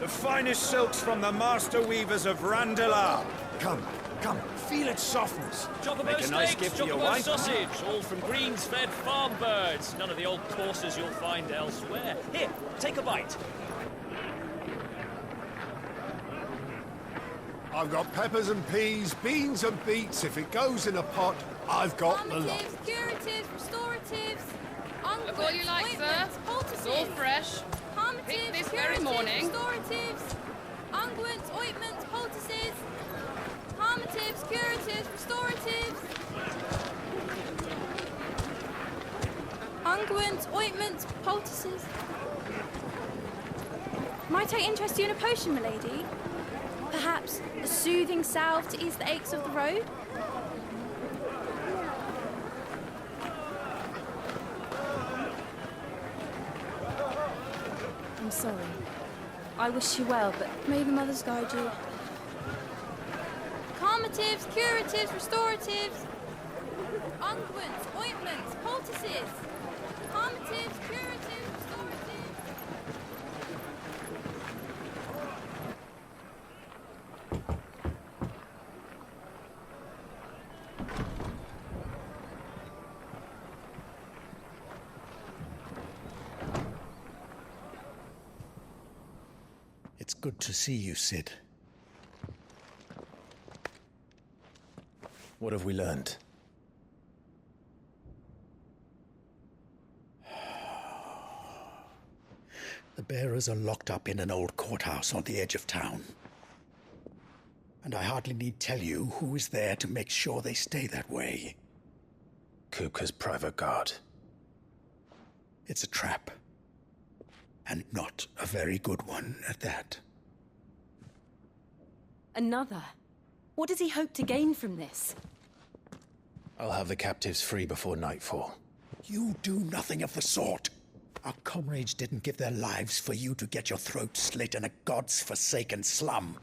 The finest silks from the master weavers of Randalar. Come, feel its softness. Chocobo Make a nice steaks, gift for your chocobo wife. sausage, all from greens-fed farm birds. None of the old courses you'll find elsewhere. Here, take a bite. I've got peppers and peas, beans and beets. If it goes in a pot, I've got the lot. Calmatives, curatives, restoratives, Look all you like, sir. It's all fresh. Picked this very morning. Restoratives, unguents, ointments, poultices. Calmatives, curatives, restoratives. Unguents, ointments, poultices. Might I interest you in a potion, milady? Perhaps a soothing salve to ease the aches of the road? I'm sorry. I wish you well, but may the mothers guide you. Calmatives, curatives, restoratives. Unguents, ointments, poultices. Calmatives, curatives, restoratives. It's good to see you, Sid. What have we learned? The bearers are locked up in an old courthouse on the edge of town. And I hardly need tell you who is there to make sure they stay that way. Kupka's private guard. It's a trap. And not a very good one at that. Another? What does he hope to gain from this? I'll have the captives free before nightfall. You do nothing of the sort. Our comrades didn't give their lives for you to get your throat slit in a god's forsaken slum.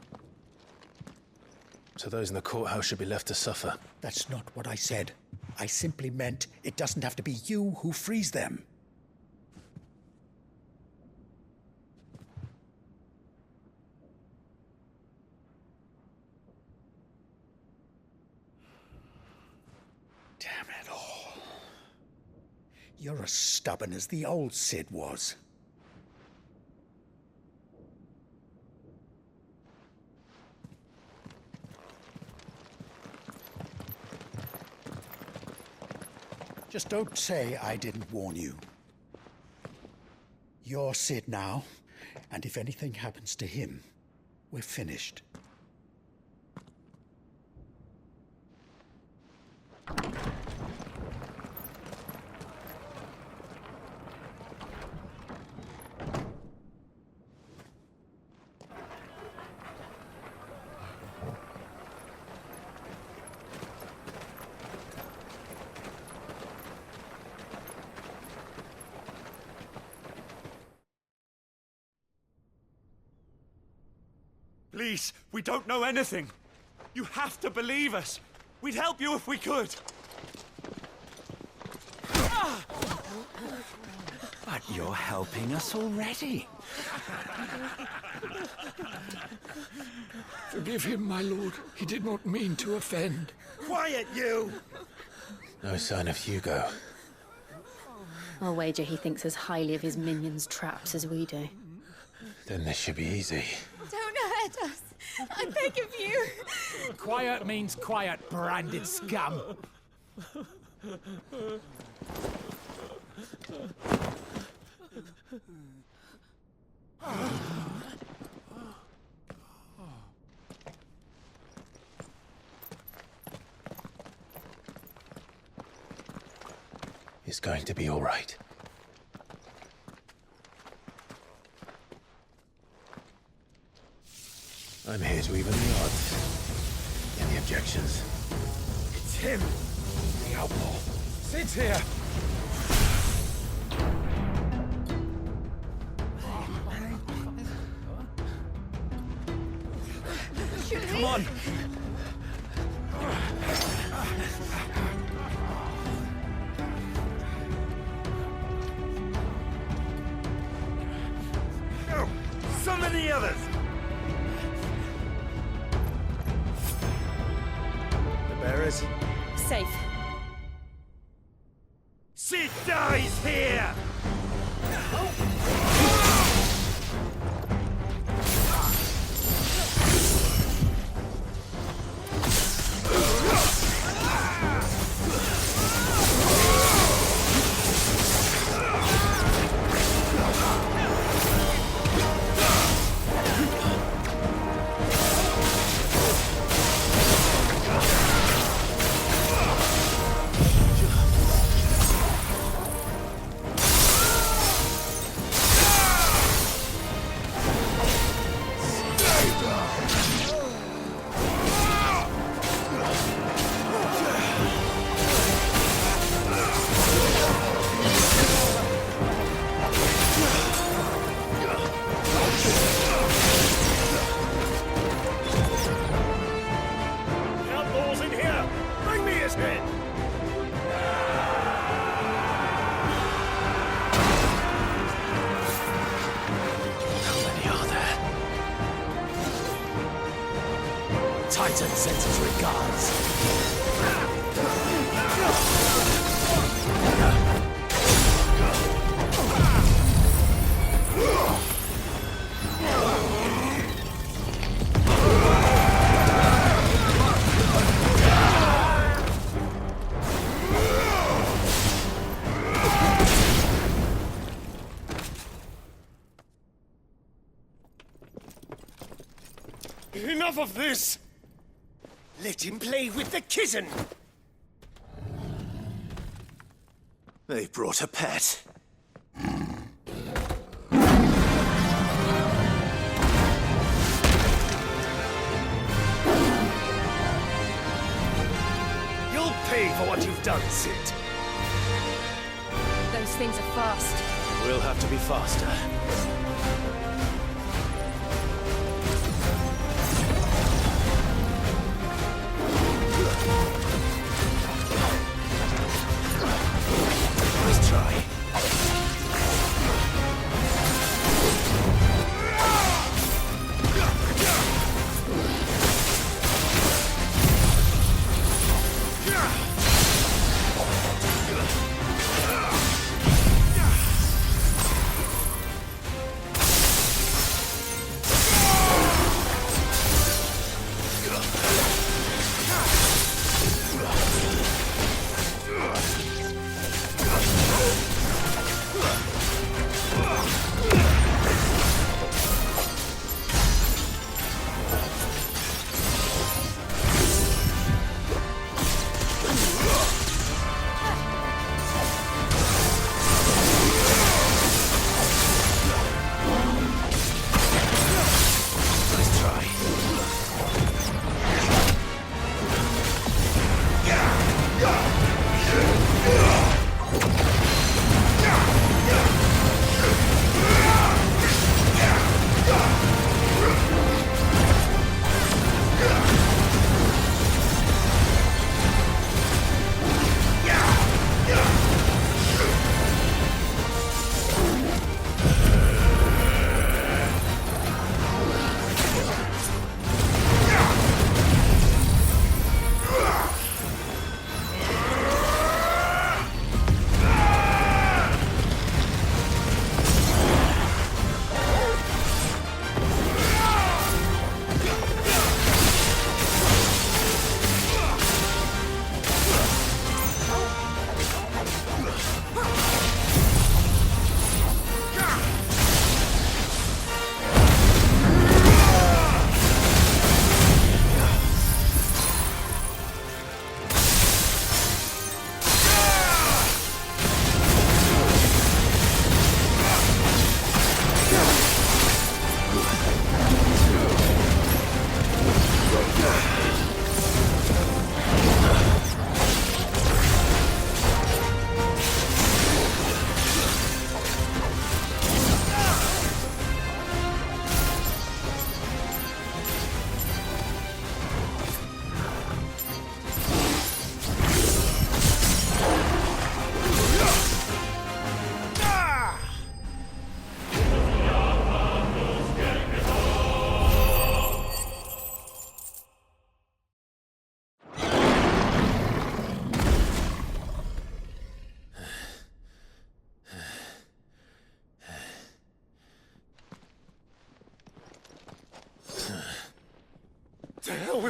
So those in the courthouse should be left to suffer. That's not what I said. I simply meant it doesn't have to be you who frees them. Damn it all. You're as stubborn as the old Sid was. Just don't say I didn't warn you. You're Sid now, and if anything happens to him, we're finished. Please, we don't know anything. You have to believe us. We'd help you if we could. But you're helping us already. Forgive him, my lord. He did not mean to offend. Quiet, you! No sign of Hugo. I'll wager he thinks as highly of his minions' traps as we do. Then this should be easy. Don't hurt us. I beg of you. Quiet means quiet, branded scum. It's going to be all right. I'm here to even the odds. Any objections? It's him, the outlaw. Sid's here. Come on. Go! Summon the others! torchbearers? Safe. She dies here! Titan sends his regards. Enough of this! Let him play with the kitten! They brought a pet. You'll pay for what you've done, Sid. Those things are fast. We'll have to be faster. Let's try.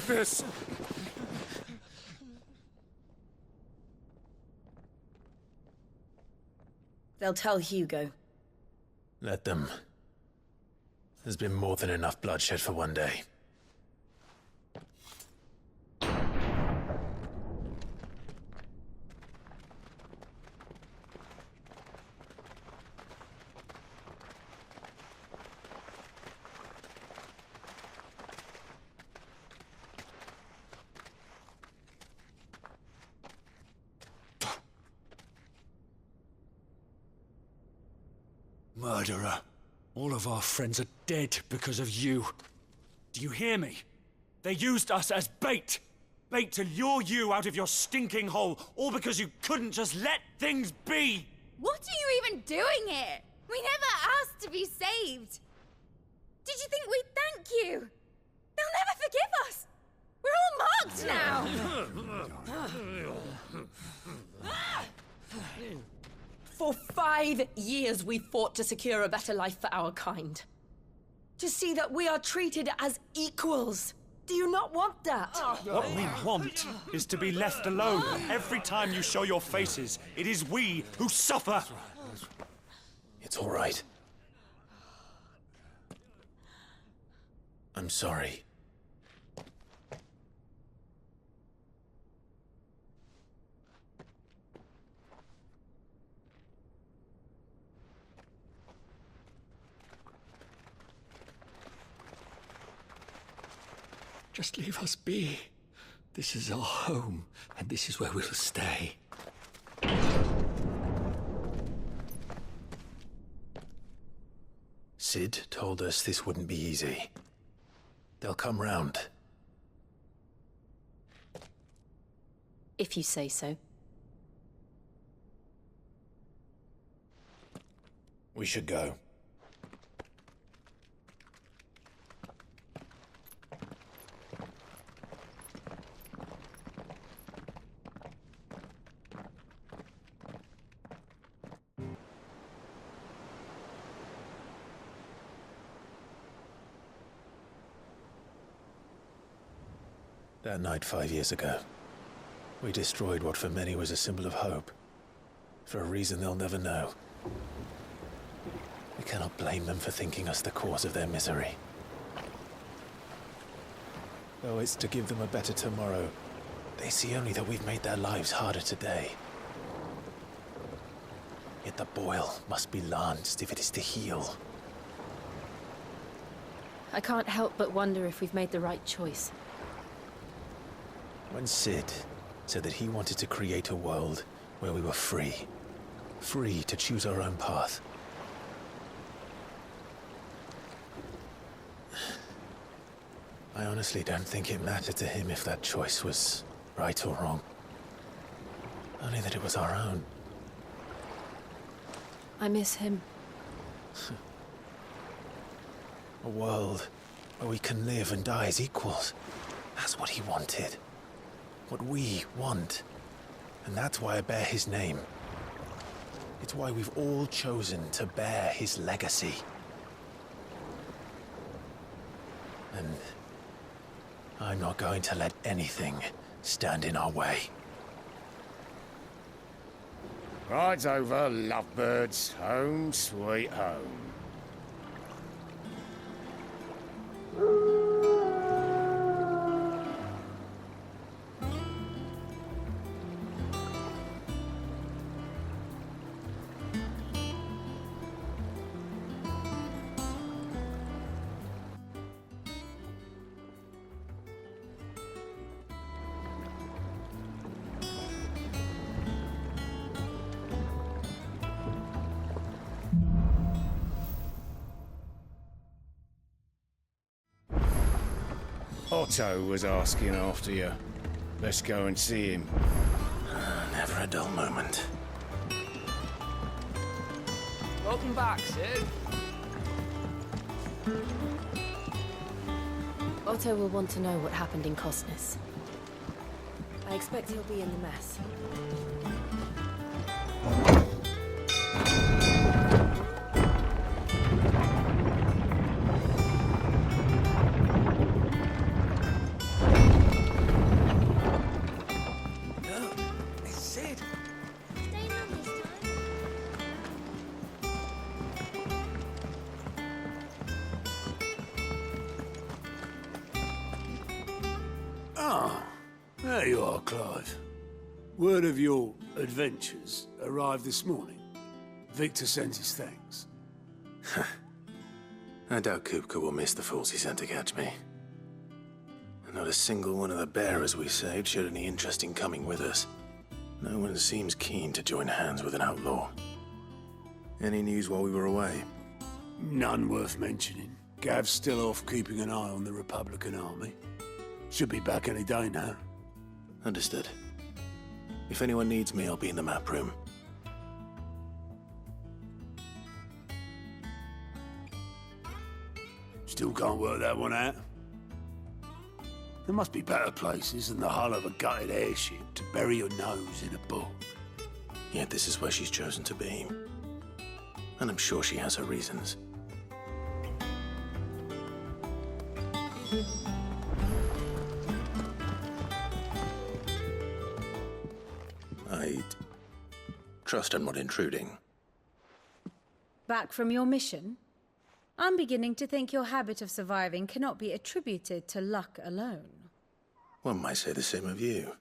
with this! They'll tell Hugo. Let them. There's been more than enough bloodshed for one day. Murderer. All of our friends are dead because of you. Do you hear me? They used us as bait. Bait to lure you out of your stinking hole, all because you couldn't just let things be. What are you even doing here? We never asked to be saved. Did you think we'd thank you? They'll never forgive us. We're all marked now. For 5 years we fought to secure a better life for our kind. To see that we are treated as equals. Do you not want that? What we want is to be left alone. Every time you show your faces, it is we who suffer. It's all right. I'm sorry. Just leave us be. This is our home, and this is where we'll stay. Sid told us this wouldn't be easy. They'll come round. If you say so. We should go. That night 5 years ago, we destroyed what for many was a symbol of hope. For a reason they'll never know. We cannot blame them for thinking us the cause of their misery. Though it's to give them a better tomorrow, they see only that we've made their lives harder today. Yet the boil must be lanced if it is to heal. I can't help but wonder if we've made the right choice. When Sid said that he wanted to create a world where we were free. Free to choose our own path. I honestly don't think it mattered to him if that choice was right or wrong. Only that it was our own. I miss him. A world where we can live and die as equals. That's what he wanted. What we want. And that's why I bear his name. It's why we've all chosen to bear his legacy. And I'm not going to let anything stand in our way. Ride's over, lovebirds. Home sweet home. Otto was asking after you. Let's go and see him. Never a dull moment. Welcome back, Sid. Otto will want to know what happened in Cosnus. I expect he'll be in the mess. There you are, Clive. Word of your adventures arrived this morning. Victor sends his thanks. I doubt Kupka will miss the fools he sent to catch me. Not a single one of the bearers we saved showed any interest in coming with us. No one seems keen to join hands with an outlaw. Any news while we were away? None worth mentioning. Gav's still off keeping an eye on the Republican army. Should be back any day now. Understood. If anyone needs me, I'll be in the map room. Still can't work that one out. There must be better places than the hull of a gutted airship to bury your nose in a book. Yet this is where she's chosen to be. And I'm sure she has her reasons. I trust I'm not intruding. Back from your mission? I'm beginning to think your habit of surviving cannot be attributed to luck alone. One might say the same of you,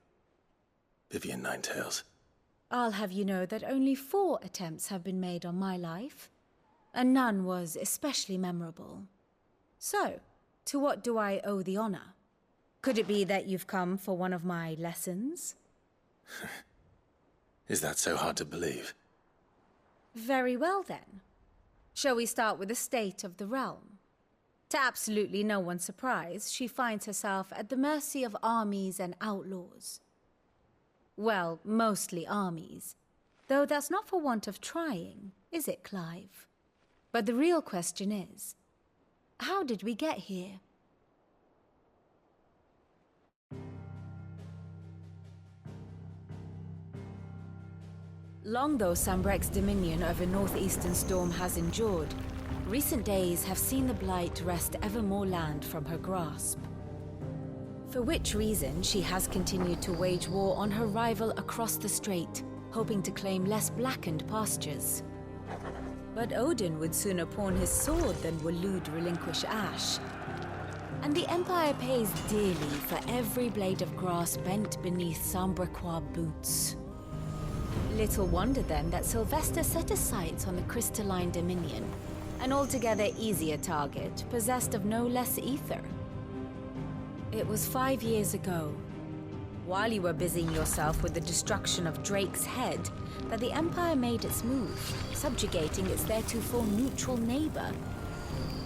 Vivian Ninetails. I'll have you know that only 4 attempts have been made on my life, and none was especially memorable. So, to what do I owe the honor? Could it be that you've come for one of my lessons? Is that so hard to believe? Very well then. Shall we start with the state of the realm? To absolutely no one's surprise, she finds herself at the mercy of armies and outlaws. Well, mostly armies. Though that's not for want of trying, is it, Clive? But the real question is, how did we get here? Long though Sambrek's dominion over northeastern Storm has endured, recent days have seen the Blight wrest ever more land from her grasp. For which reason she has continued to wage war on her rival across the strait, hoping to claim less blackened pastures. But Odin would sooner pawn his sword than Waloed relinquish Ash. And the Empire pays dearly for every blade of grass bent beneath Sambrequois boots. Little wonder then that Sylvester set his sights on the crystalline dominion, an altogether easier target, possessed of no less ether. It was 5 years ago, while you were busying yourself with the destruction of Drake's head, that the Empire made its move, subjugating its theretofore neutral neighbor.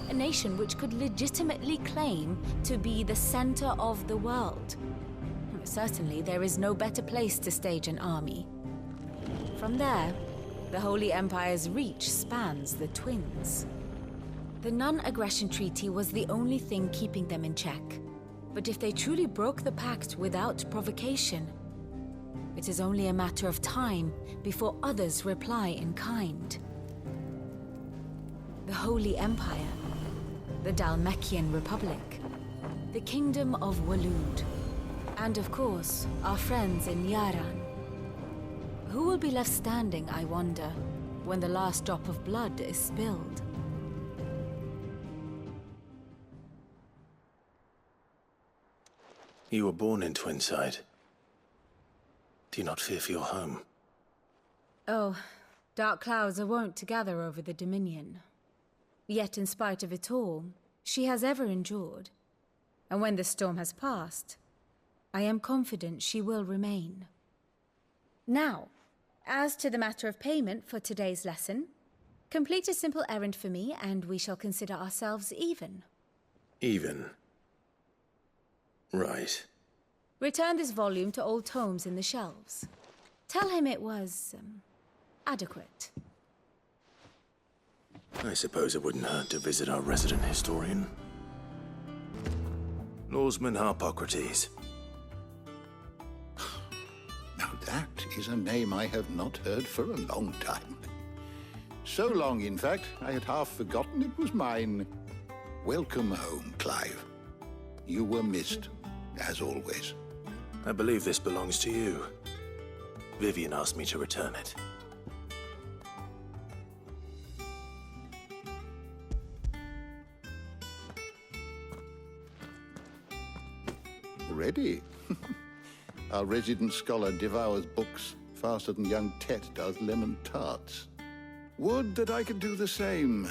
A nation which could legitimately claim to be the center of the world. Certainly, there is no better place to stage an army. From there, the Holy Empire's reach spans the Twins. The non-aggression treaty was the only thing keeping them in check. But if they truly broke the pact without provocation, it is only a matter of time before others reply in kind. The Holy Empire, the Dhalmekian Republic, the Kingdom of Waloed, and of course, our friends in Yaran. Who will be left standing, I wonder, when the last drop of blood is spilled? You were born in Twinside. Do you not fear for your home? Oh, dark clouds are wont to gather over the Dominion. Yet in spite of it all, she has ever endured. And when the storm has passed, I am confident she will remain. Now, as to the matter of payment for today's lesson, complete a simple errand for me and we shall consider ourselves even. Even? Right. Return this volume to old tomes in the shelves. Tell him it was, adequate. I suppose it wouldn't hurt to visit our resident historian. Lawsman Harpocrates. Now that is a name I have not heard for a long time. So long, in fact, I had half forgotten it was mine. Welcome home, Clive. You were missed, as always. I believe this belongs to you. Vivian asked me to return it. Ready? Our resident scholar devours books faster than young Tet does lemon tarts. Would that I could do the same,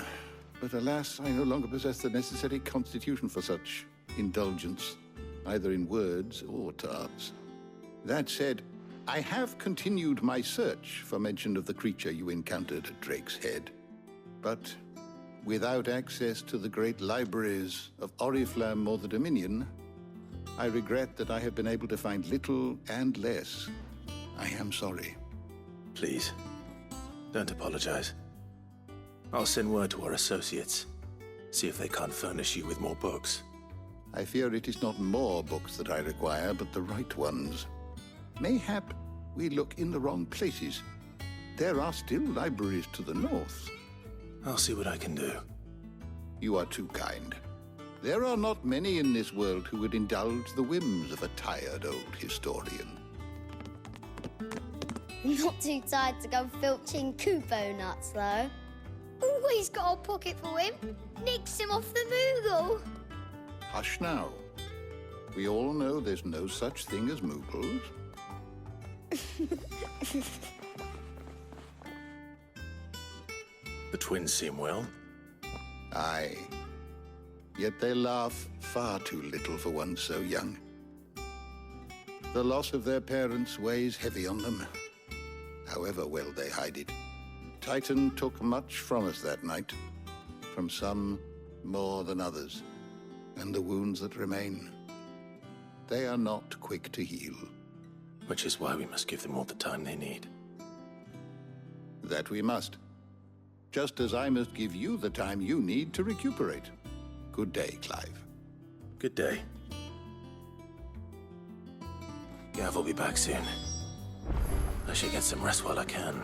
but alas, I no longer possess the necessary constitution for such indulgence, either in words or tarts. That said, I have continued my search for mention of the creature you encountered at Drake's Head, but without access to the great libraries of Oriflamme or the Dominion, I regret that I have been able to find little and less. I am sorry. Please, don't apologize. I'll send word to our associates. See if they can't furnish you with more books. I fear it is not more books that I require, but the right ones. Mayhap we look in the wrong places. There are still libraries to the north. I'll see what I can do. You are too kind. There are not many in this world who would indulge the whims of a tired old historian. Not too tired to go filching Kupo nuts, though. Always got a pocket for him. Nicks him off the Moogle. Hush now. We all know there's no such thing as Moogles. The twins seem well. Aye. Yet they laugh far too little for one so young. The loss of their parents weighs heavy on them, however well they hide it. Titan took much from us that night, from some more than others, and the wounds that remain, they are not quick to heal. Which is why we must give them all the time they need. That we must. Just as I must give you the time you need to recuperate. Good day, Clive. Good day. Gav will be back soon. I should get some rest while I can.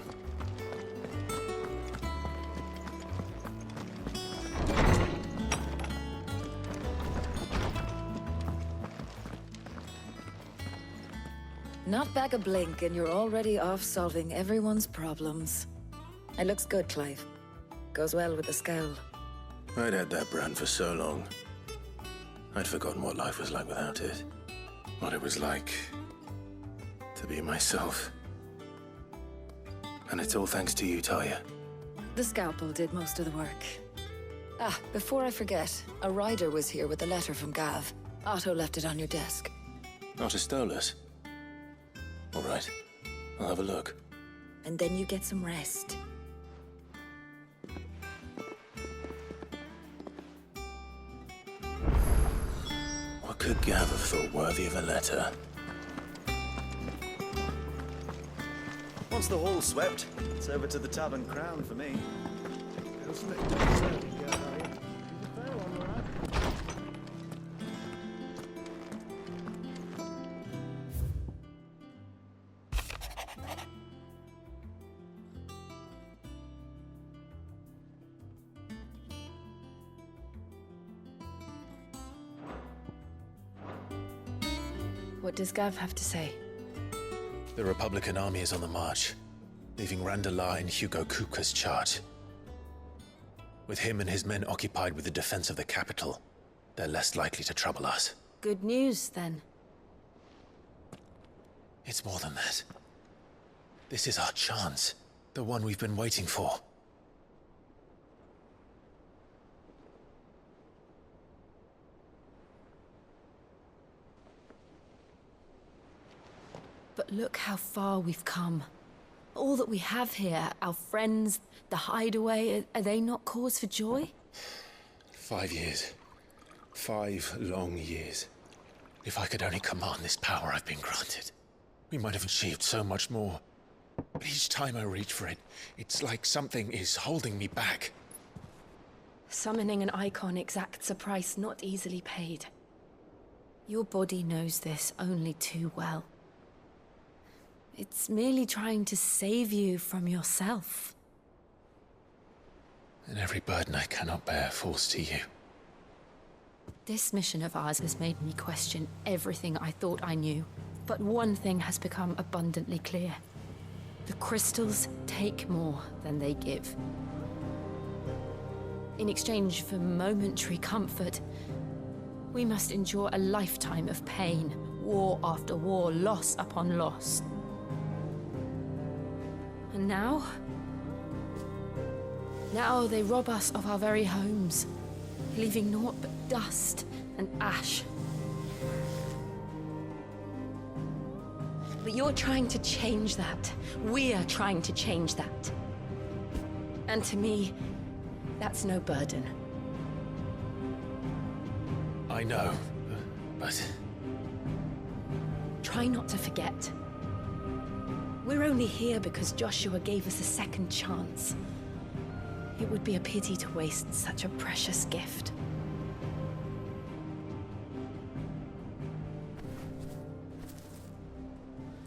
Not back a blink and you're already off solving everyone's problems. It looks good, Clive. Goes well with the scowl. I'd had that brand for so long. I'd forgotten what life was like without it. What it was like to be myself. And it's all thanks to you, Talia. The scalpel did most of the work. Ah, before I forget, a rider was here with a letter from Gav. Otto left it on your desk. Not a Stolas. All right, I'll have a look. And then you get some rest. What could Gav have thought worthy of a letter? Once the hall's swept, it's over to the Tavern Crown for me. What does Gav have to say? The Republican army is on the march, leaving Randalar in Hugo Kupka's charge. With him and his men occupied with the defense of the capital, they're less likely to trouble us. Good news, then. It's more than that. This is our chance, the one we've been waiting for. But look how far we've come. All that we have here, our friends, the hideaway, are they not cause for joy? 5 years. 5 long years. If I could only command this power I've been granted, we might have achieved so much more. But each time I reach for it, it's like something is holding me back. Summoning an icon exacts a price not easily paid. Your body knows this only too well. It's merely trying to save you from yourself. And every burden I cannot bear falls to you. This mission of ours has made me question everything I thought I knew. But one thing has become abundantly clear. The crystals take more than they give. In exchange for momentary comfort, we must endure a lifetime of pain. War after war, loss upon loss. And now? Now they rob us of our very homes, leaving naught but dust and ash. But you're trying to change that. We're trying to change that. And to me, that's no burden. I know, but... Try not to forget. We're only here because Joshua gave us a second chance. It would be a pity to waste such a precious gift.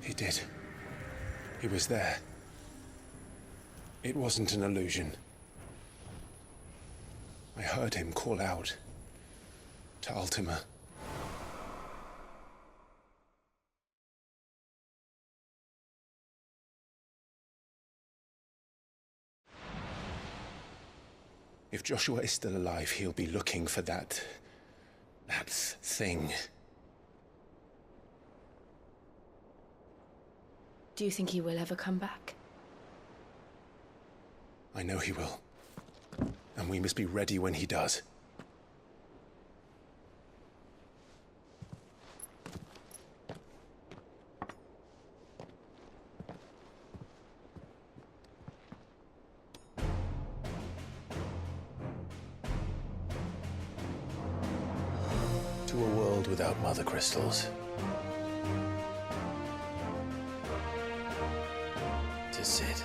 He did. He was there. It wasn't an illusion. I heard him call out to Ultima. If Joshua is still alive, he'll be looking for that thing. Do you think he will ever come back? I know he will. And we must be ready when he does. To a world without Mothercrystals. To Sid.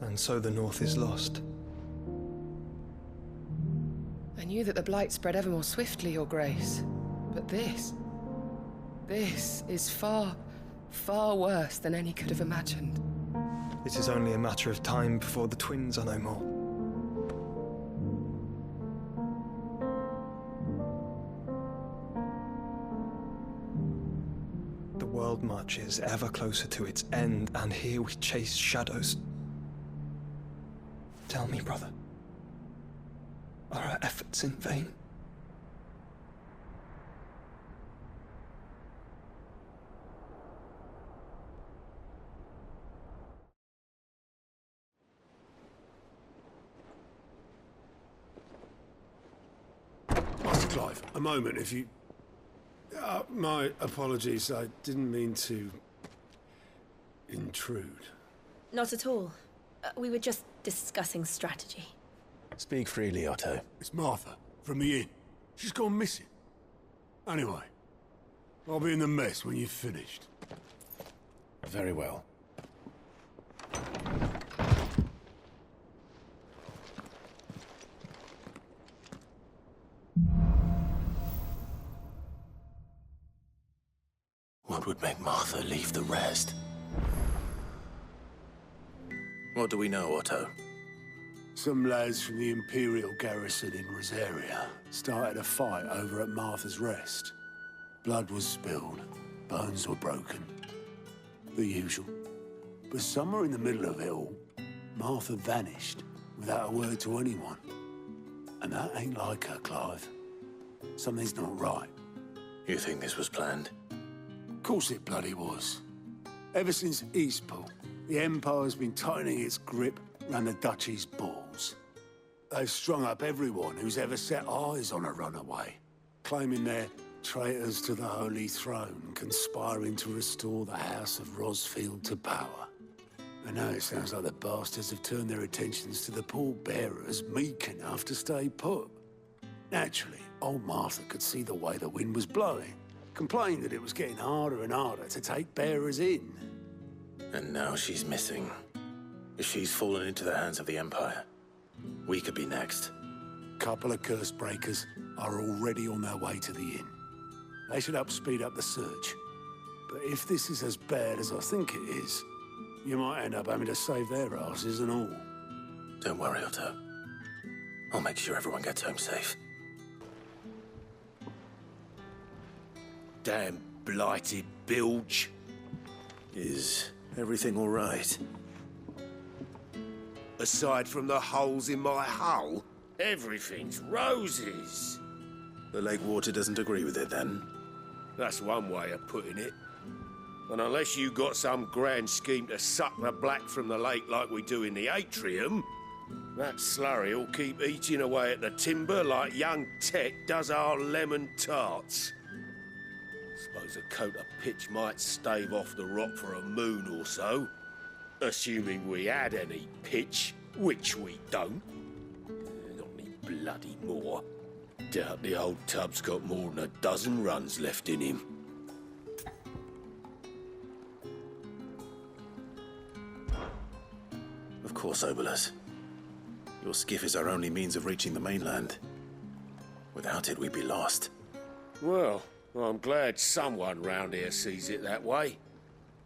And so the North is lost. I knew that the Blight spread ever more swiftly, Your Grace. But this is far, far worse than any could have imagined. It is only a matter of time before the twins are no more. The world marches ever closer to its end, and here we chase shadows. Tell me, brother, are our efforts in vain? Master Clive, a moment, if you... my apologies, I didn't mean to... intrude. Not at all. We were just discussing strategy. Speak freely, Otto. It's Martha, from the inn. She's gone missing. Anyway, I'll be in the mess when you've finished. Very well. What would make Martha leave the rest? What do we know, Otto? Some lads from the Imperial garrison in Rosaria started a fight over at Martha's Rest. Blood was spilled, bones were broken. The usual. But somewhere in the middle of it all, Martha vanished without a word to anyone. And that ain't like her, Clive. Something's not right. You think this was planned? Of course it bloody was. Ever since Eastpool, the Empire's been tightening its grip around the Duchy's balls. They've strung up everyone who's ever set eyes on a runaway, claiming they're traitors to the Holy Throne, conspiring to restore the House of Rosfield to power. And now it sounds like the bastards have turned their attentions to the pallbearers meek enough to stay put. Naturally, old Martha could see the way the wind was blowing, complained that it was getting harder and harder to take bearers in. And now she's missing. If she's fallen into the hands of the Empire, we could be next. Couple of curse breakers are already on their way to the inn. They should help speed up the search. But if this is as bad as I think it is, you might end up having to save their asses and all. Don't worry, Otto. I'll make sure everyone gets home safe. Damn blighted bilge. Is everything all right? Aside from the holes in my hull, everything's roses. The lake water doesn't agree with it, then? That's one way of putting it. And unless you got some grand scheme to suck the black from the lake like we do in the atrium, that slurry will keep eating away at the timber like young Tech does our lemon tarts. Suppose a coat of pitch might stave off the rock for a moon or so. Assuming we had any pitch, which we don't. Not any bloody more. Doubt the old tub's got more than a dozen runs left in him. Of course, Obolus. Your skiff is our only means of reaching the mainland. Without it, we'd be lost. Well, I'm glad someone round here sees it that way.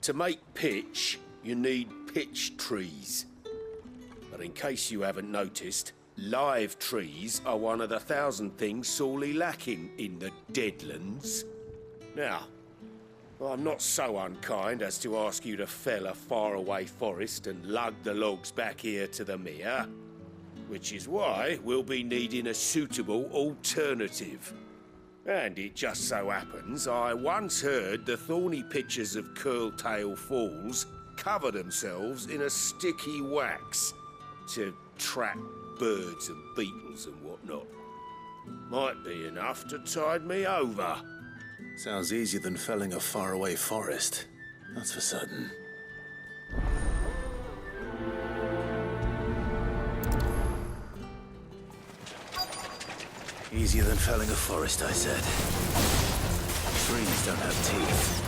To make pitch, you need pitch trees. But in case you haven't noticed, live trees are one of the 1,000 things sorely lacking in the deadlands. Now, I'm not so unkind as to ask you to fell a faraway forest and lug the logs back here to the mere, which is why we'll be needing a suitable alternative. And it just so happens I once heard the thorny pitchers of Curltail Falls cover themselves in a sticky wax to trap birds and beetles and whatnot. Might be enough to tide me over. Sounds easier than felling a faraway forest. That's for certain. Easier than felling a forest, I said. Trees don't have teeth.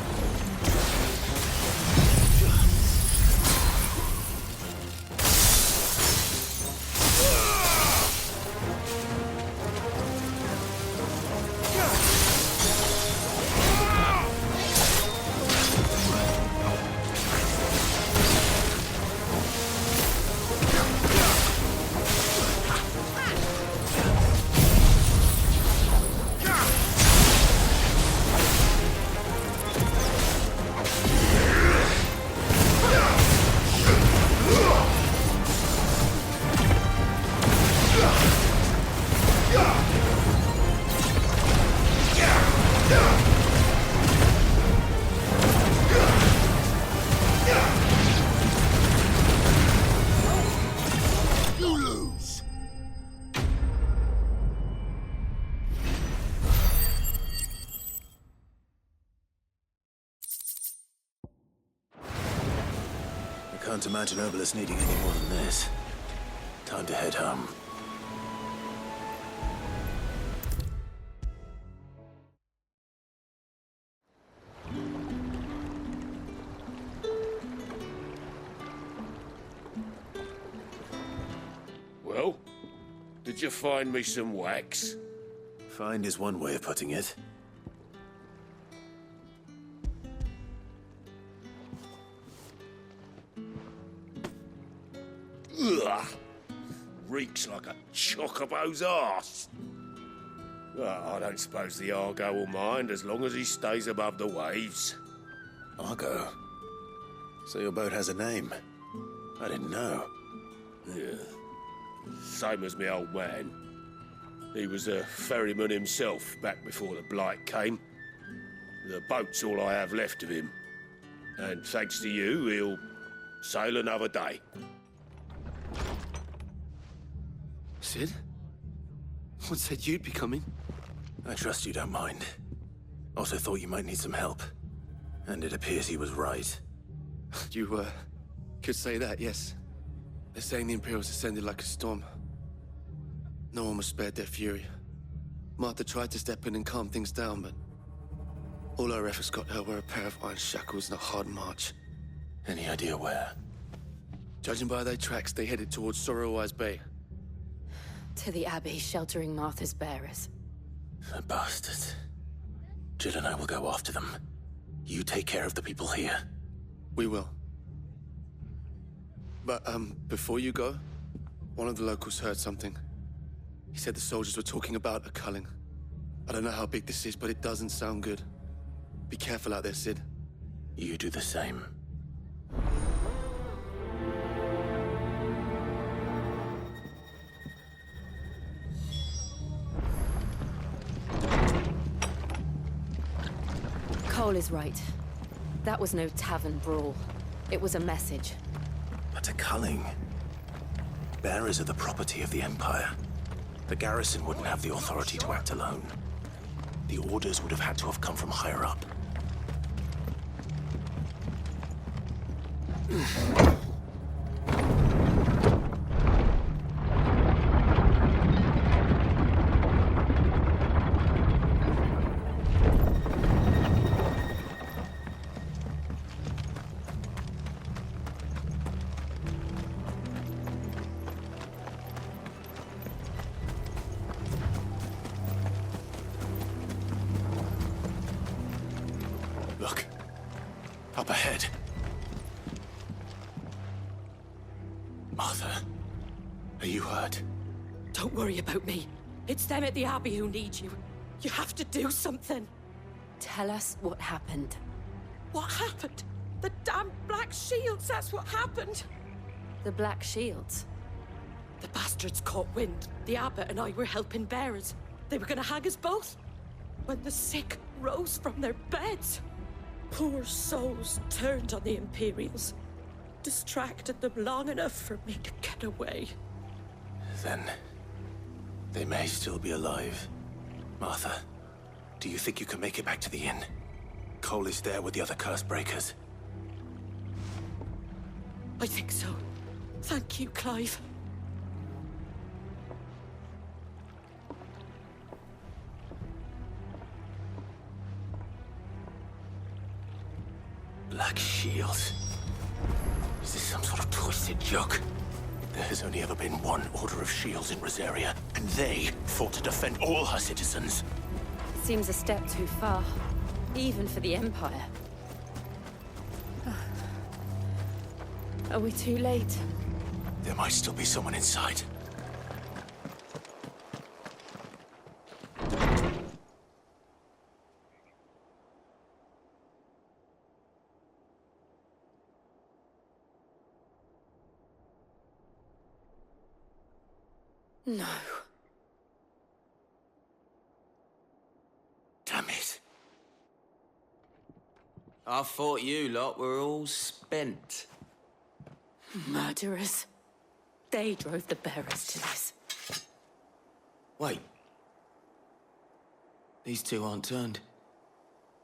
Can't imagine Obolus needing any more than this. Time to head home. Well, did you find me some wax? Find is one way of putting it. Ugh! Reeks like a chocobo's arse. Well, I don't suppose the Argo will mind as long as he stays above the waves. Argo? So your boat has a name? I didn't know. Yeah. Same as me old man. He was a ferryman himself back before the blight came. The boat's all I have left of him. And thanks to you, he'll sail another day. Sid? What said you'd be coming? I trust you don't mind. Also thought you might need some help. And it appears he was right. You, could say that, yes. They're saying the Imperials descended like a storm. No one was spared their fury. Martha tried to step in and calm things down, but all our efforts got her were a pair of iron shackles and a hard march. Any idea where? Judging by their tracks, they headed towards Sorrowwise Bay. To the Abbey, sheltering Martha's bearers. The bastards. Jill and I will go after them. You take care of the people here. We will. But, before you go, one of the locals heard something. He said the soldiers were talking about a culling. I don't know how big this is, but it doesn't sound good. Be careful out there, Sid. You do the same. Cole is right. That was no tavern brawl. It was a message. But a culling. Bearers are the property of the Empire. The garrison wouldn't have the authority to act alone. The orders would have had to have come from higher up. Look. Up ahead. Martha, are you hurt? Don't worry about me. It's them at the Abbey who need you. You have to do something. Tell us what happened. What happened? The damn Black Shields, that's what happened. The Black Shields? The bastards caught wind. The Abbot and I were helping bearers. They were gonna hang us both. When the sick rose from their beds. Poor souls turned on the Imperials. Distracted them long enough for me to get away. Then they may still be alive. Martha, do you think you can make it back to the inn? Cole is there with the other curse breakers. I think so. Thank you, Clive. Black Shields. Is this some sort of twisted joke? There has only ever been one Order of Shields in Rosaria, and they fought to defend all her citizens. Seems a step too far, even for the Empire. Are we too late? There might still be someone inside. No. Damn it. I thought you lot were all spent. Murderers. They drove the bearers to this. Wait. These two aren't turned.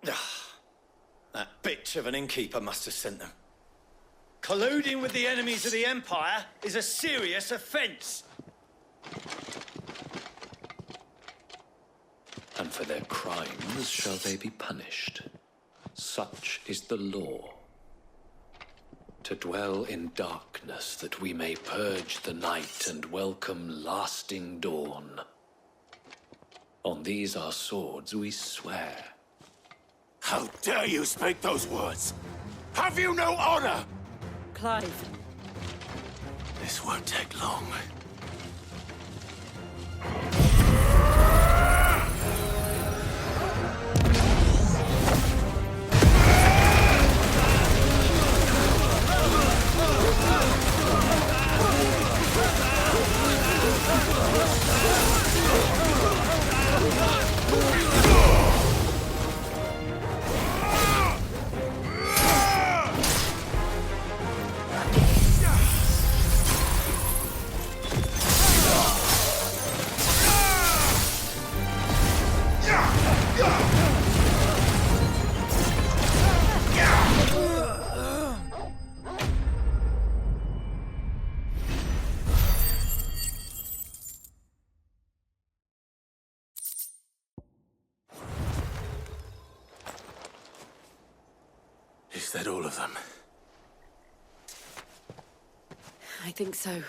That bitch of an innkeeper must have sent them. Colluding with the enemies of the Empire is a serious offense. And for their crimes shall they be punished. Such is the law. To dwell in darkness that we may purge the night and welcome lasting dawn. On these our swords we swear. How dare you speak those words? Have you no honor? Clive. This won't take long. Is that all of them? I think so.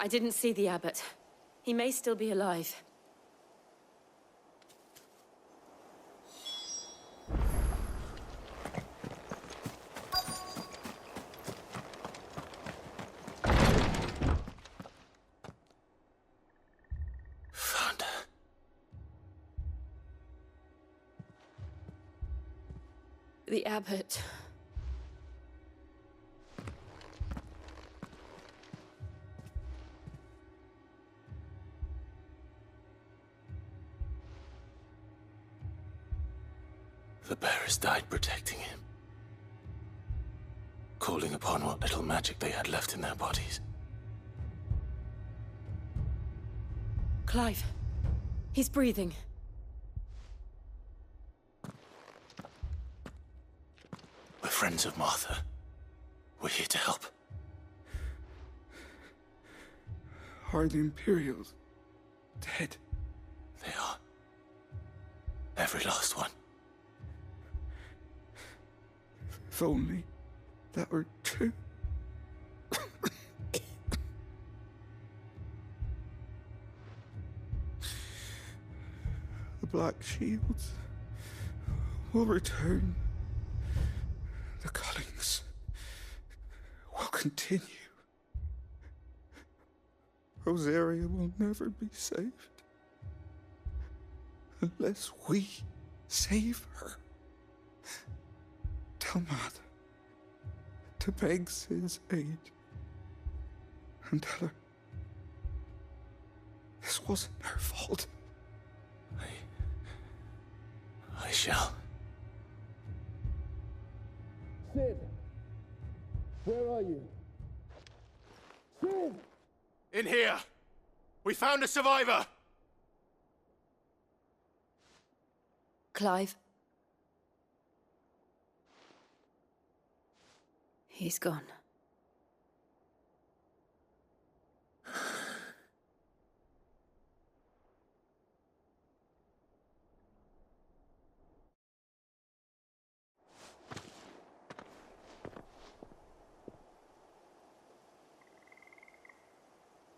I didn't see the abbot. He may still be alive. Found her. The abbot. The bearers died protecting him. Calling upon what little magic they had left in their bodies. Clive. He's breathing. We're friends of Martha. We're here to help. Are the Imperials dead? They are. Every last one. If only that were true. The Black Shields will return. The cullings will continue. Rosaria will never be saved unless we save her. Tell Mother to beg Sid's aid and tell her this wasn't her fault. I shall. Sid, where are you? Sid! In here! We found a survivor! Clive. He's gone.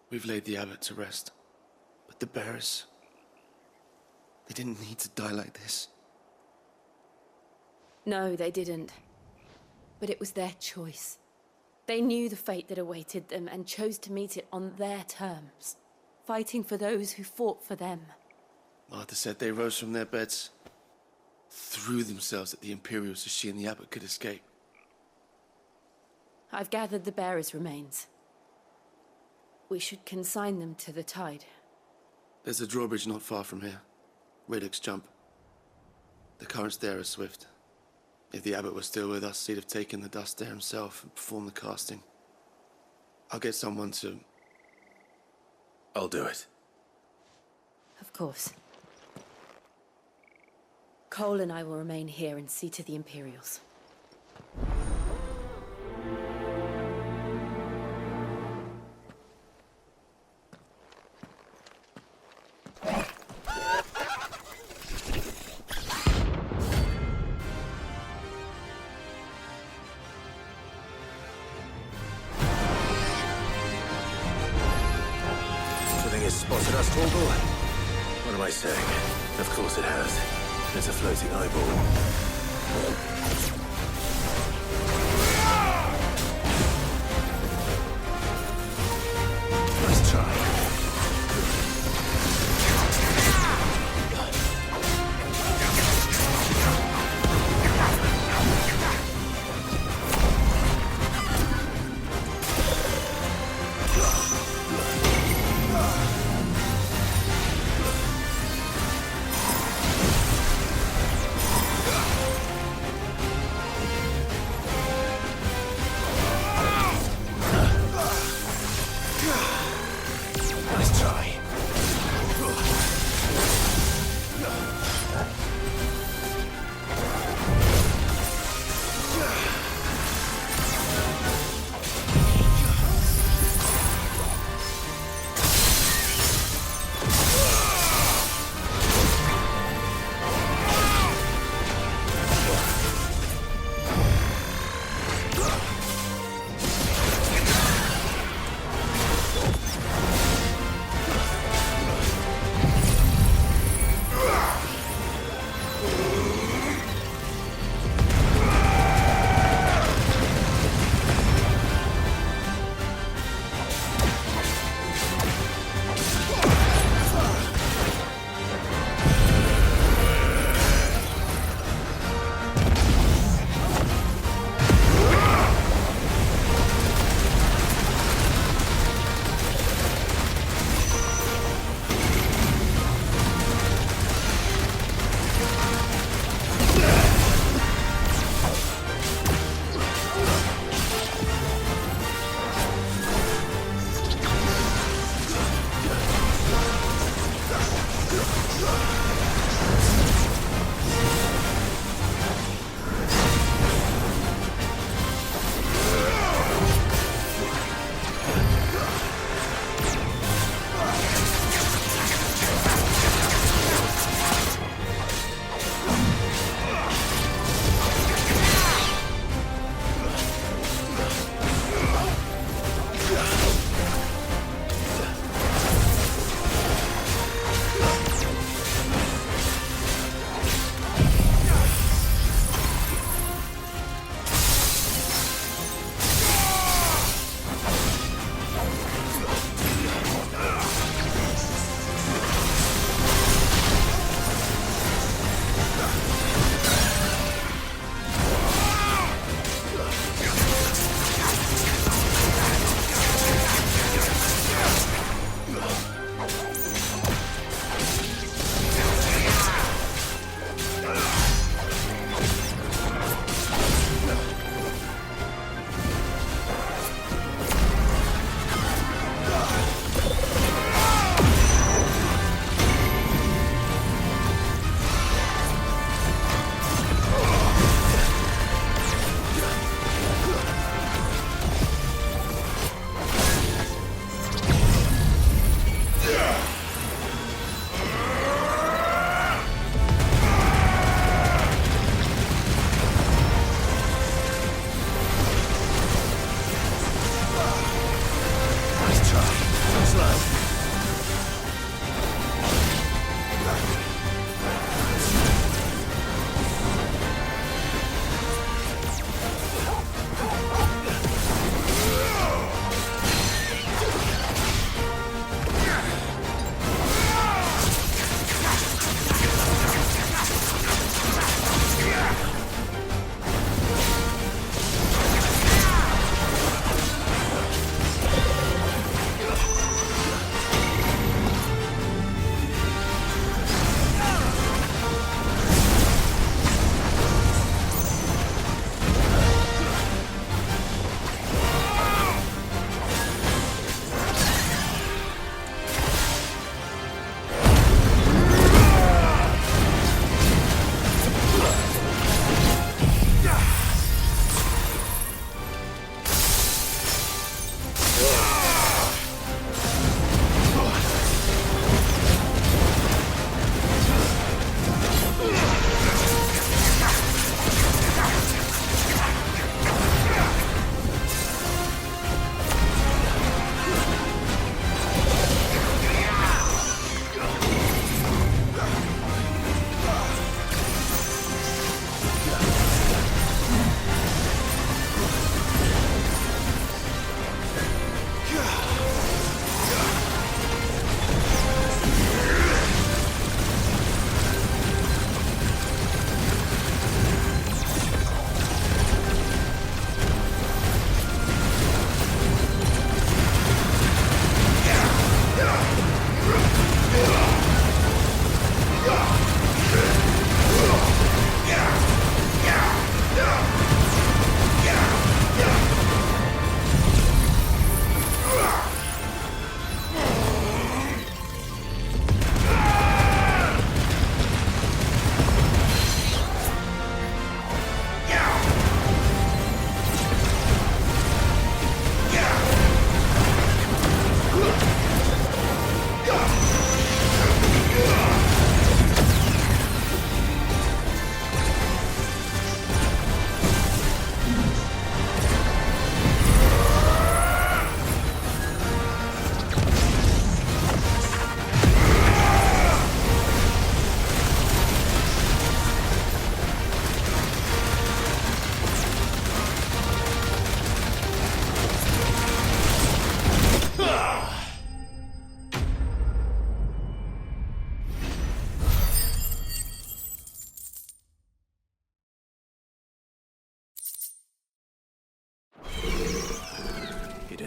We've laid the abbot to rest. But the bearers... they didn't need to die like this. No, they didn't. But it was their choice. They knew the fate that awaited them and chose to meet it on their terms, fighting for those who fought for them. Martha said they rose from their beds, threw themselves at the Imperials so she and the abbot could escape. I've gathered the bearers' remains. We should consign them to the tide. There's a drawbridge not far from here. Radix jump. The currents there are swift. If the abbot was still with us, he'd have taken the dust there himself and performed the casting. I'll get someone to... I'll do it. Of course. Cole and I will remain here and see to the Imperials. Spotted us, Torgal? What am I saying? Of course it has. It's a floating eyeball. Nice try.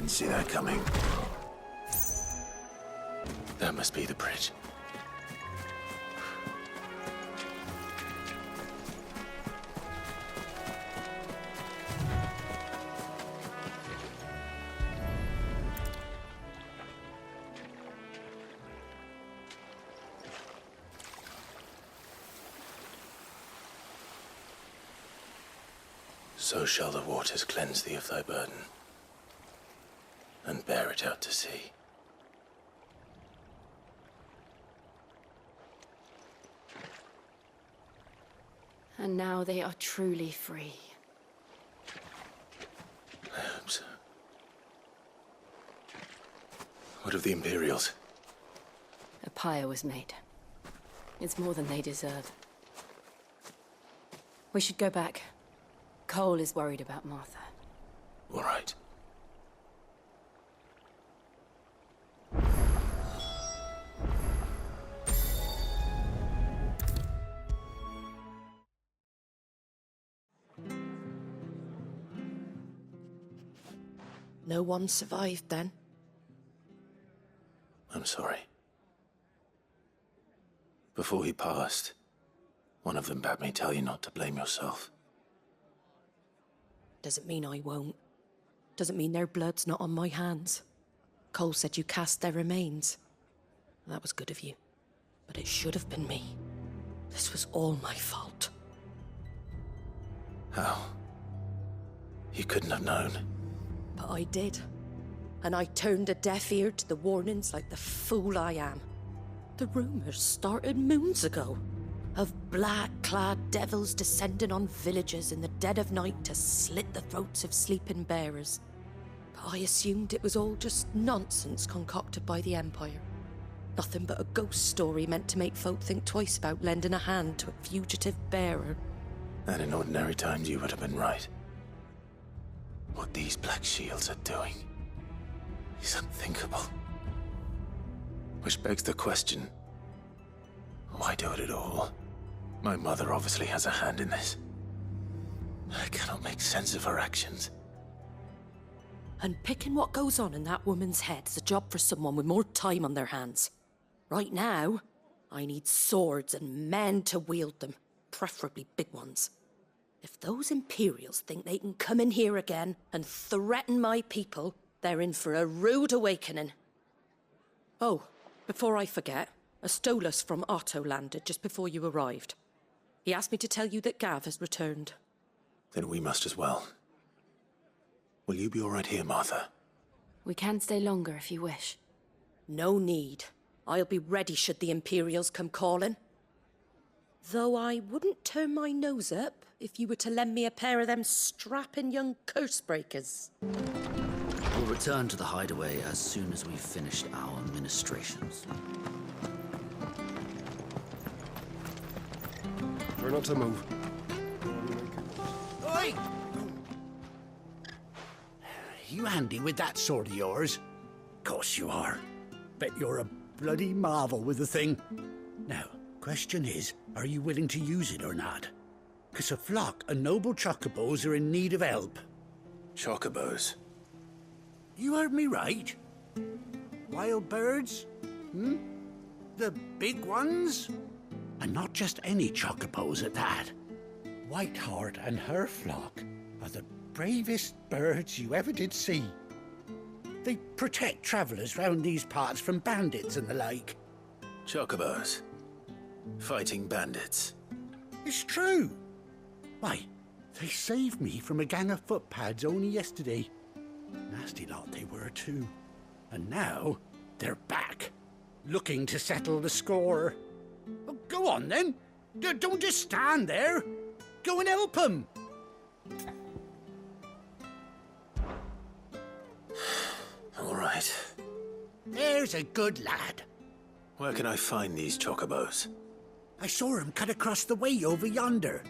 didn't see that coming. That must be the bridge. So shall the waters cleanse thee of thy burden, and bear it out to sea. And now they are truly free. I hope so. What of the Imperials? A pyre was made. It's more than they deserve. We should go back. Cole is worried about Martha. All right. No one survived then? I'm sorry. Before he passed, one of them bade me tell you not to blame yourself. Doesn't mean I won't. Doesn't mean their blood's not on my hands. Cole said you cast their remains. That was good of you. But it should have been me. This was all my fault. How? You couldn't have known. But I did. And I turned a deaf ear to the warnings like the fool I am. The rumors started moons ago. Of black-clad devils descending on villages in the dead of night to slit the throats of sleeping bearers. But I assumed it was all just nonsense concocted by the Empire. Nothing but a ghost story meant to make folk think twice about lending a hand to a fugitive bearer. And in ordinary times you would have been right. What these Black Shields are doing is unthinkable. Which begs the question, why do it at all? My mother obviously has a hand in this. I cannot make sense of her actions. And picking what goes on in that woman's head is a job for someone with more time on their hands. Right now, I need swords and men to wield them, preferably big ones. If those Imperials think they can come in here again and threaten my people, they're in for a rude awakening. Oh, before I forget, a Stolas from Otto landed just before you arrived. He asked me to tell you that Gav has returned. Then we must as well. Will you be all right here, Martha? We can stay longer if you wish. No need. I'll be ready should the Imperials come calling. Though I wouldn't turn my nose up if you were to lend me a pair of them strapping young curse-breakers. We'll return to the hideaway as soon as we've finished our ministrations. Try not to move. Oi! You handy with that sword of yours? Course you are. Bet you're a bloody marvel with the thing. Now, question is, are you willing to use it or not? 'Cause a flock of noble chocobos are in need of help. Chocobos? You heard me right. Wild birds? The big ones? And not just any chocobos at that. Whiteheart and her flock are the bravest birds you ever did see. They protect travellers round these parts from bandits and the like. Chocobos? Fighting bandits? It's true. Why, they saved me from a gang of footpads only yesterday. Nasty lot they were too. And now they're back, looking to settle the score. Well, go on then. Don't just stand there. Go and help them. All right. There's a good lad. Where can I find these chocobos? I saw him cut across the way over yonder.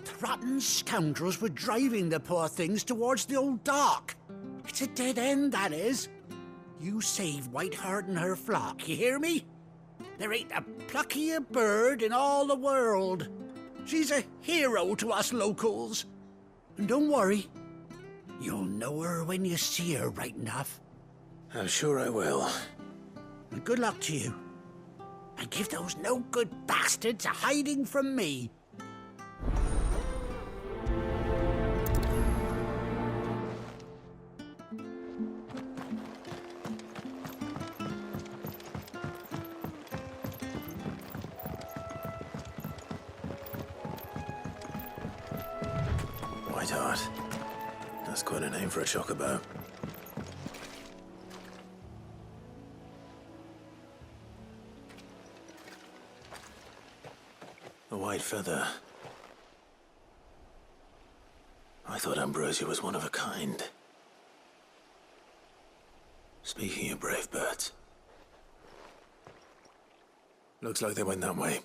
The rotten scoundrels were driving the poor things towards the old dock. It's a dead end, that is. You save Whiteheart and her flock, you hear me? There ain't a pluckier bird in all the world. She's a hero to us locals. And don't worry, you'll know her when you see her right enough. I'm sure I will. And good luck to you. And give those no-good bastards a hiding from me. Whiteheart. That's quite a name for a chocobo. A white feather. I thought Ambrosia was one of a kind. Speaking of brave birds. Looks like they went that way.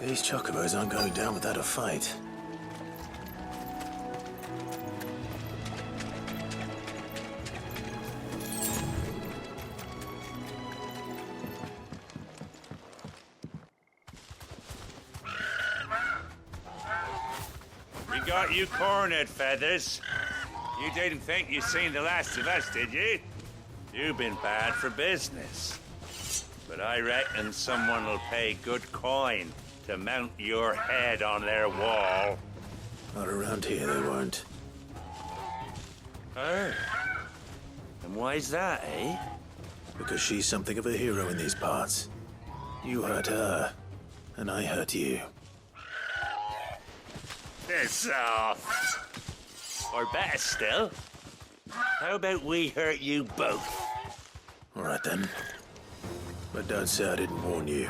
These chocobos aren't going down without a fight. We got you cornered, Feathers. You didn't think you'd seen the last of us, did you? You've been bad for business. But I reckon someone will pay good coin to mount your head on their wall. Not around here, they won't. Oh. And why's that, eh? Because she's something of a hero in these parts. You hurt her, and I hurt you. Piss off. Or better still, how about we hurt you both? All right then. But don't say I didn't warn you.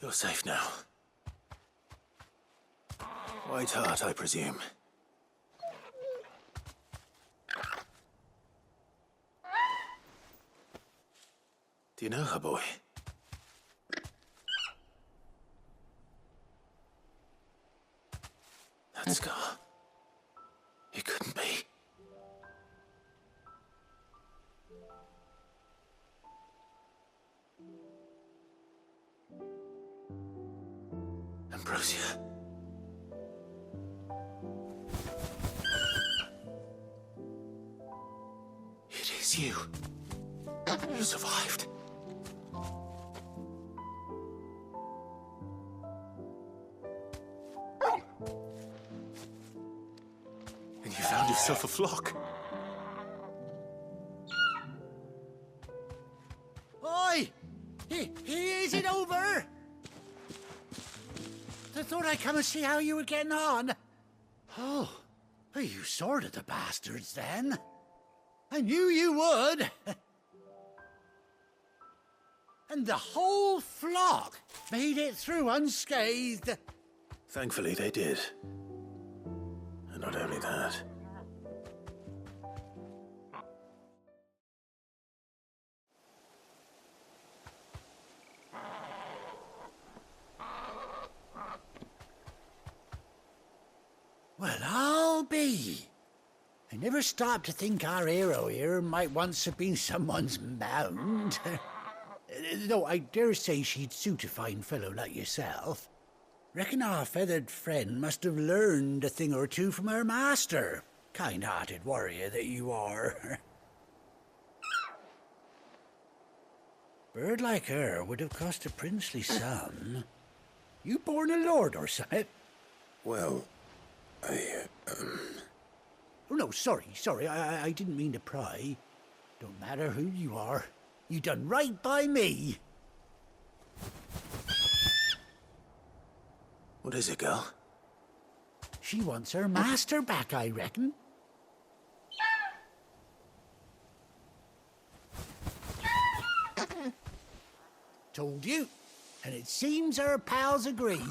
You're safe now. White Hart, I presume. Do you know her, boy? That scar. It couldn't be. Ambrosia. It is you. You survived. And you found yourself a flock. Oi! Is it over? I thought I'd come and see how you were getting on. Oh, you sorted the bastards then. I knew you would. And the whole flock made it through unscathed. Thankfully, they did. And not only that. Well, I'll be. I never stopped to think our hero here might once have been someone's mound. Though I dare say she'd suit a fine fellow like yourself. Reckon our feathered friend must have learned a thing or two from her master. Kind-hearted warrior that you are. Bird like her would have cost a princely sum. You born a lord or something? Well, Oh, no, sorry. I didn't mean to pry. Don't matter who you are. You done right by me. What is it, girl? She wants her master back, I reckon. Told you. And it seems her pals agree.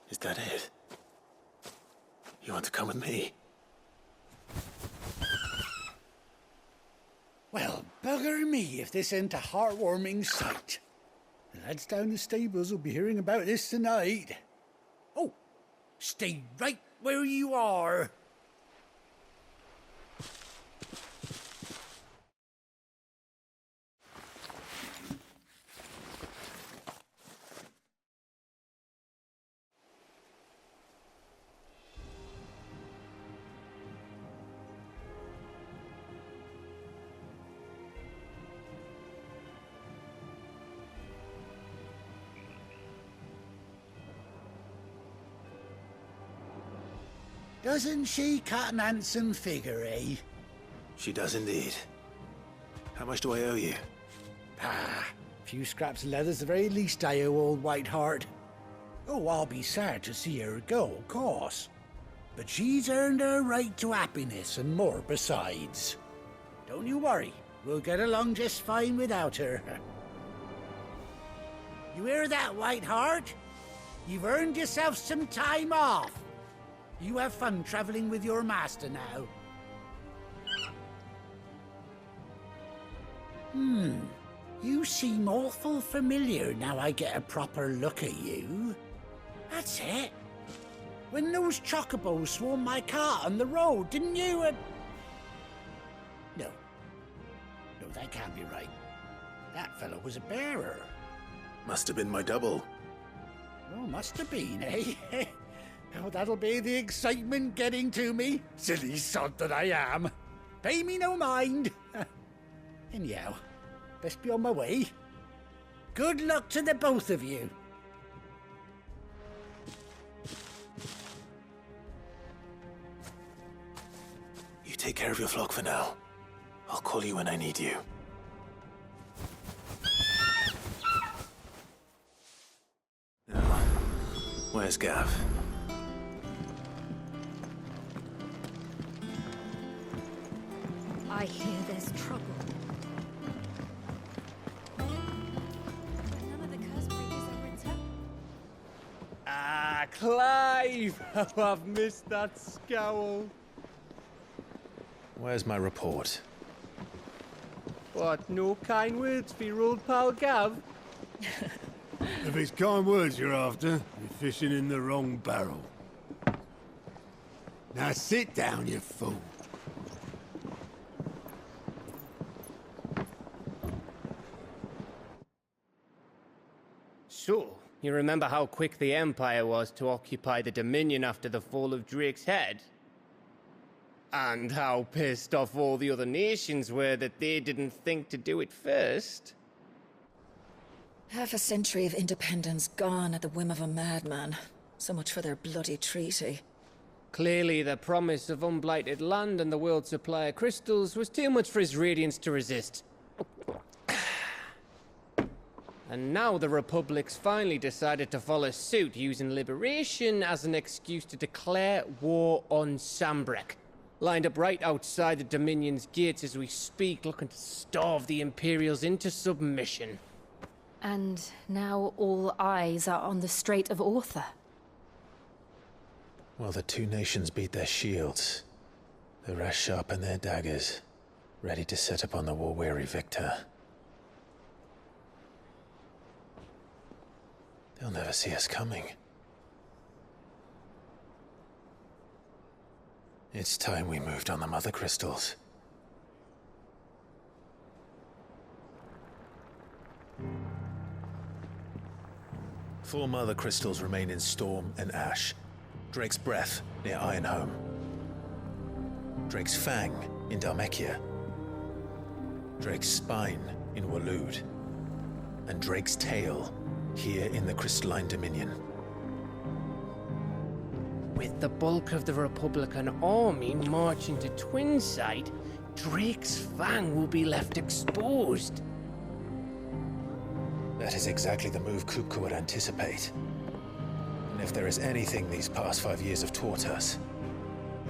Is that it? You want to come with me? Well, bugger me if this ain't a heartwarming sight. The lads down the stables will be hearing about this tonight. Oh, stay right where you are. Doesn't she cut an handsome figure, eh? She does indeed. How much do I owe you? A few scraps of leather's the very least I owe old Whiteheart. Oh, I'll be sad to see her go, of course. But she's earned her right to happiness and more besides. Don't you worry, we'll get along just fine without her. You hear that, Whiteheart? You've earned yourself some time off. You have fun traveling with your master now. You seem awful familiar now I get a proper look at you. That's it. When those chocobos swarmed my cart on the road, didn't you? No, that can't be right. That fellow was a bearer. Must have been my double. Oh, must have been, eh? Oh, that'll be the excitement getting to me. Silly sod that I am. Pay me no mind. Anyhow, best be on my way. Good luck to the both of you. You take care of your flock for now. I'll call you when I need you. Now, where's Gav? I hear there's trouble. None of the curse breakers are returned. Clive! Oh, I've missed that scowl. Where's my report? What, no kind words for your old pal Gav? If it's kind words you're after, you're fishing in the wrong barrel. Now sit down, you fool. So, you remember how quick the Empire was to occupy the Dominion after the fall of Drake's head? And how pissed off all the other nations were that they didn't think to do it first? Half a century of independence gone at the whim of a madman. So much for their bloody treaty. Clearly, the promise of unblighted land and the world's supply of crystals was too much for his radiance to resist. And now the Republic's finally decided to follow suit, using liberation as an excuse to declare war on Sambrek. Lined up right outside the Dominion's gates as we speak, looking to starve the Imperials into submission. And now all eyes are on the Strait of Aether. Well, the two nations beat their shields. The rest sharpen their daggers, ready to set upon the war-weary victor. They'll never see us coming. It's time we moved on the Mothercrystals. Four Mothercrystals remain in Storm and Ash. Drake's Breath near Ironhome. Drake's Fang in Dhalmekia. Drake's Spine in Waloed. And Drake's Tail here in the Crystalline Dominion. With the bulk of the Republican army marching to Twinside, Drake's Fang will be left exposed. That is exactly the move Kupka would anticipate. And if there is anything these past 5 years have taught us,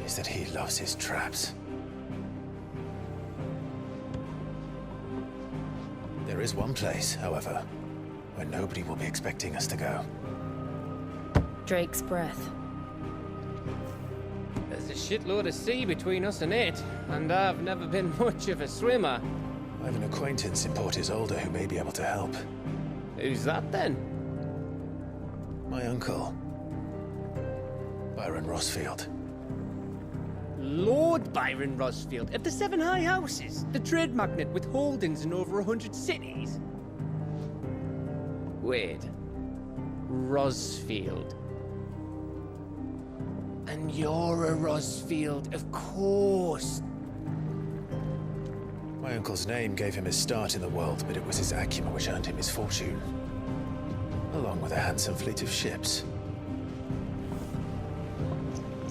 is that he loves his traps. There is one place, however, where nobody will be expecting us to go. Drake's Breath. There's a shitload of sea between us and it, and I've never been much of a swimmer. I have an acquaintance in Port Isolde who may be able to help. Who's that then? My uncle, Byron Rosfield. Lord Byron Rosfield of the Seven High Houses, the trade magnate with holdings in over 100 cities. Wait, Rosfield. And you're a Rosfield, of course. My uncle's name gave him his start in the world, but it was his acumen which earned him his fortune. Along with a handsome fleet of ships.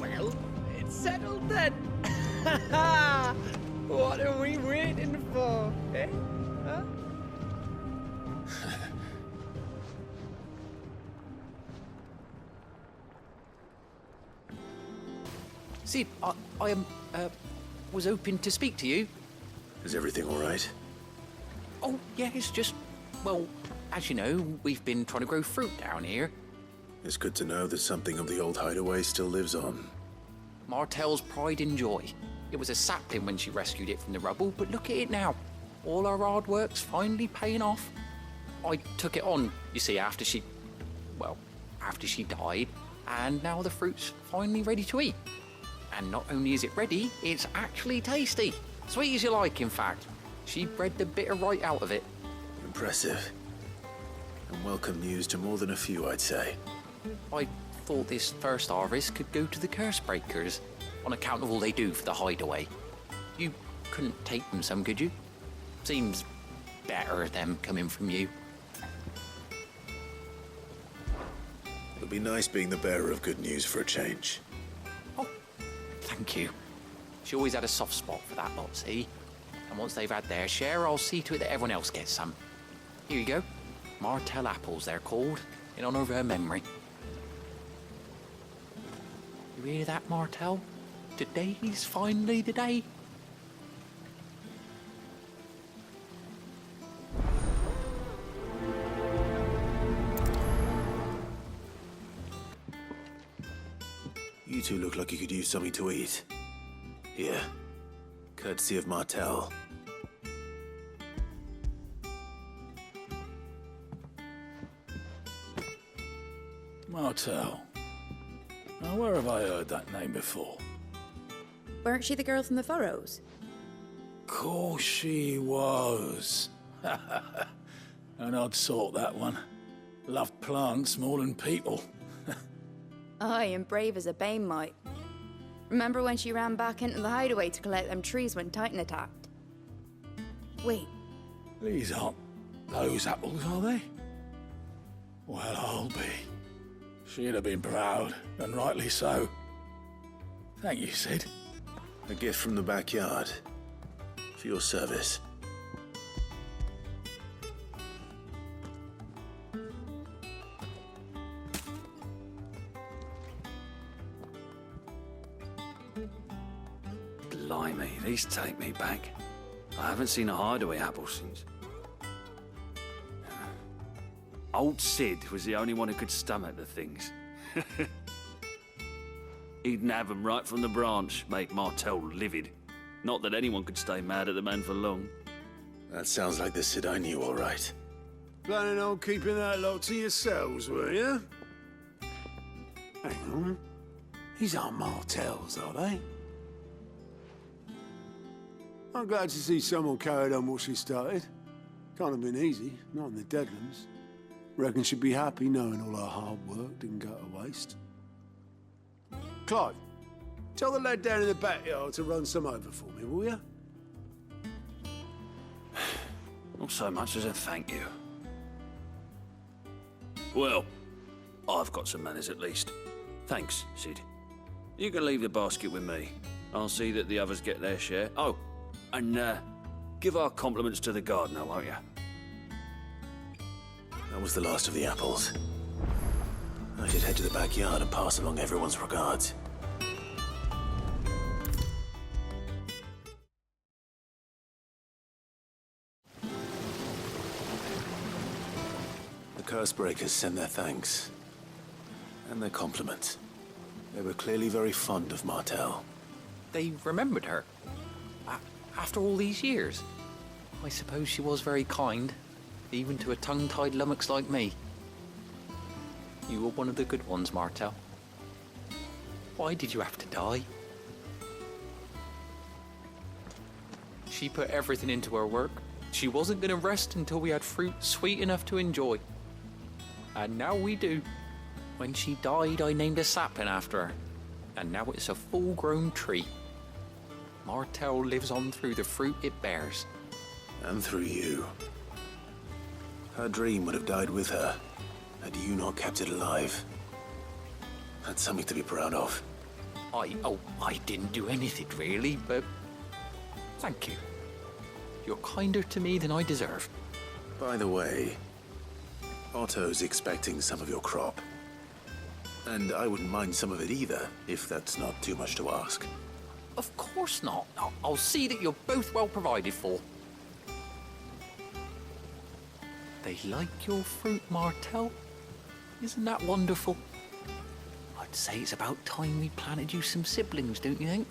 Well, it's settled then. What are we waiting for, eh? Huh? Sid, I was hoping to speak to you. Is everything all right? Oh, yeah, it's just, well, as you know, we've been trying to grow fruit down here. It's good to know that something of the old hideaway still lives on. Martel's pride and joy. It was a sapling when she rescued it from the rubble, but look at it now. All our hard work's finally paying off. I took it on, you see, after she died, and now the fruit's finally ready to eat. And not only is it ready, it's actually tasty. Sweet as you like, in fact. She bred the bitter right out of it. Impressive. And welcome news to more than a few, I'd say. I thought this first harvest could go to the curse breakers, on account of all they do for the hideaway. You couldn't take them some, could you? Seems better them coming from you. It'll be nice being the bearer of good news for a change. Thank you. She always had a soft spot for that lot, see? And once they've had their share, I'll see to it that everyone else gets some. Here you go. Martel apples, they're called, in honor of her memory. You hear that, Martel? Today's finally the day. You two look like you could use something to eat. Here, courtesy of Martel. Martel. Now, where have I heard that name before? Weren't she the girl from the Furrows? Course she was. An odd sort, that one. Loved plants more than people. Aye, and brave as a bane might. Remember when she ran back into the hideaway to collect them trees when Titan attacked? Wait, These aren't those apples, are they? Well, I'll be. She'd have been proud, and rightly so. Thank you, Sid. A gift from the backyard. For your service. Blimey, these take me back. I haven't seen a hideaway apple since. Old Sid was the only one who could stomach the things. He'd nab 'em right from the branch, make Martel livid. Not that anyone could stay mad at the man for long. That sounds like the Sid I knew, all right. Planning on keeping that lot to yourselves, were you? Hang on. These aren't Martels, are they? I'm glad to see someone carried on what she started. Can't have been easy, not in the Deadlands. Reckon she'd be happy knowing all her hard work didn't go to waste. Clive, tell the lad down in the backyard to run some over for me, will you? Not so much as a thank you. Well, I've got some manners at least. Thanks, Sid. You can leave the basket with me. I'll see that the others get their share. Oh, and give our compliments to the gardener, won't you? That was the last of the apples. I should head to the backyard and pass along everyone's regards. The Cursebreakers sent their thanks. And their compliments. They were clearly very fond of Martel. They remembered her. After all these years. I suppose she was very kind, even to a tongue-tied lummox like me. You were one of the good ones, Martel. Why did you have to die? She put everything into her work. She wasn't going to rest until we had fruit sweet enough to enjoy. And now we do. When she died, I named a sapling after her. And now it's a full-grown tree. Martel lives on through the fruit it bears. And through you. Her dream would have died with her, had you not kept it alive. That's something to be proud of. I didn't do anything really, but thank you. You're kinder to me than I deserve. By the way, Otto's expecting some of your crop. And I wouldn't mind some of it either, if that's not too much to ask. Of course not. I'll see that you're both well provided for. They like your fruit, Martel. Isn't that wonderful? I'd say it's about time we planted you some siblings, don't you think?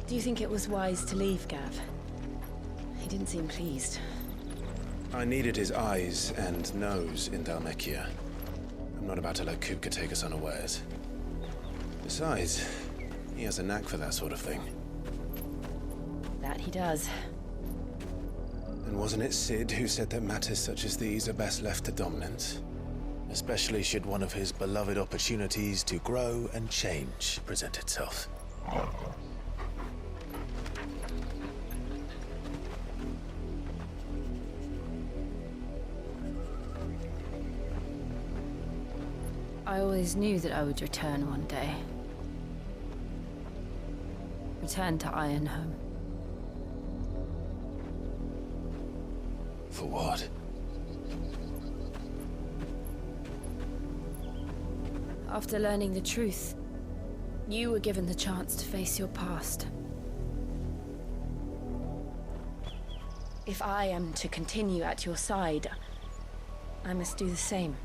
Do you think it was wise to leave, Gav? He didn't seem pleased. I needed his eyes and nose in Dhalmekia. I'm not about to let Kupka take us unawares. Besides, he has a knack for that sort of thing. That he does. And wasn't it Sid who said that matters such as these are best left to dominance? Especially should one of his beloved opportunities to grow and change present itself. I always knew that I would return one day. Return to Ironhome. For what? After learning the truth, you were given the chance to face your past. If I am to continue at your side, I must do the same.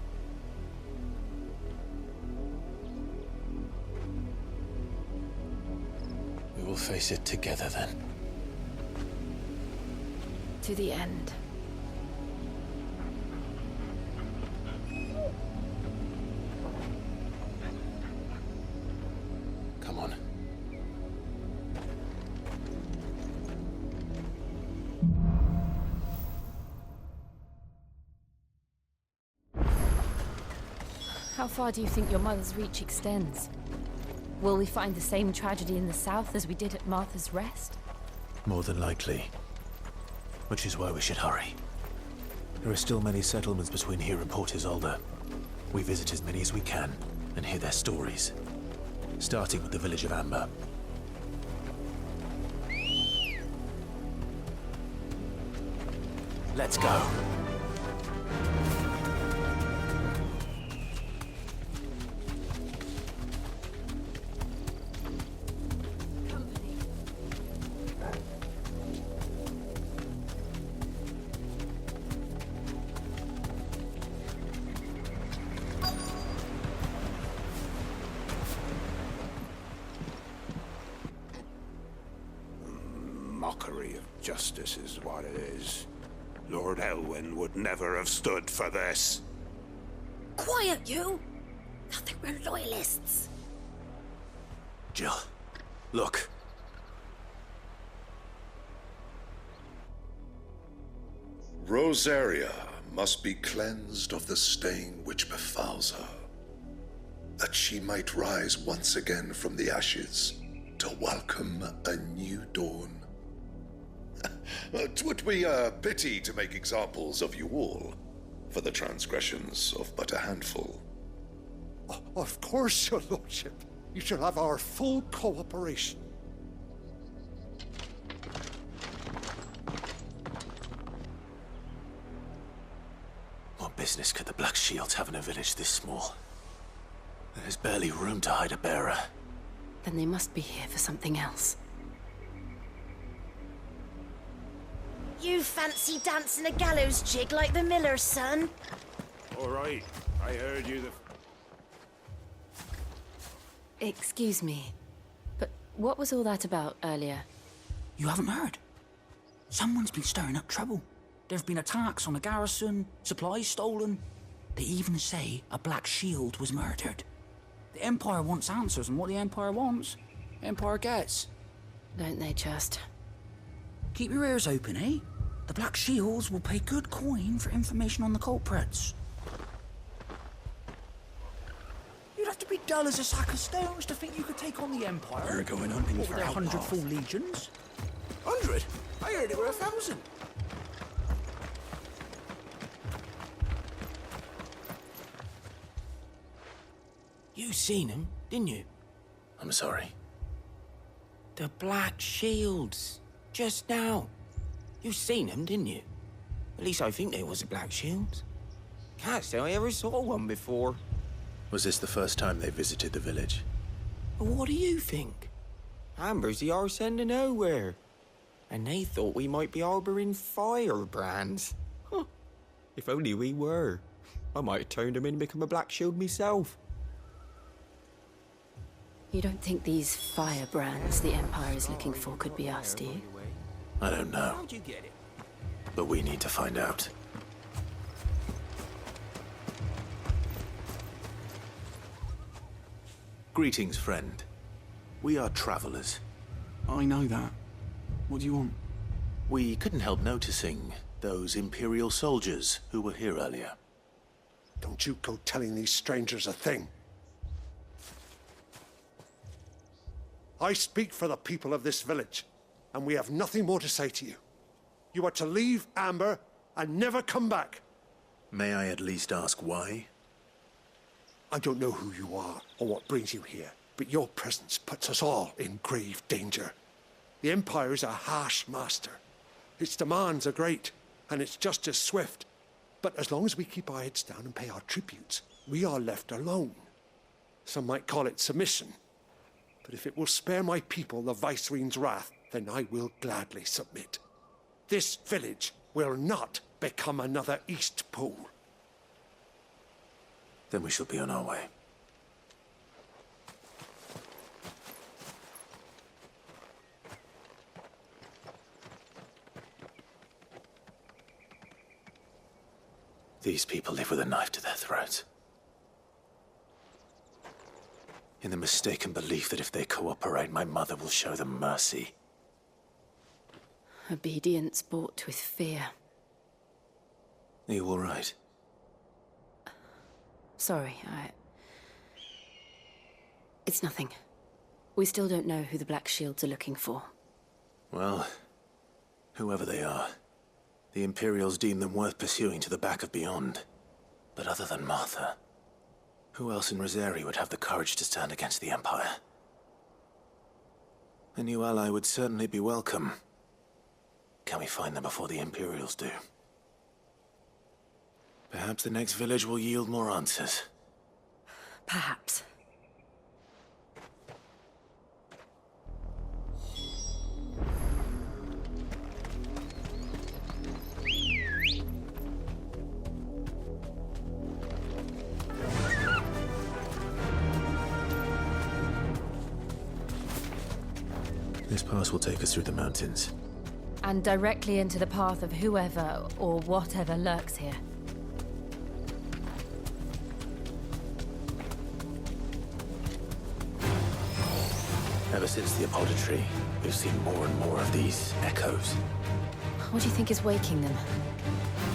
We will face it together then. To the end. Come on. How far do you think your mother's reach extends? Will we find the same tragedy in the south as we did at Martha's Rest? More than likely. Which is why we should hurry. There are still many settlements between here and Port Isolde. We visit as many as we can and hear their stories. Starting with the village of Amber. Let's go. Mockery of justice is what it is. Lord Elwyn would never have stood for this. Quiet, you! Nothing, we're loyalists. Jill, look. Rosaria must be cleansed of the stain which befouls her, that she might rise once again from the ashes to welcome a new dawn. 'Twould be a pity to make examples of you all, for the transgressions of but a handful. Of course, your lordship. You shall have our full cooperation. What business could the Black Shields have in a village this small? There's barely room to hide a bearer. Then they must be here for something else. You fancy dancing a gallows jig like the miller's son? All right, I heard you. Excuse me, but what was all that about earlier? You haven't heard? Someone's been stirring up trouble. There have been attacks on the garrison, supplies stolen. They even say a Black Shield was murdered. The Empire wants answers, and what the Empire wants, the Empire gets. Don't they just? Keep your ears open, eh? The Black Shields will pay good coin for information on the culprits. You'd have to be dull as a sack of stones to think you could take on the Empire. We're going hunting What for with their outlaws. 100 full legions? 100? I heard it were 1,000. You seen them, didn't you? I'm sorry. The Black Shields. Just now. You seen them, didn't you? At least I think they was the Black Shields. Can't say I ever saw one before. Was this the first time they visited the village? But what do you think? Amber's the arse end of nowhere. And they thought we might be harbouring firebrands. Huh. If only we were. I might have turned them in and become a Black Shield myself. You don't think these firebrands the Empire is looking for could be us, do you? I don't know. How'd you get it? But we need to find out. Greetings, friend. We are travelers. I know that. What do you want? We couldn't help noticing those Imperial soldiers who were here earlier. Don't you go telling these strangers a thing. I speak for the people of this village, and we have nothing more to say to you. You are to leave Amber and never come back. May I at least ask why? I don't know who you are or what brings you here, but your presence puts us all in grave danger. The Empire is a harsh master. Its demands are great, and it's just as swift. But as long as we keep our heads down and pay our tributes, we are left alone. Some might call it submission. But if it will spare my people the Viceroy's wrath, then I will gladly submit. This village will not become another East Pool. Then we shall be on our way. These people live with a knife to their throats. In the mistaken belief that if they cooperate, my mother will show them mercy. Obedience bought with fear. Are you all right? Sorry, It's nothing. We still don't know who the Black Shields are looking for. Well, whoever they are, the Imperials deem them worth pursuing to the back of beyond. But other than Martha, who else in Rosari would have the courage to stand against the Empire? A new ally would certainly be welcome. Can we find them before the Imperials do? Perhaps the next village will yield more answers. Perhaps. This pass will take us through the mountains. And directly into the path of whoever or whatever lurks here. Ever since the Apollo tree, we've seen more and more of these echoes. What do you think is waking them?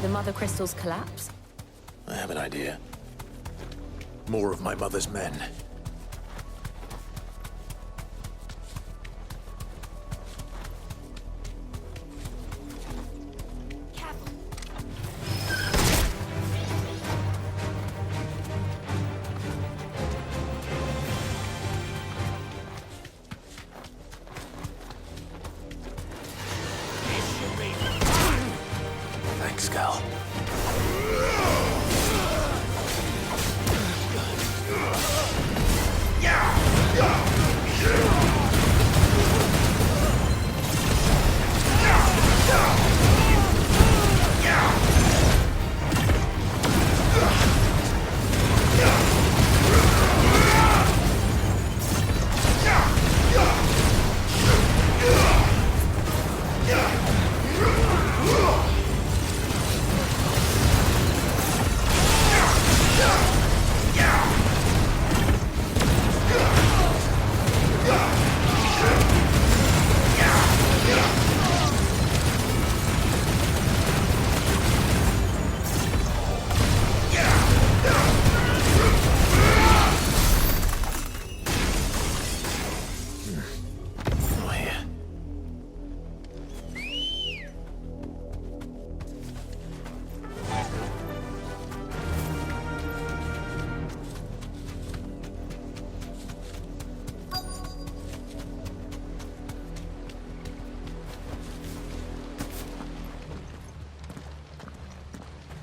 The Mothercrystals collapse? I have an idea. More of my mother's men. Thanks, Gal.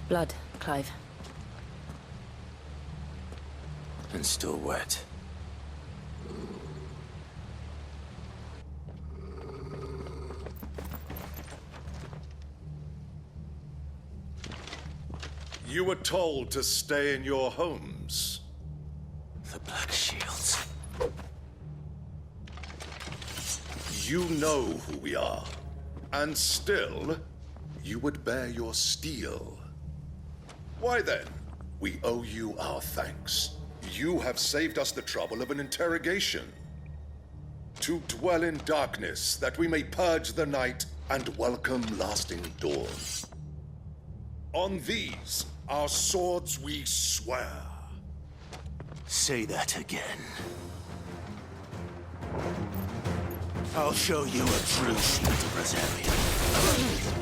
Blood, Clive. And still wet. You were told to stay in your homes. The Black Shields. You know who we are. And still, you would bear your steel. Why then, we owe you our thanks. You have saved us the trouble of an interrogation. To dwell in darkness, that we may purge the night and welcome lasting dawn. On these, our swords we swear. Say that again. I'll show you a true shield of Rosarian.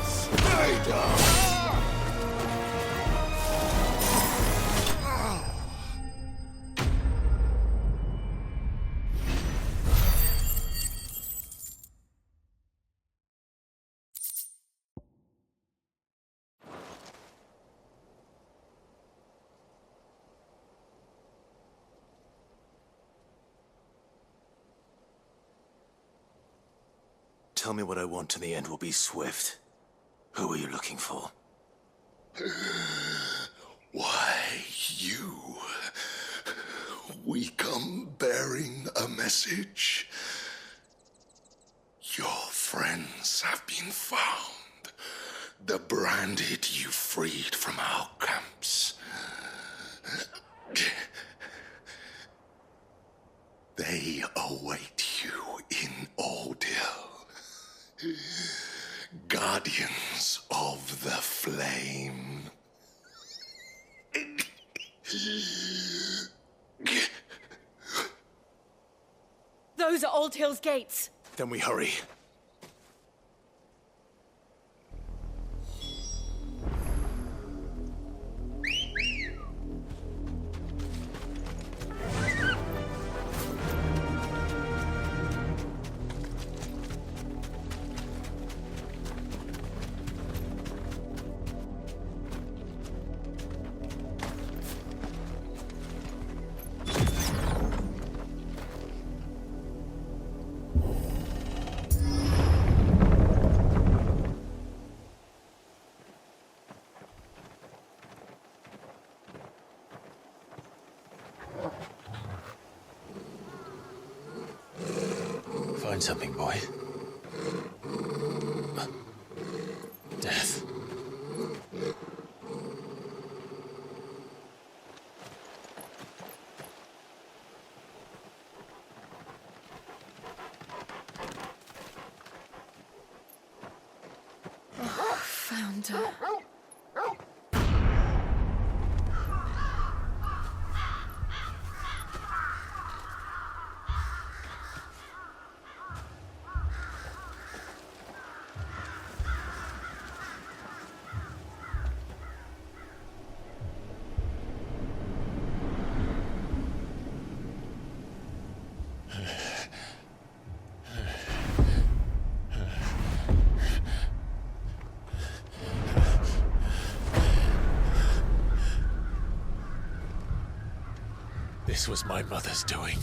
Stay down! Tell me what I want and the end will be swift. Who are you looking for? Why, you... We come bearing a message. Your friends have been found. The branded you freed from our camps. They await you in Ordeal. Guardians of the Flame. Those are Old Hill's gates. Then we hurry. Find something, boy. Death. Oh, found her. This was my mother's doing.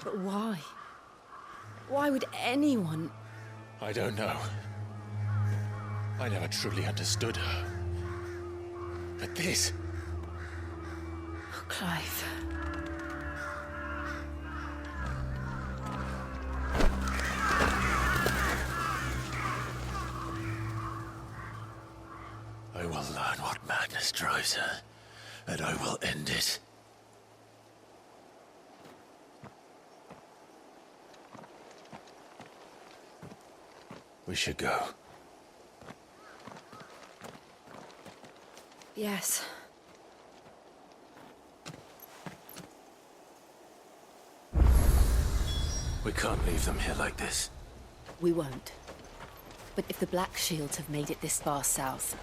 But why? Why would anyone... I don't know. I never truly understood her. But this... Oh, Clive. I will learn what madness drives her, and I will end it. We should go. Yes. We can't leave them here like this. We won't. But if the Black Shields have made it this far south,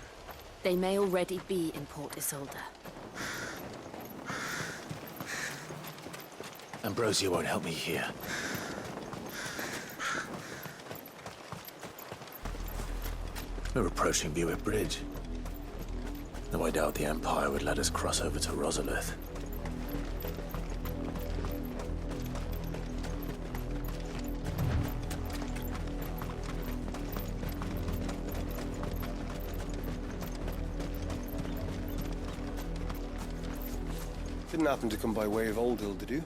they may already be in Port Isolde. Ambrosia won't help me here. We're approaching Buick Bridge. Though I doubt the Empire would let us cross over to Rosalith. Didn't happen to come by way of Old Hill, did you?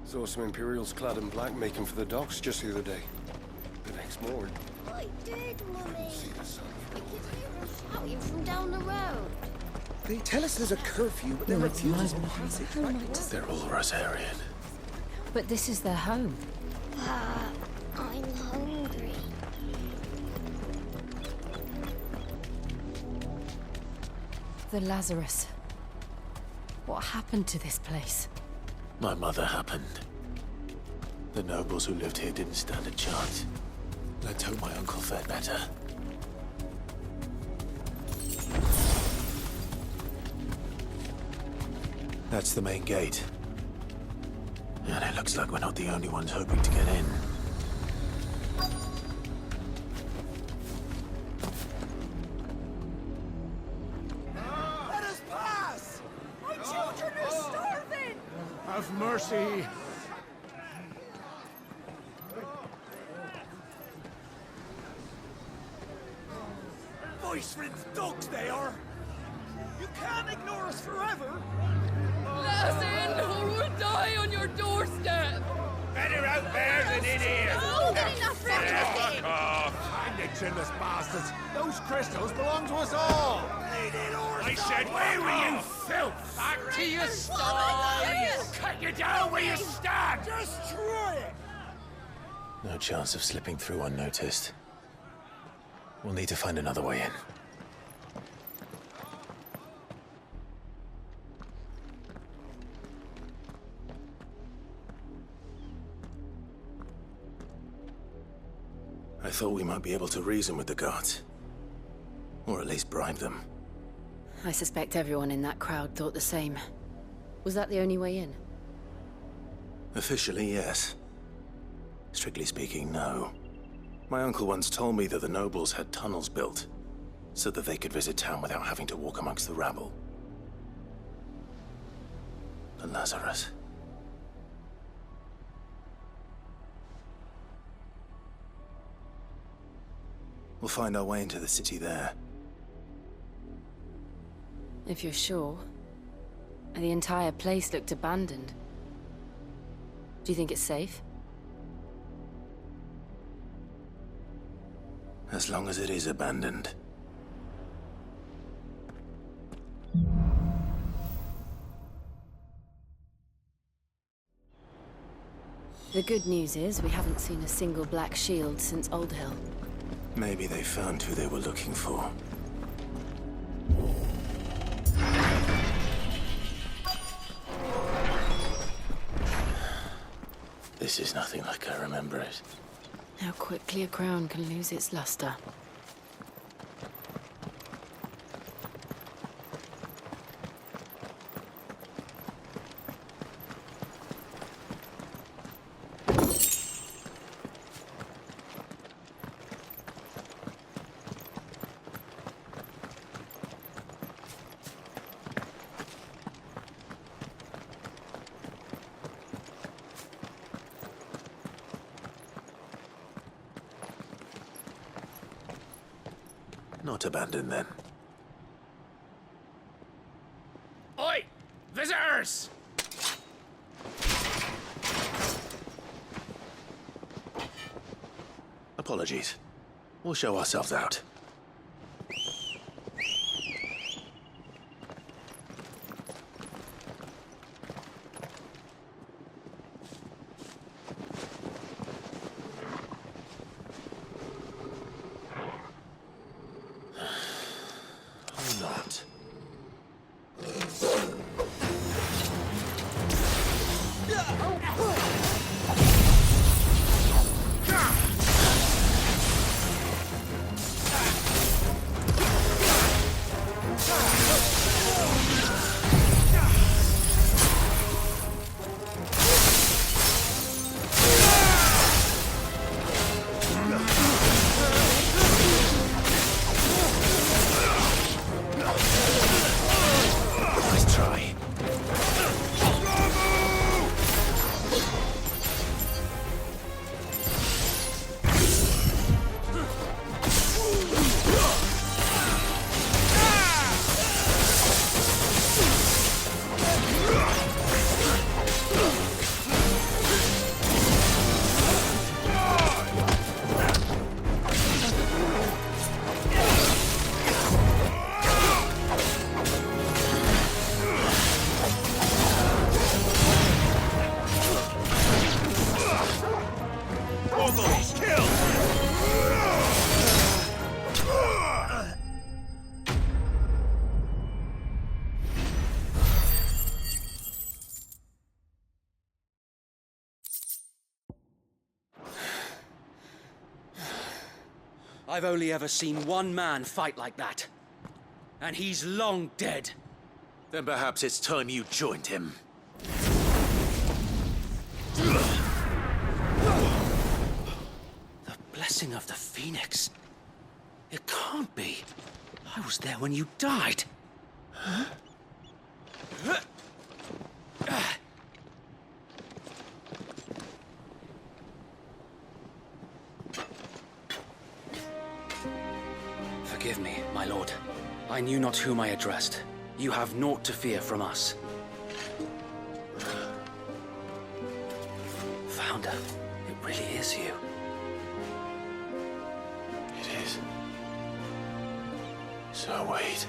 Saw some Imperials clad in black making for the docks just the other day. The next morning. I did, Mummy. We could hear them shouting from down the road. They tell us there's a curfew, but they're refusing passage. They're all Rosarian. But this is their home. I'm hungry. The Lazarus. What happened to this place? My mother happened. The nobles who lived here didn't stand a chance. Let's hope my uncle fared better. That's the main gate. And it looks like we're not the only ones hoping to get in. Let us pass! My children are starving! Have mercy! Voice-riddled dogs they are! You can't ignore us forever! Let us in, or we'll die on your doorstep! Better out there than in here! Oh, good enough for everything! Fuck off! Hang the chinless bastards! Those crystals belong to us all! I said, where were you, filth? Back to your sties! Cut you down where you stand! Destroy it! No chance of slipping through unnoticed. We'll need to find another way in. I thought we might be able to reason with the guards. Or at least bribe them. I suspect everyone in that crowd thought the same. Was that the only way in? Officially, yes. Strictly speaking, no. My uncle once told me that the nobles had tunnels built, so that they could visit town without having to walk amongst the rabble. But Lazarus... We'll find our way into the city there. If you're sure. The entire place looked abandoned. Do you think it's safe? As long as it is abandoned. The good news is we haven't seen a single black shield since Old Hill. Maybe they found who they were looking for. This is nothing like I remember it. How quickly a crown can lose its luster. Not abandoned, then. Oi! Visitors! Apologies. We'll show ourselves out. Not. I've only ever seen one man fight like that. And he's long dead. Then perhaps it's time you joined him. The blessing of the Phoenix. It can't be. I was there when you died. Huh? Forgive me, my lord. I knew not whom I addressed. You have naught to fear from us. Founder, it really is you. It is. So wait.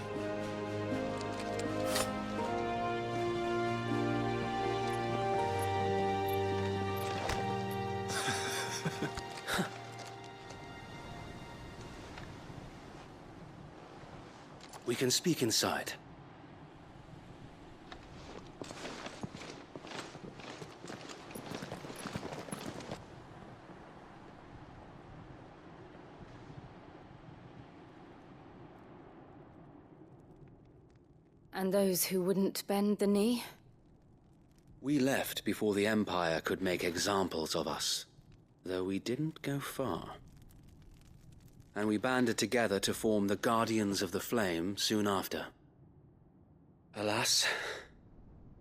We can speak inside. And those who wouldn't bend the knee? We left before the Empire could make examples of us, though we didn't go far. And we banded together to form the Guardians of the Flame soon after. Alas,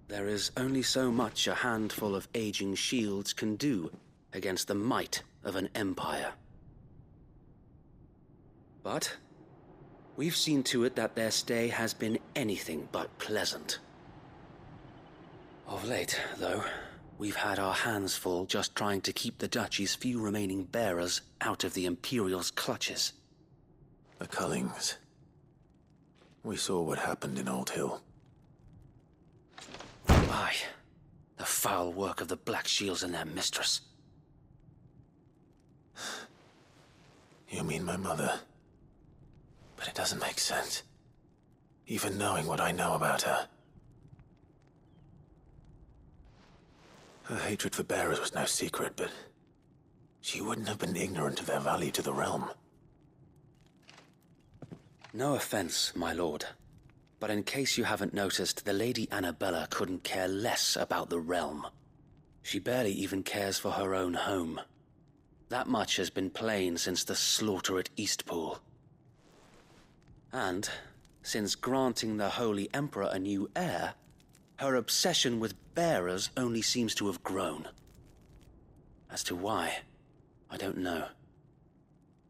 there is only so much a handful of aging shields can do against the might of an empire. But we've seen to it that their stay has been anything but pleasant. Of late, though, we've had our hands full just trying to keep the Duchy's few remaining bearers out of the Imperial's clutches. The Cullings. We saw what happened in Old Hill. Aye. The foul work of the Black Shields and their mistress. You mean my mother? But it doesn't make sense. Even knowing what I know about her. Her hatred for bearers was no secret, but she wouldn't have been ignorant of their value to the realm. No offense, my lord, but in case you haven't noticed, the Lady Annabella couldn't care less about the realm. She barely even cares for her own home. That much has been plain since the slaughter at Eastpool. And, since granting the Holy Emperor a new heir, her obsession with bearers only seems to have grown. As to why, I don't know.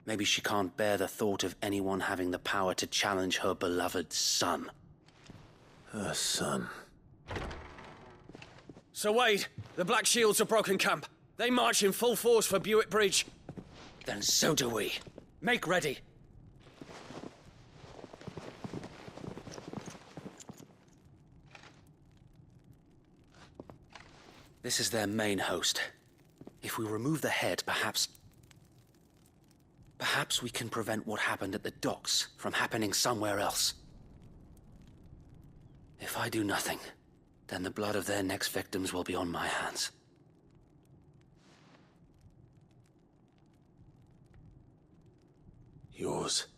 Maybe she can't bear the thought of anyone having the power to challenge her beloved son. Her son. Sir Wade, the Black Shields have broken camp. They march in full force for Buick Bridge. Then so do we. Make ready. This is their main host. If we remove the head, perhaps we can prevent what happened at the docks from happening somewhere else. If I do nothing, then the blood of their next victims will be on my hands. Yours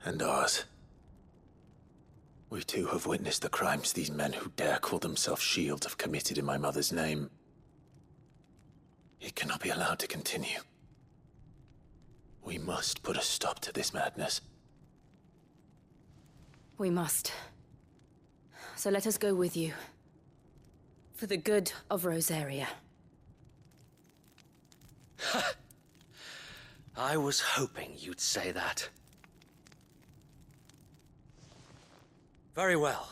and ours. We too have witnessed the crimes these men who dare call themselves shields have committed in my mother's name. It cannot be allowed to continue. We must put a stop to this madness. We must. So let us go with you. For the good of Rosaria. I was hoping you'd say that. Very well.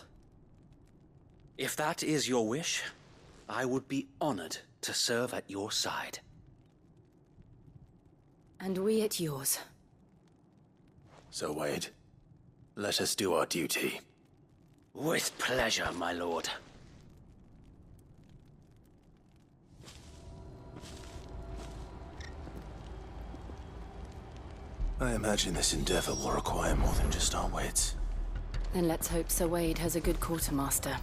If that is your wish, I would be honored to serve at your side. And we at yours. So, Wade, let us do our duty. With pleasure, my lord. I imagine this endeavor will require more than just our wits. Then let's hope Sir Wade has a good quartermaster.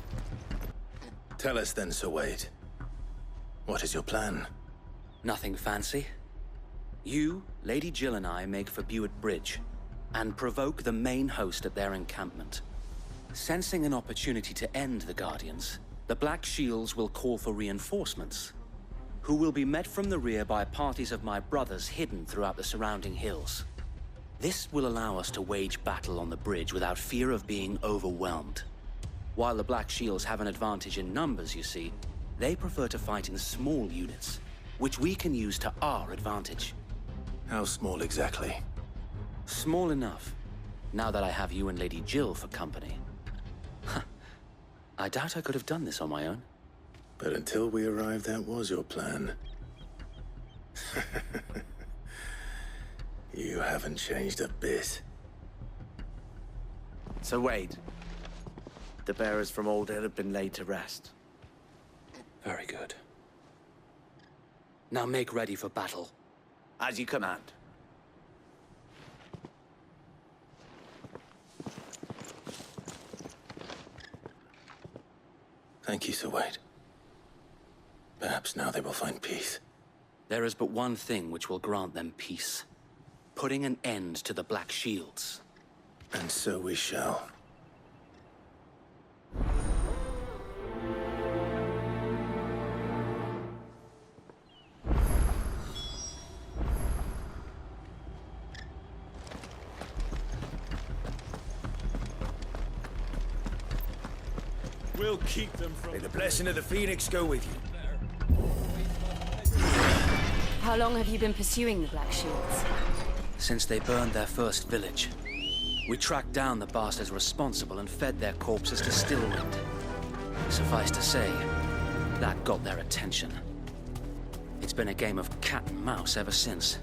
Tell us then, Sir Wade. What is your plan? Nothing fancy. You, Lady Jill and I make for Buick Bridge, and provoke the main host at their encampment. Sensing an opportunity to end the Guardians, the Black Shields will call for reinforcements, who will be met from the rear by parties of my brothers hidden throughout the surrounding hills. This will allow us to wage battle on the bridge without fear of being overwhelmed. While the Black Shields have an advantage in numbers, you see, they prefer to fight in small units, which we can use to our advantage. How small exactly? Small enough, now that I have you and Lady Jill for company. I doubt I could have done this on my own. But until we arrived, that was your plan. You haven't changed a bit. So Wade, the bearers from Old Hill have been laid to rest. Very good. Now make ready for battle. As you command. Thank you, Sir Wade. Perhaps now they will find peace. There is but one thing which will grant them peace. Putting an end to the Black Shields. And so we shall. We'll keep them from... May the blessing of the Phoenix go with you. How long have you been pursuing the Black Shields? Since they burned their first village. We tracked down the bastards responsible and fed their corpses to Stillwind. Suffice to say, that got their attention. It's been a game of cat and mouse ever since.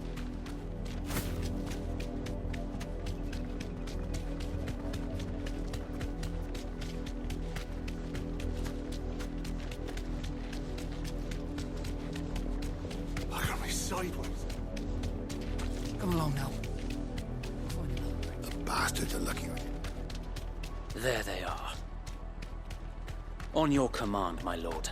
Look at me sideways. Come along now. The bastards are looking at you. There they are. On your command, my lord.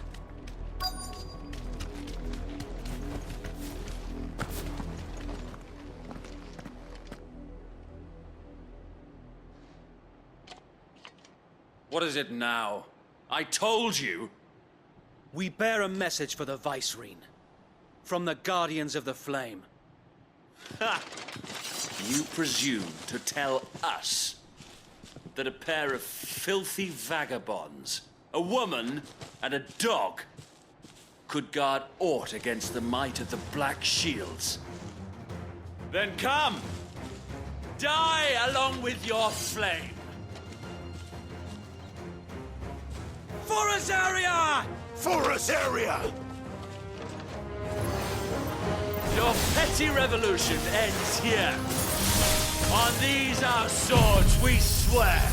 What is it now? I told you! We bear a message for the Vicereine. From the Guardians of the Flame. Ha! You presume to tell us that a pair of filthy vagabonds, a woman and a dog, could guard aught against the might of the Black Shields? Then come! Die along with your flame! For Azaria! For Azaria! Your petty revolution ends here. On these our swords we swear.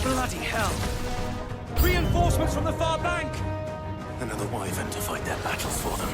Bloody hell! Reinforcements from the far bank! Another wyvern to fight their battle for them.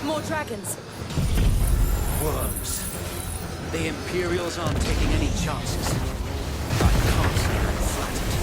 More dragons. Worms. The Imperials aren't taking any chances. I can't see them flattened.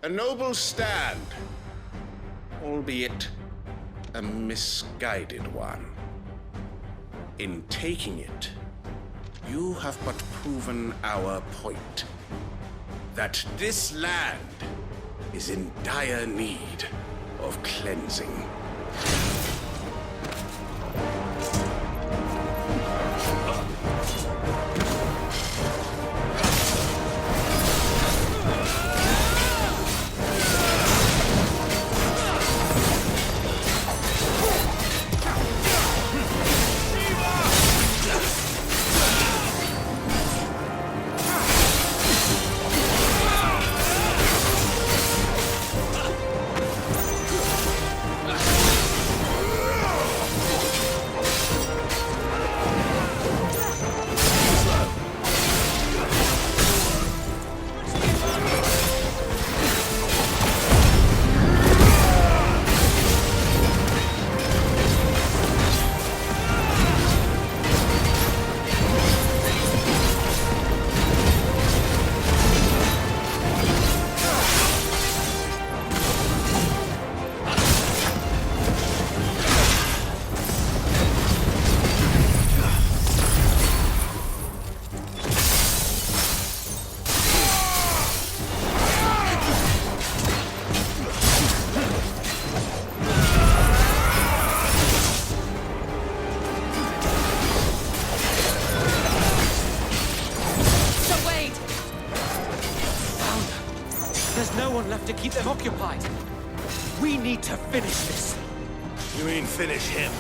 A noble stand, albeit a misguided one. In taking it, you have but proven our point. That this land is in dire need of cleansing. To keep them occupied. We need to finish this. You mean finish him?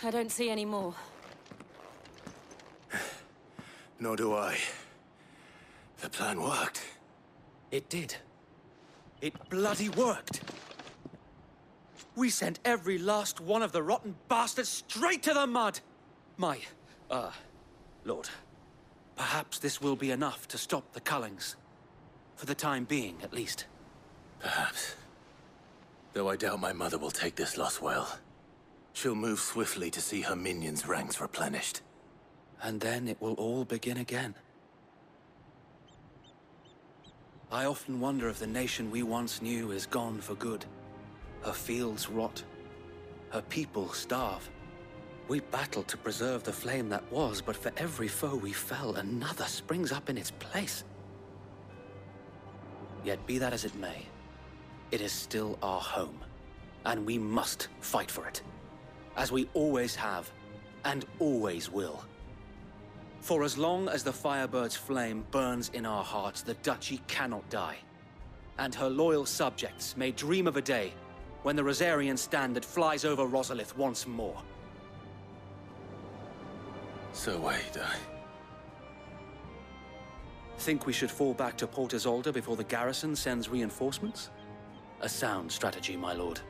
I don't see any more. Nor do I. The plan worked. It did. It bloody worked. We sent every last one of the rotten bastards straight to the mud! Lord, perhaps this will be enough to stop the Cullings. For the time being, at least. Perhaps. Though I doubt my mother will take this loss well. She'll move swiftly to see her minions' ranks replenished. And then it will all begin again. I often wonder if the nation we once knew is gone for good. Her fields rot. Her people starve. We battled to preserve the flame that was, but for every foe we fell, another springs up in its place. Yet be that as it may, it is still our home, and we must fight for it. As we always have, and always will. For as long as the Firebird's flame burns in our hearts, the Duchy cannot die. And her loyal subjects may dream of a day when the Rosarian standard flies over Rosalith once more. So wait, Think we should fall back to Port Isolde before the garrison sends reinforcements? A sound strategy, my lord.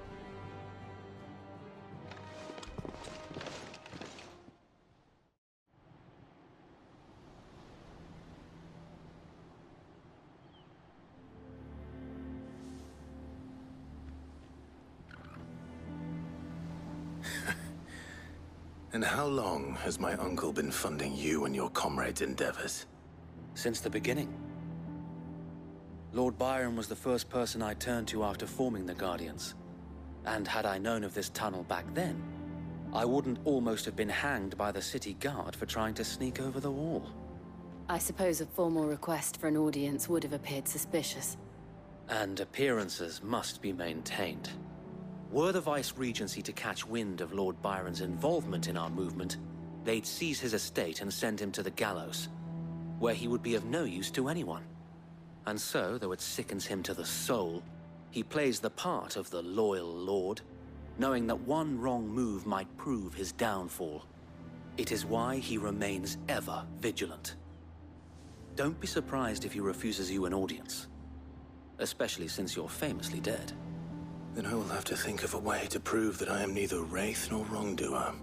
And how long has my uncle been funding you and your comrades' endeavors? Since the beginning. Lord Byron was the first person I turned to after forming the Guardians. And had I known of this tunnel back then, I wouldn't almost have been hanged by the city guard for trying to sneak over the wall. I suppose a formal request for an audience would have appeared suspicious. And appearances must be maintained. Were the Vice-Regency to catch wind of Lord Byron's involvement in our movement, they'd seize his estate and send him to the gallows, where he would be of no use to anyone. And so, though it sickens him to the soul, he plays the part of the loyal lord, knowing that one wrong move might prove his downfall. It is why he remains ever vigilant. Don't be surprised if he refuses you an audience, especially since you're famously dead. Then I will have to think of a way to prove that I am neither wraith nor wrongdoer.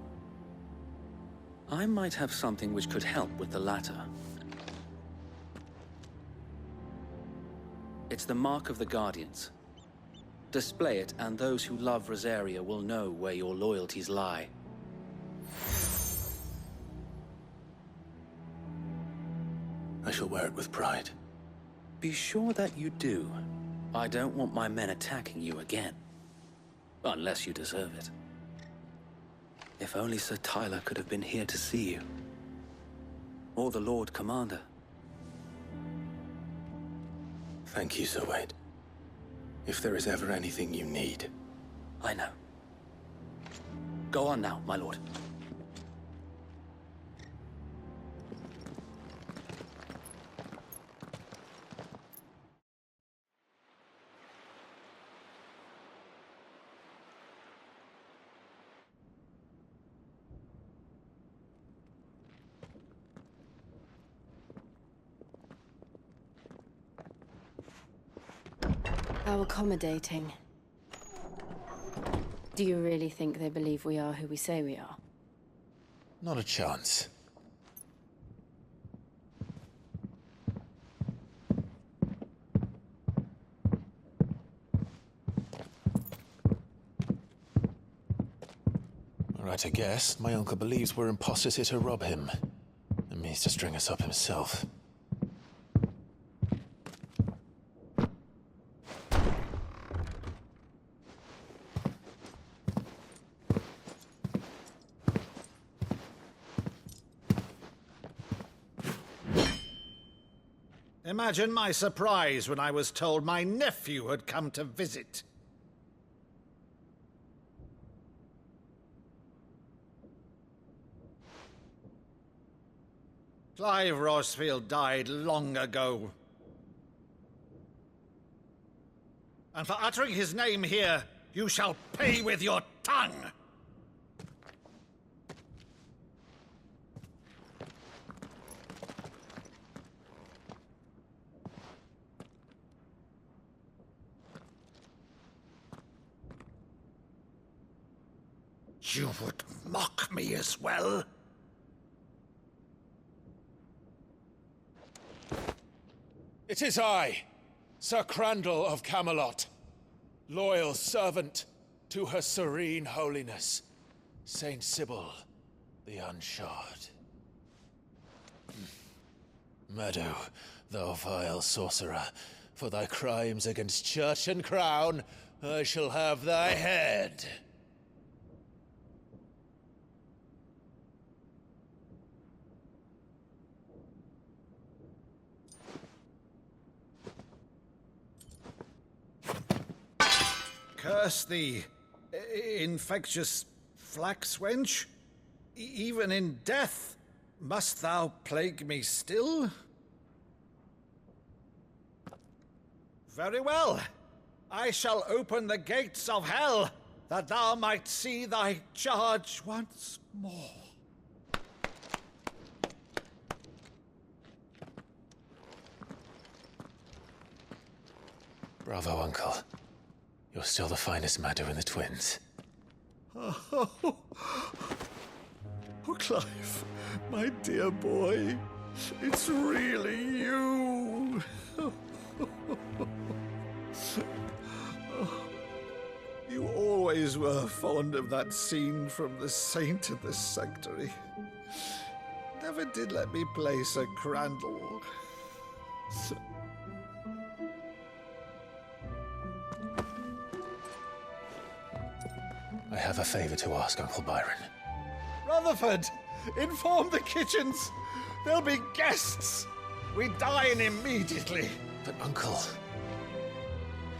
I might have something which could help with the latter. It's the mark of the Guardians. Display it, and those who love Rosaria will know where your loyalties lie. I shall wear it with pride. Be sure that you do. I don't want my men attacking you again. Unless you deserve it. If only Sir Tyler could have been here to see you. Or the Lord Commander. Thank you, Sir Wade. If there is ever anything you need. I know. Go on now, my lord. How accommodating. Do you really think they believe we are who we say we are? Not a chance. Right, I guess. My uncle believes we're imposters here to rob him. And means to string us up himself. Imagine my surprise when I was told my nephew had come to visit. Clive Rosfield died long ago. And for uttering his name here, you shall pay with your tongue! You would mock me as well? It is I, Sir Crandall of Camelot, loyal servant to Her Serene Holiness, Saint Sybil the Unshod. Meadow, thou vile sorcerer, for thy crimes against church and crown, I shall have thy head. Curse thee, infectious flax wench. Even in death, must thou plague me still? Very well. I shall open the gates of hell, that thou might see thy charge once more. Bravo, Uncle. You're still the finest Maddo in the twins. Oh, Clive, my dear boy, it's really you. You always were fond of that scene from The Saint of the Sanctuary. Never did let me play Sir Crandall. I have a favor to ask, Uncle Byron. Rutherford, inform the kitchens. There'll be guests. We dine immediately. But, Uncle...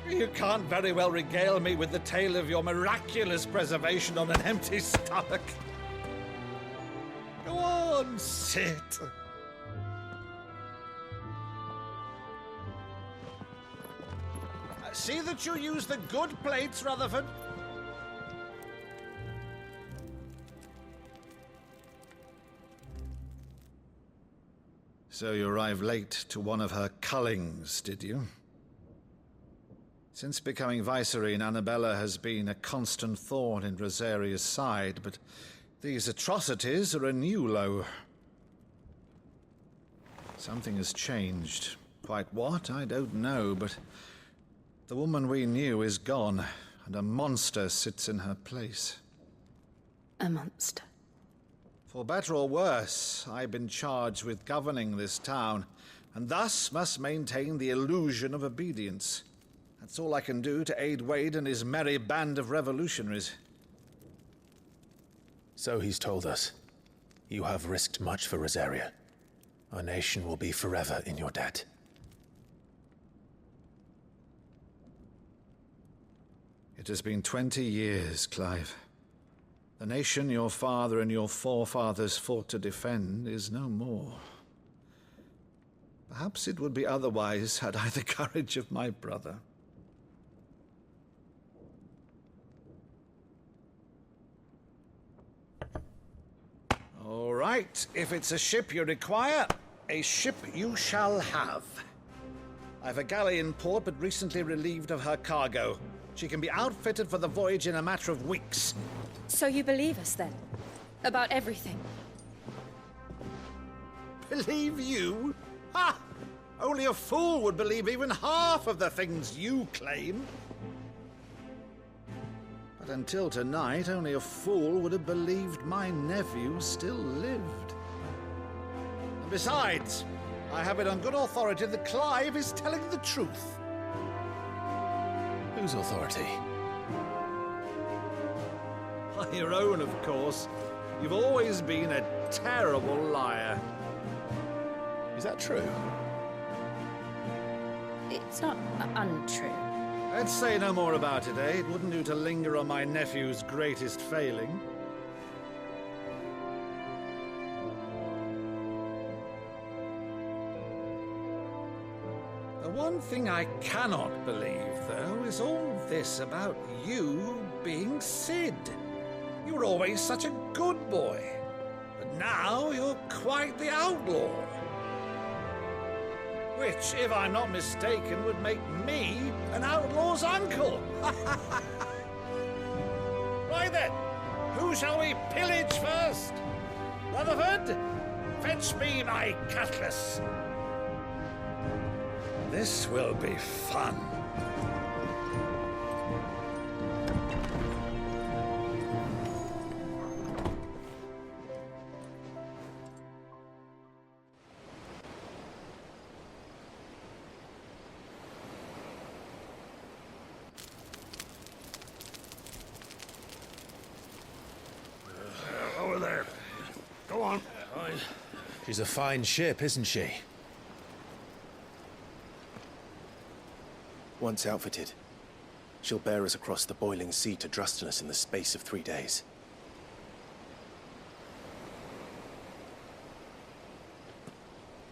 You can't very well regale me with the tale of your miraculous preservation on an empty stomach. Go on, sit. See that you use the good plates, Rutherford. So you arrived late to one of her cullings, did you? Since becoming Vicereine, Annabella has been a constant thorn in Rosaria's side, but these atrocities are a new low. Something has changed. Quite what, I don't know, but the woman we knew is gone, and a monster sits in her place. A monster? For better or worse, I've been charged with governing this town, and thus must maintain the illusion of obedience. That's all I can do to aid Wade and his merry band of revolutionaries. So he's told us. You have risked much for Rosaria. Our nation will be forever in your debt. It has been 20 years, Clive. The nation your father and your forefathers fought to defend is no more. Perhaps it would be otherwise had I the courage of my brother. All right, if it's a ship you require, a ship you shall have. I've a galley in port, but recently relieved of her cargo. She can be outfitted for the voyage in a matter of weeks. So you believe us, then? About everything? Believe you? Ha! Only a fool would believe even half of the things you claim. But until tonight, only a fool would have believed my nephew still lived. And besides, I have it on good authority that Clive is telling the truth. Whose authority? Your own, of course. You've always been a terrible liar. Is that true? It's not untrue. Let's say no more about it, eh? It wouldn't do to linger on my nephew's greatest failing. The one thing I cannot believe, though, is all this about you being Sid. You were always such a good boy, but now you're quite the outlaw. Which, if I'm not mistaken, would make me an outlaw's uncle. Right then, who shall we pillage first? Rutherford, fetch me my cutlass. This will be fun. Over there. Go on. She's a fine ship, isn't she? Once outfitted, she'll bear us across the boiling sea to Drustinus in the space of 3 days.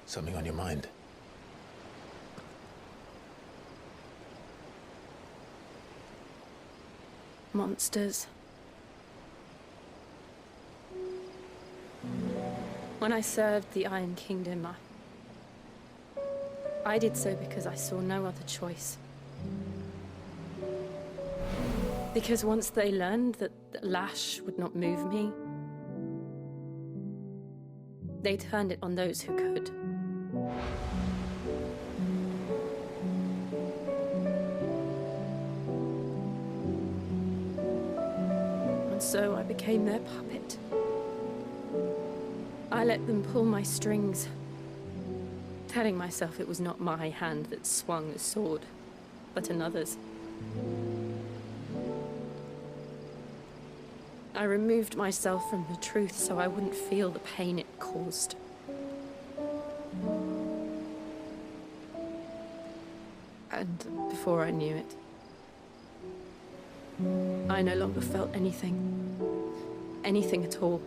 Something on your mind? Monsters. When I served the Iron Kingdom, I did so because I saw no other choice. Because once they learned that the lash would not move me, they turned it on those who could. And so I became their puppet. I let them pull my strings, telling myself it was not my hand that swung the sword, but another's. I removed myself from the truth so I wouldn't feel the pain it caused. And before I knew it, I no longer felt anything. Anything at all.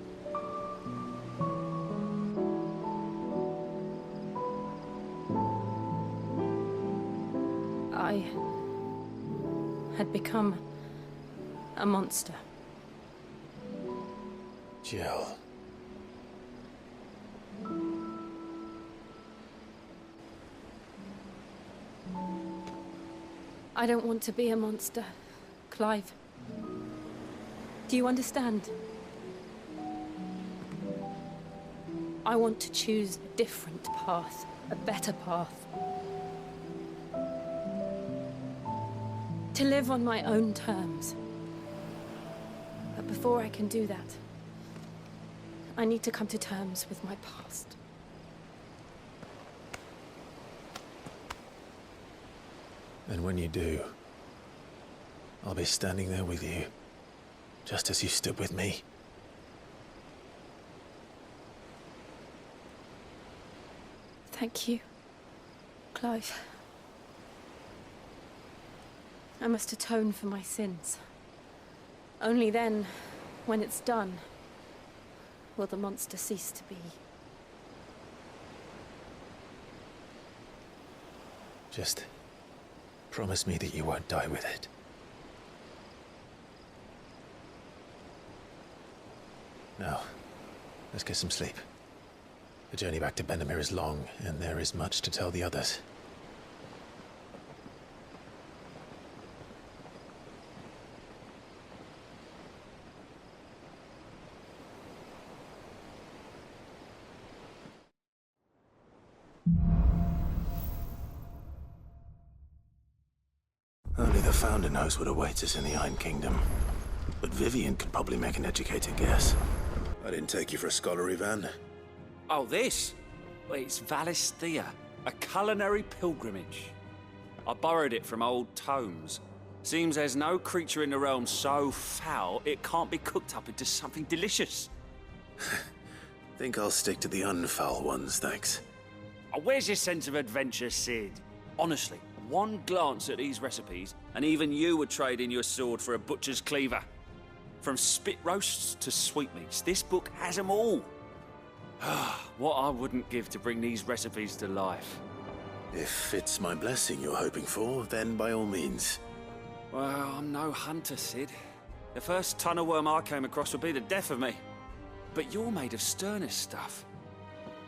I had become a monster. Jill. I don't want to be a monster, Clive. Do you understand? I want to choose a different path, a better path. To live on my own terms. But before I can do that, I need to come to terms with my past. And when you do, I'll be standing there with you, just as you stood with me. Thank you, Clive. I must atone for my sins. Only then, when it's done, will the monster cease to be. Just promise me that you won't die with it. Now, let's get some sleep. The journey back to Benamir is long, and there is much to tell the others. Only the Founder knows what awaits us in the Iron Kingdom. But Vivian could probably make an educated guess. I didn't take you for a scholar, Ivan. Oh, this? Well, it's Valisthea, a culinary pilgrimage. I borrowed it from old tomes. Seems there's no creature in the realm so foul it can't be cooked up into something delicious. Think I'll stick to the unfoul ones, thanks. Oh, where's your sense of adventure, Sid? Honestly, one glance at these recipes, and even you would trade in your sword for a butcher's cleaver. From spit roasts to sweetmeats, this book has them all. What I wouldn't give to bring these recipes to life. If it's my blessing you're hoping for, then by all means. Well, I'm no hunter, Sid. The first tunnel worm I came across would be the death of me. But you're made of sterner stuff.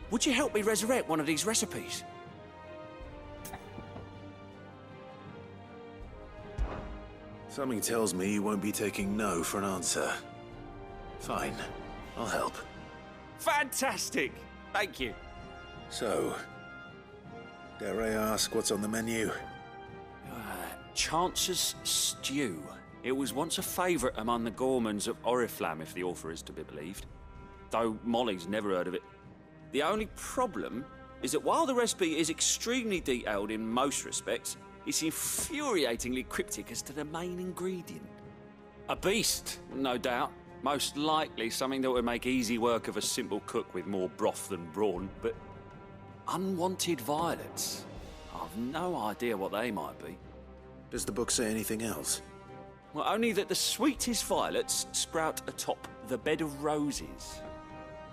Would you help me resurrect one of these recipes? Something tells me you won't be taking no for an answer. Fine, I'll help. Fantastic! Thank you. So, dare I ask what's on the menu? Chance's Stew. It was once a favourite among the gourmands of Oriflamme, if the author is to be believed. Though Molly's never heard of it. The only problem is that while the recipe is extremely detailed in most respects, it's infuriatingly cryptic as to the main ingredient. A beast, no doubt. Most likely something that would make easy work of a simple cook with more broth than brawn, but unwanted violets. I've no idea what they might be. Does the book say anything else? Well, only that the sweetest violets sprout atop the bed of roses.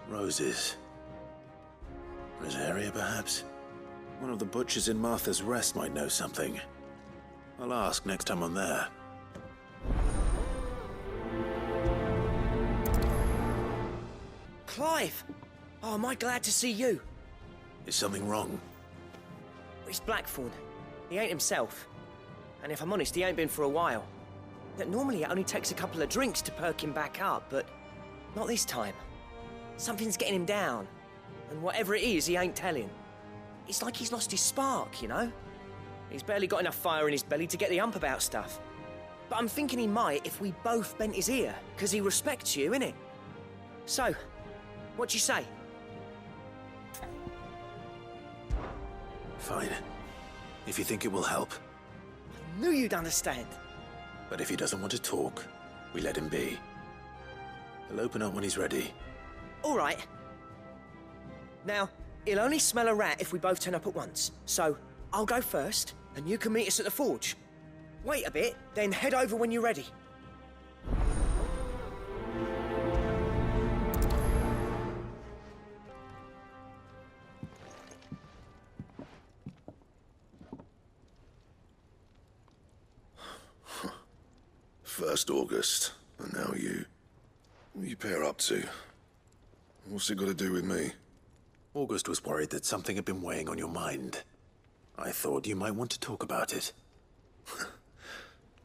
Roses. Rosaria, perhaps? One of the butchers in Martha's Rest might know something. I'll ask next time I'm there. Clive! Oh, am I glad to see you? Is something wrong? It's Blackthorn. He ain't himself. And if I'm honest, he ain't been for a while. That normally it only takes a couple of drinks to perk him back up, but not this time. Something's getting him down. And whatever it is, he ain't telling. It's like he's lost his spark, you know? He's barely got enough fire in his belly to get the ump about stuff. But I'm thinking he might if we both bent his ear, because he respects you, innit? So, what you say? Fine. If you think it will help. I knew you'd understand. But if he doesn't want to talk, we let him be. He'll open up when he's ready. All right. Now, he'll only smell a rat if we both turn up at once. So, I'll go first, and you can meet us at the forge. Wait a bit, then head over when you're ready. First August, and now you. What do you pair up to? What's it got to do with me? August was worried that something had been weighing on your mind. I thought you might want to talk about it.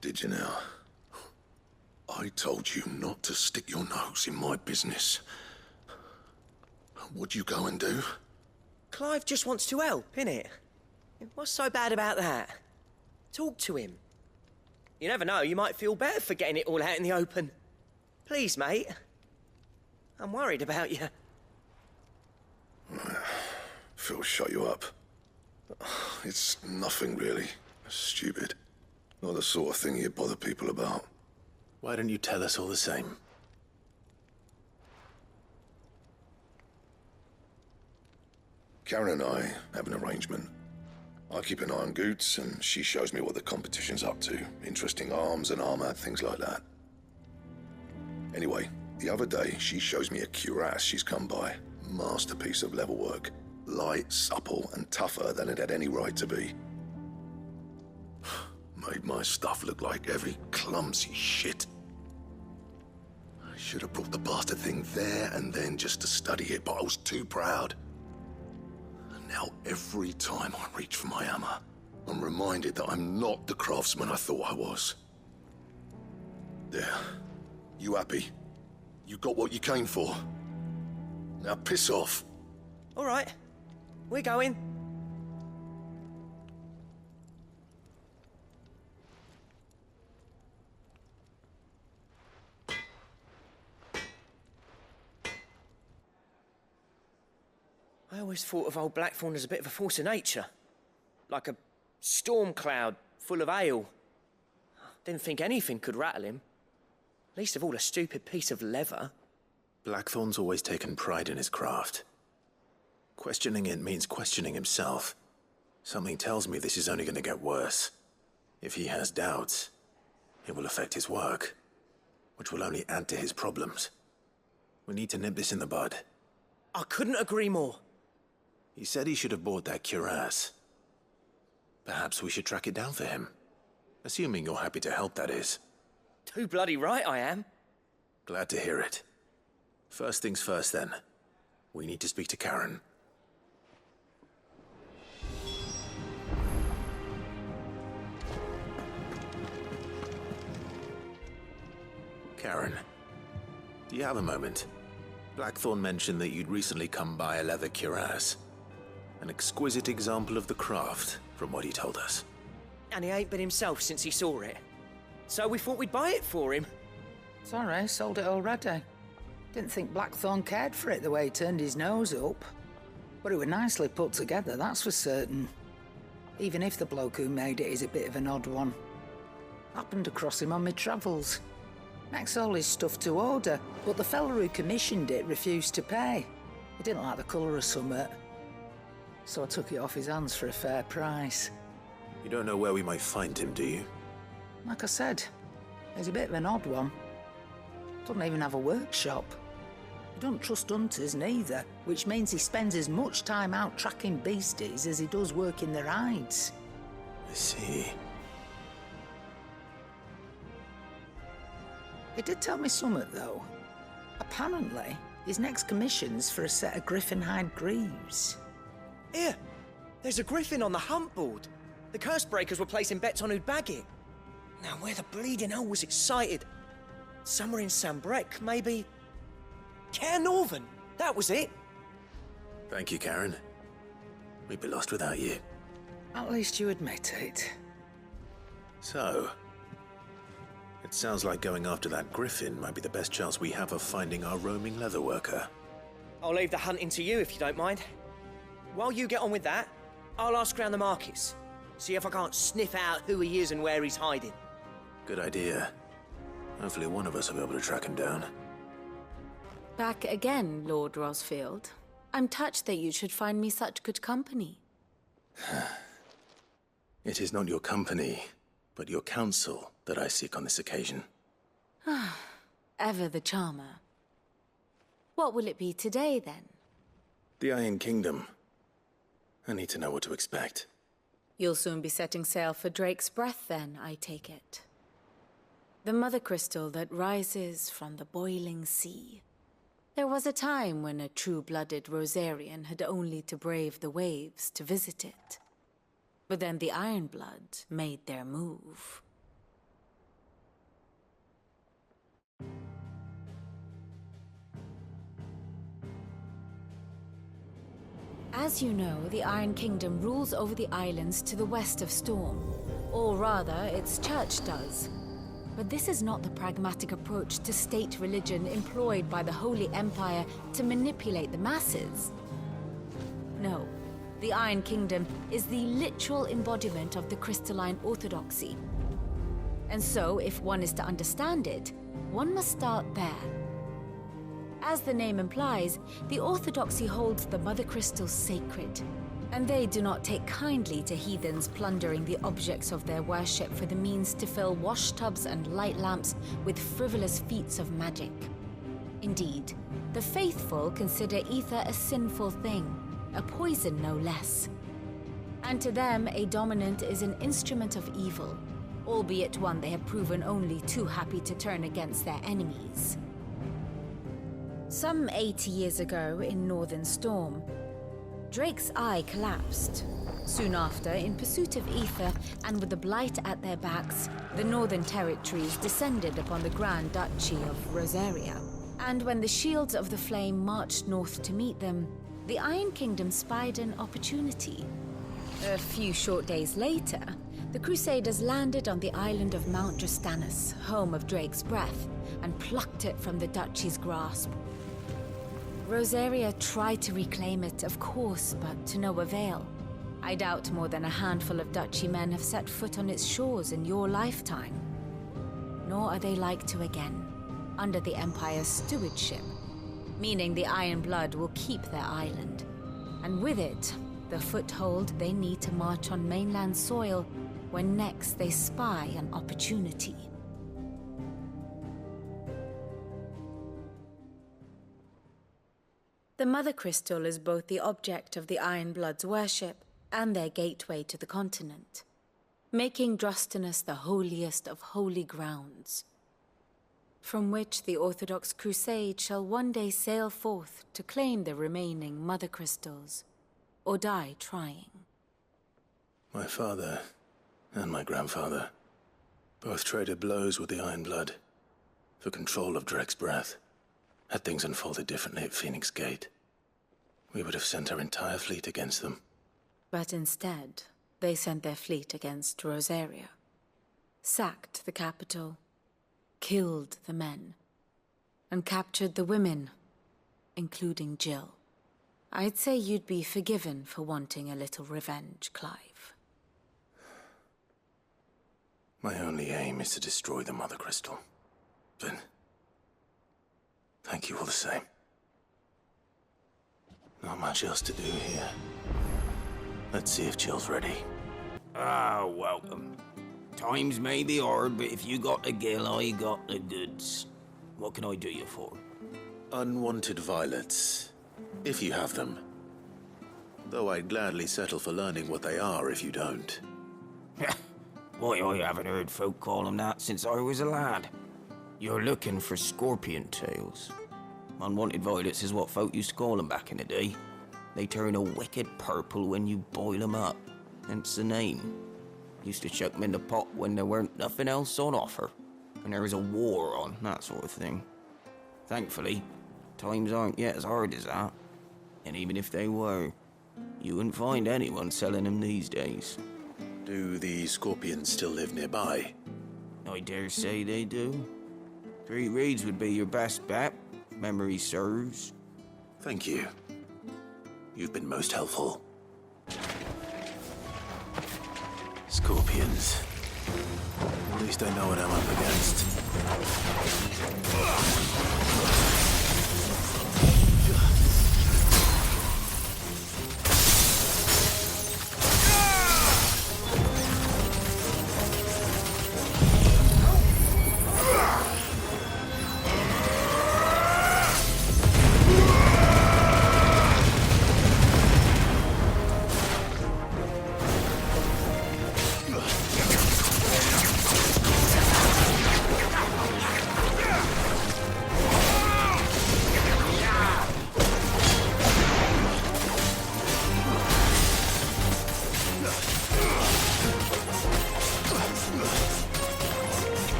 Did you now? I told you not to stick your nose in my business. What'd you go and do? Clive just wants to help, innit? What's so bad about that? Talk to him. You never know, you might feel better for getting it all out in the open. Please, mate. I'm worried about you. Phil shut you up. It's nothing really. Stupid. Not the sort of thing you bother people about. Why don't you tell us all the same? Karen and I have an arrangement. I keep an eye on Goots, and she shows me what the competition's up to. Interesting arms and armor, things like that. Anyway, the other day, she shows me a cuirass she's come by. Masterpiece of level work. Light, supple, and tougher than it had any right to be. Made my stuff look like heavy, clumsy shit. I should have brought the bastard thing there and then just to study it, but I was too proud. And now every time I reach for my hammer, I'm reminded that I'm not the craftsman I thought I was. There. You happy? You got what you came for. Now piss off. All right. We're going. I always thought of old Blackthorn as a bit of a force of nature. Like a storm cloud full of hail. Didn't think anything could rattle him. Least of all a stupid piece of leather. Blackthorn's always taken pride in his craft. Questioning it means questioning himself. Something tells me this is only going to get worse. If he has doubts, it will affect his work, which will only add to his problems. We need to nip this in the bud. I couldn't agree more. He said he should have bought that cuirass. Perhaps we should track it down for him. Assuming you're happy to help, that is. Too bloody right I am. Glad to hear it. First things first, then. We need to speak to Karen. Karen, do you have a moment? Blackthorn mentioned that you'd recently come by a leather cuirass. An exquisite example of the craft, from what he told us. And he ain't been himself since he saw it. So we thought we'd buy it for him. Sorry, sold it already. Didn't think Blackthorn cared for it the way he turned his nose up. But it was nicely put together, that's for certain. Even if the bloke who made it is a bit of an odd one. Happened across him on my travels. Makes all his stuff to order, but the fella who commissioned it refused to pay. He didn't like the colour of summit. So I took it off his hands for a fair price. You don't know where we might find him, do you? Like I said, he's a bit of an odd one. Doesn't even have a workshop. He don't trust hunters neither, which means he spends as much time out tracking beasties as he does working their hides. I see. He did tell me something, though. Apparently, his next commission's for a set of griffin hide greaves. Here, there's a griffin on the hunt board. The curse breakers were placing bets on who'd bag it. Now, where the bleeding hell was it sighted? Somewhere in Sambrec, maybe... Cairnorthern, that was it. Thank you, Karen. We'd be lost without you. At least you admit it. So, it sounds like going after that griffin might be the best chance we have of finding our roaming leather worker. I'll leave the hunting to you if you don't mind. While you get on with that, I'll ask around the markets. See if I can't sniff out who he is and where he's hiding. Good idea. Hopefully one of us will be able to track him down. Back again, Lord Rosfield. I'm touched that you should find me such good company. It is not your company, but your counsel that I seek on this occasion. Ever the charmer. What will it be today, then? The Iron Kingdom. I need to know what to expect. You'll soon be setting sail for Drake's Breath, then, I take it. The mother crystal that rises from the boiling sea. There was a time when a true-blooded Rosarian had only to brave the waves to visit it. But then the Ironblood made their move. As you know, the Iron Kingdom rules over the islands to the west of Storm. Or rather, its church does. But this is not the pragmatic approach to state religion employed by the Holy Empire to manipulate the masses. No, the Iron Kingdom is the literal embodiment of the crystalline orthodoxy. And so, if one is to understand it, one must start there. As the name implies, the orthodoxy holds the mother crystals sacred, and they do not take kindly to heathens plundering the objects of their worship for the means to fill washtubs and light lamps with frivolous feats of magic. Indeed, the faithful consider ether a sinful thing, a poison no less. And to them, a dominant is an instrument of evil, albeit one they have proven only too happy to turn against their enemies. Some 80 years ago in Northern Storm, Drake's eye collapsed. Soon after, in pursuit of ether and with the blight at their backs, the Northern Territories descended upon the Grand Duchy of Rosaria. And when the Shields of the Flame marched north to meet them, the Iron Kingdom spied an opportunity. A few short days later, the Crusaders landed on the island of Mount Drastanus, home of Drake's breath, and plucked it from the Duchy's grasp. Rosaria tried to reclaim it, of course, but to no avail. I doubt more than a handful of Duchy men have set foot on its shores in your lifetime. Nor are they like to again, under the Empire's stewardship, meaning the Iron Blood will keep their island, and with it, the foothold they need to march on mainland soil when next they spy an opportunity. The Mother Crystal is both the object of the Iron Blood's worship and their gateway to the continent, making Drastanus the holiest of holy grounds, from which the Orthodox Crusade shall one day sail forth to claim the remaining Mother Crystals, or die trying. My father and my grandfather both traded blows with the Iron Blood for control of Drake's breath. Had things unfolded differently at Phoenix Gate, we would have sent our entire fleet against them. But instead, they sent their fleet against Rosaria, sacked the capital, killed the men, and captured the women, including Jill. I'd say you'd be forgiven for wanting a little revenge, Clive. My only aim is to destroy the Mother Crystal. But thank you all the same. Not much else to do here. Let's see if Jill's ready. Ah, welcome. Times may be hard, but if you got the gill, I got the goods. What can I do you for? Unwanted violets, if you have them. Though I'd gladly settle for learning what they are if you don't. Why, I haven't heard folk call them that since I was a lad. You're looking for scorpion tails. Unwanted violets is what folk used to call them back in the day. They turn a wicked purple when you boil them up. Hence the name. Used to chuck them in the pot when there weren't nothing else on offer. When there was a war on, that sort of thing. Thankfully, times aren't yet as hard as that. And even if they were, you wouldn't find anyone selling them these days. Do the scorpions still live nearby? I dare say they do. 3 Reeds would be your best bet, memory serves. Thank you. You've been most helpful. Scorpions. At least I know what I'm up against.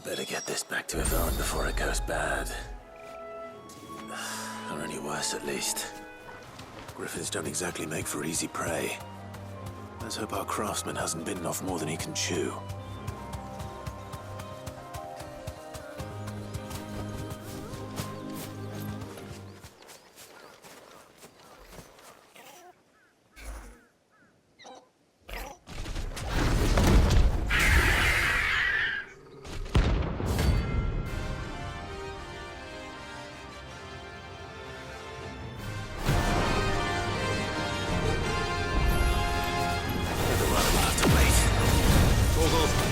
better get this back to Yvonne before it goes bad. Or any worse, at least. Griffins don't exactly make for easy prey. Let's hope our craftsman hasn't bitten off more than he can chew. Go, go.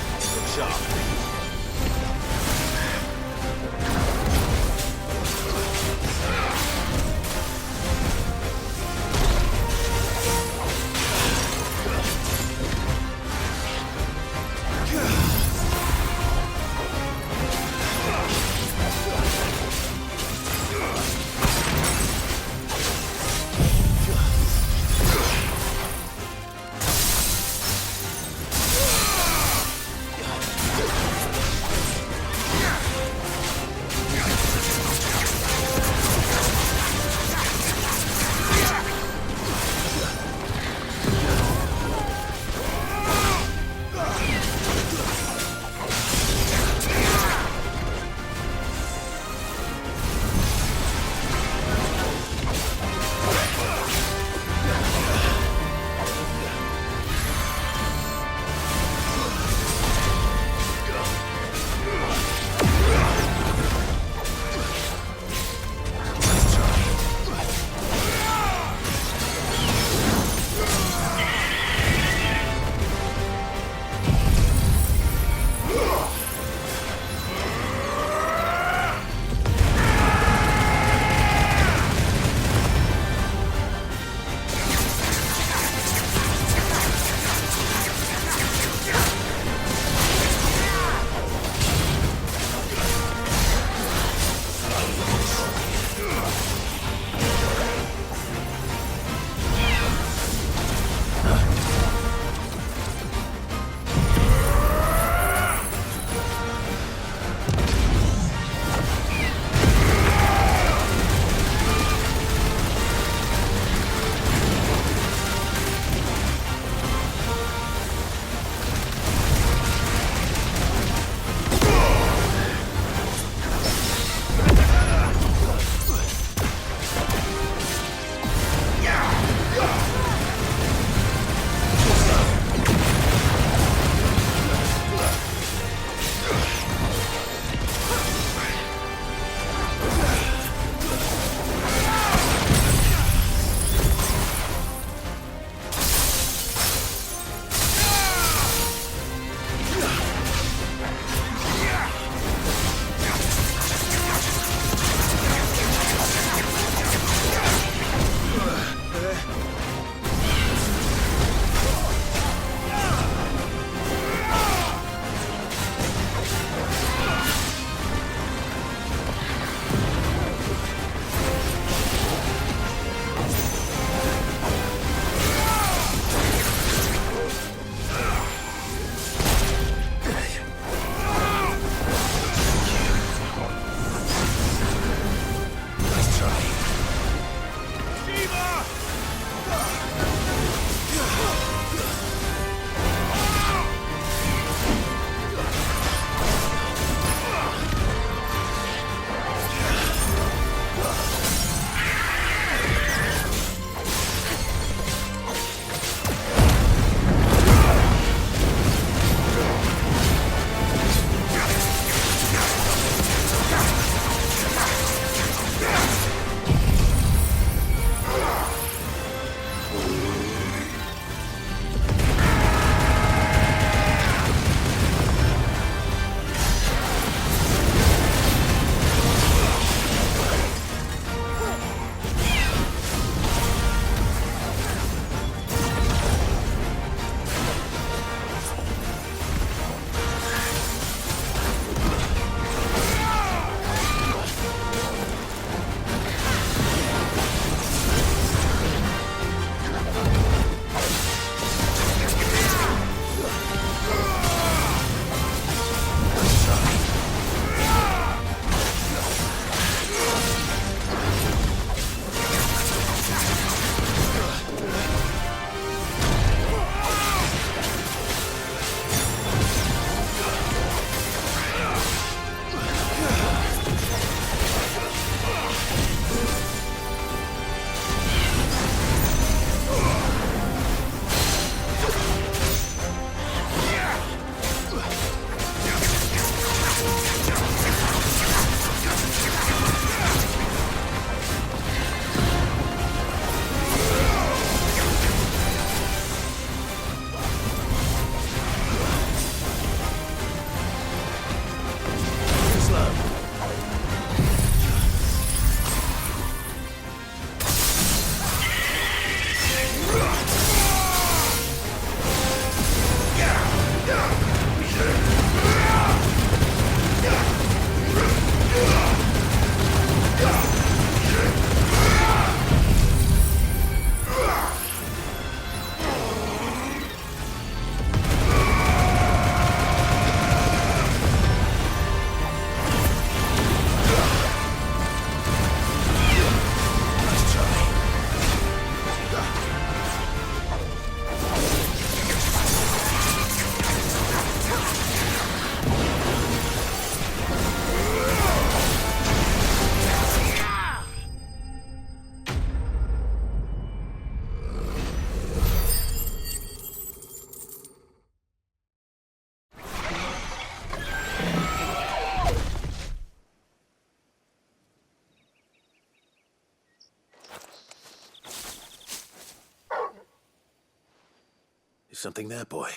Something there, boy?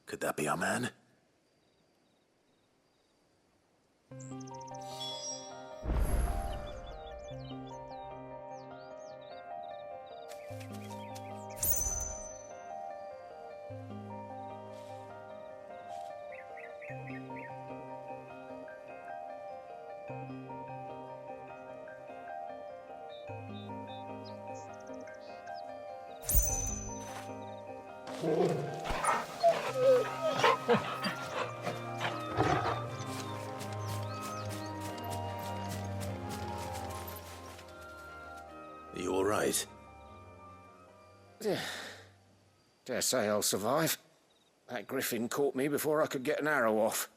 Could that be our man? Are you all right? Dare say I'll survive. That griffin caught me before I could get an arrow off.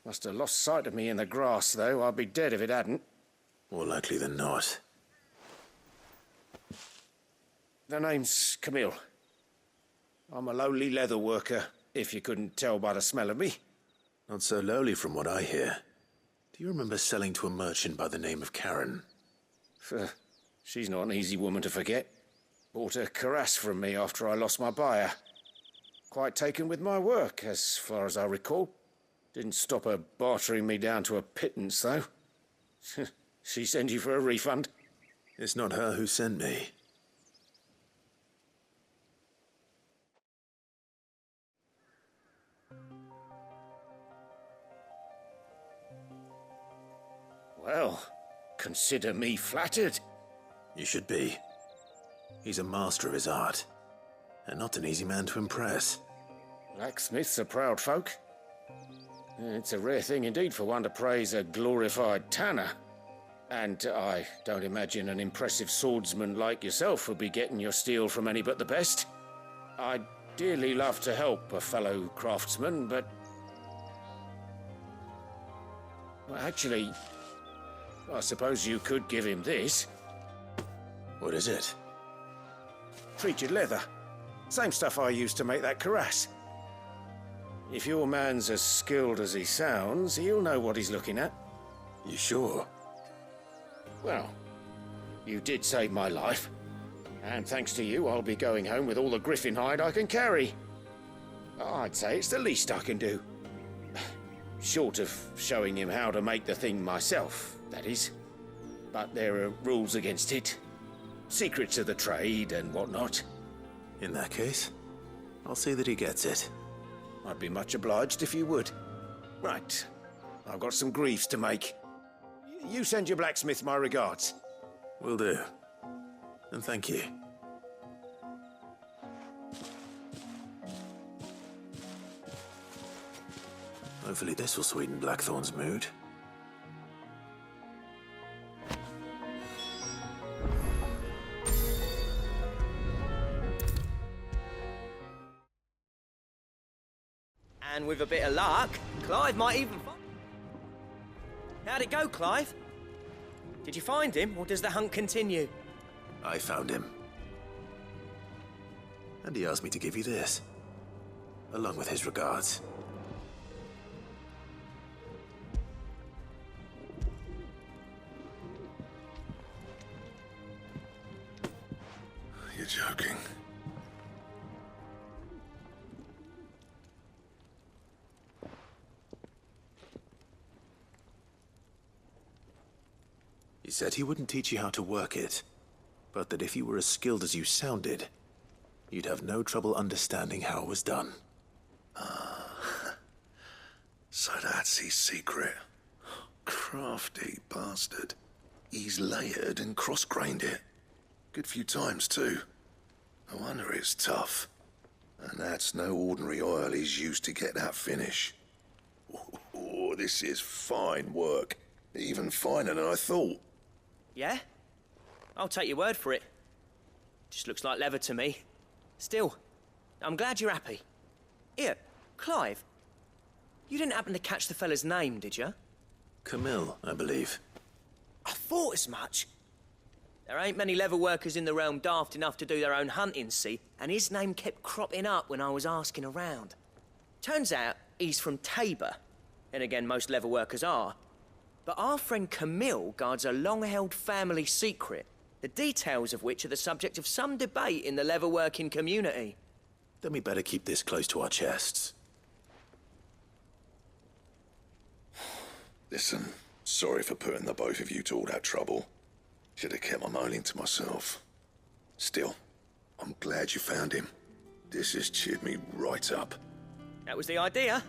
Must have lost sight of me in the grass, though. I'd be dead if it hadn't. More likely than not. The name's Camille. I'm a lowly leather worker, if you couldn't tell by the smell of me. Not so lowly from what I hear. Do you remember selling to a merchant by the name of Karen? She's not an easy woman to forget. Bought a cuirass from me after I lost my buyer. Quite taken with my work, as far as I recall. Didn't stop her bartering me down to a pittance, though. She sent you for a refund? It's not her who sent me. Well, consider me flattered. You should be. He's a master of his art, and not an easy man to impress. Blacksmiths are proud folk. It's a rare thing indeed for one to praise a glorified tanner. And I don't imagine an impressive swordsman like yourself would be getting your steel from any but the best. I'd dearly love to help a fellow craftsman, but... well, actually, I suppose you could give him this. What is it? Treated leather. Same stuff I used to make that cuirass. If your man's as skilled as he sounds, he'll know what he's looking at. You sure? Well, you did save my life. And thanks to you, I'll be going home with all the griffin hide I can carry. I'd say it's the least I can do. Short of showing him how to make the thing myself, that is. But there are rules against it. Secrets of the trade and whatnot. In that case, I'll see that he gets it. I'd be much obliged if you would. Right. I've got some greaves to make. You send your blacksmith my regards. Will do. And thank you. Hopefully this will sweeten Blackthorn's mood. And with a bit of luck, Clive might even find... How'd it go, Clive? Did you find him, or does the hunt continue? I found him. And he asked me to give you this, along with his regards. You're joking. He said he wouldn't teach you how to work it, but that if you were as skilled as you sounded, you'd have no trouble understanding how it was done. So that's his secret. Crafty bastard. He's layered and cross-grained it. Good few times, too. No wonder it's tough. And that's no ordinary oil he's used to get that finish. Oh, this is fine work. Even finer than I thought. Yeah? I'll take your word for it. Just looks like leather to me. Still, I'm glad you're happy. Here, Clive. You didn't happen to catch the fella's name, did you? Camille, I believe. I thought as much. There ain't many leather workers in the realm daft enough to do their own hunting, see? And his name kept cropping up when I was asking around. Turns out he's from Tabor. And again, most leather workers are. But our friend Camille guards a long-held family secret, the details of which are the subject of some debate in the leatherworking community. Then we better keep this close to our chests. Listen, sorry for putting the both of you to all that trouble. Should have kept my moaning to myself. Still, I'm glad you found him. This has cheered me right up. That was the idea.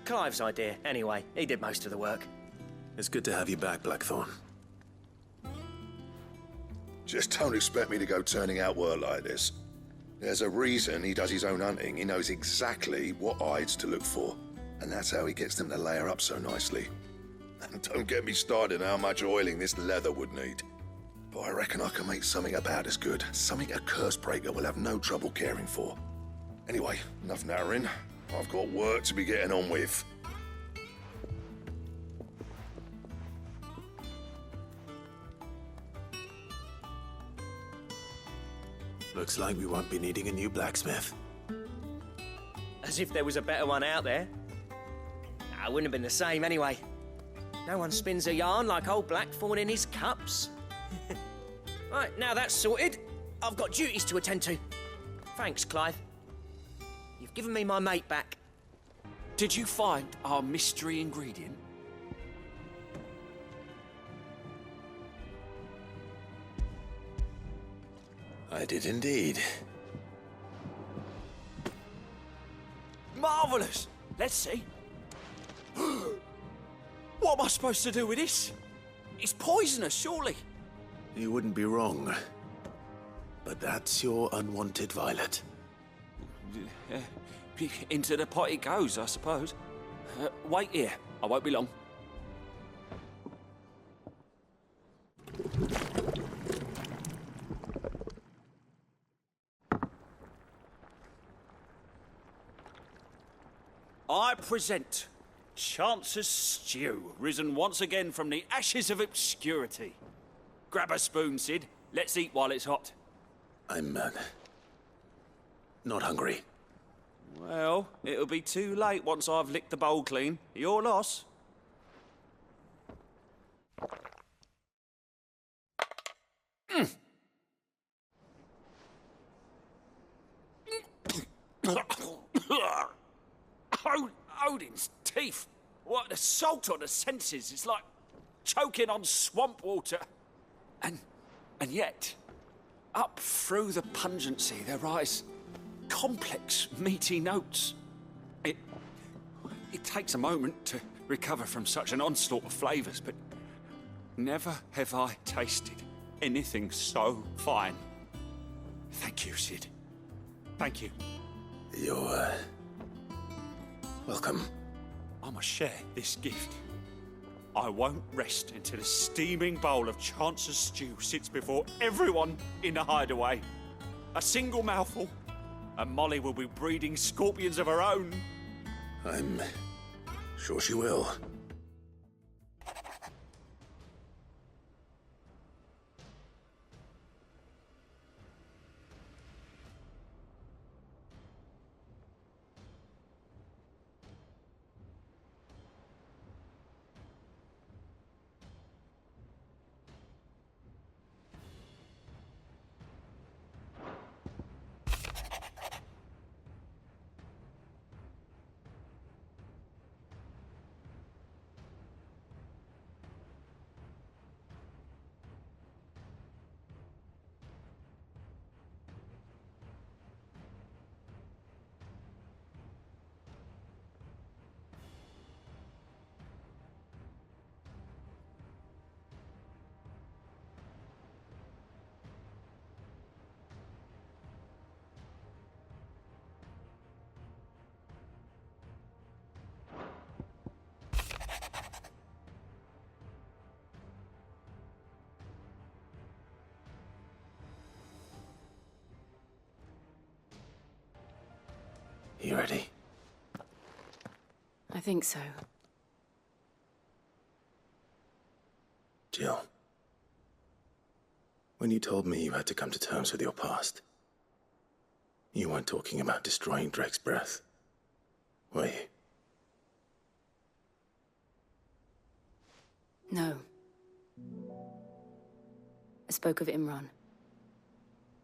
Clive's idea, anyway. He did most of the work. It's good to have you back, Blackthorn. Just don't expect me to go turning out work like this. There's a reason he does his own hunting. He knows exactly what hides to look for. And that's how he gets them to layer up so nicely. And don't get me started on how much oiling this leather would need. But I reckon I can make something about as good. Something a Cursebreaker will have no trouble caring for. Anyway, enough narrowing. I've got work to be getting on with. Looks like we won't be needing a new blacksmith. As if there was a better one out there. Nah, it wouldn't have been the same anyway. No one spins a yarn like old Blackthorn in his cups. Right, now that's sorted, I've got duties to attend to. Thanks, Clive. You've given me my mate back. Did you find our mystery ingredient? I did indeed. Marvellous! Let's see. What am I supposed to do with this? It's poisonous, surely. You wouldn't be wrong. But that's your unwanted violet. Into the pot it goes, I suppose. Wait here. I won't be long. I present Chance's Stew, risen once again from the ashes of obscurity. Grab a spoon, Sid. Let's eat while it's hot. I'm, not hungry. Well, it'll be too late once I've licked the bowl clean. Your loss. Odin's teeth. What an assault on the senses. It's like choking on swamp water. And yet, up through the pungency, there rise complex, meaty notes. It takes a moment to recover from such an onslaught of flavours, but never have I tasted anything so fine. Thank you, Sid. Thank you. You're, welcome. I must share this gift. I won't rest until a steaming bowl of Chance's stew sits before everyone in the hideaway. A single mouthful, and Molly will be breeding scorpions of her own. I'm sure she will. You ready? I think so. Jill, when you told me you had to come to terms with your past, you weren't talking about destroying Drake's breath, were you? No. I spoke of Imran,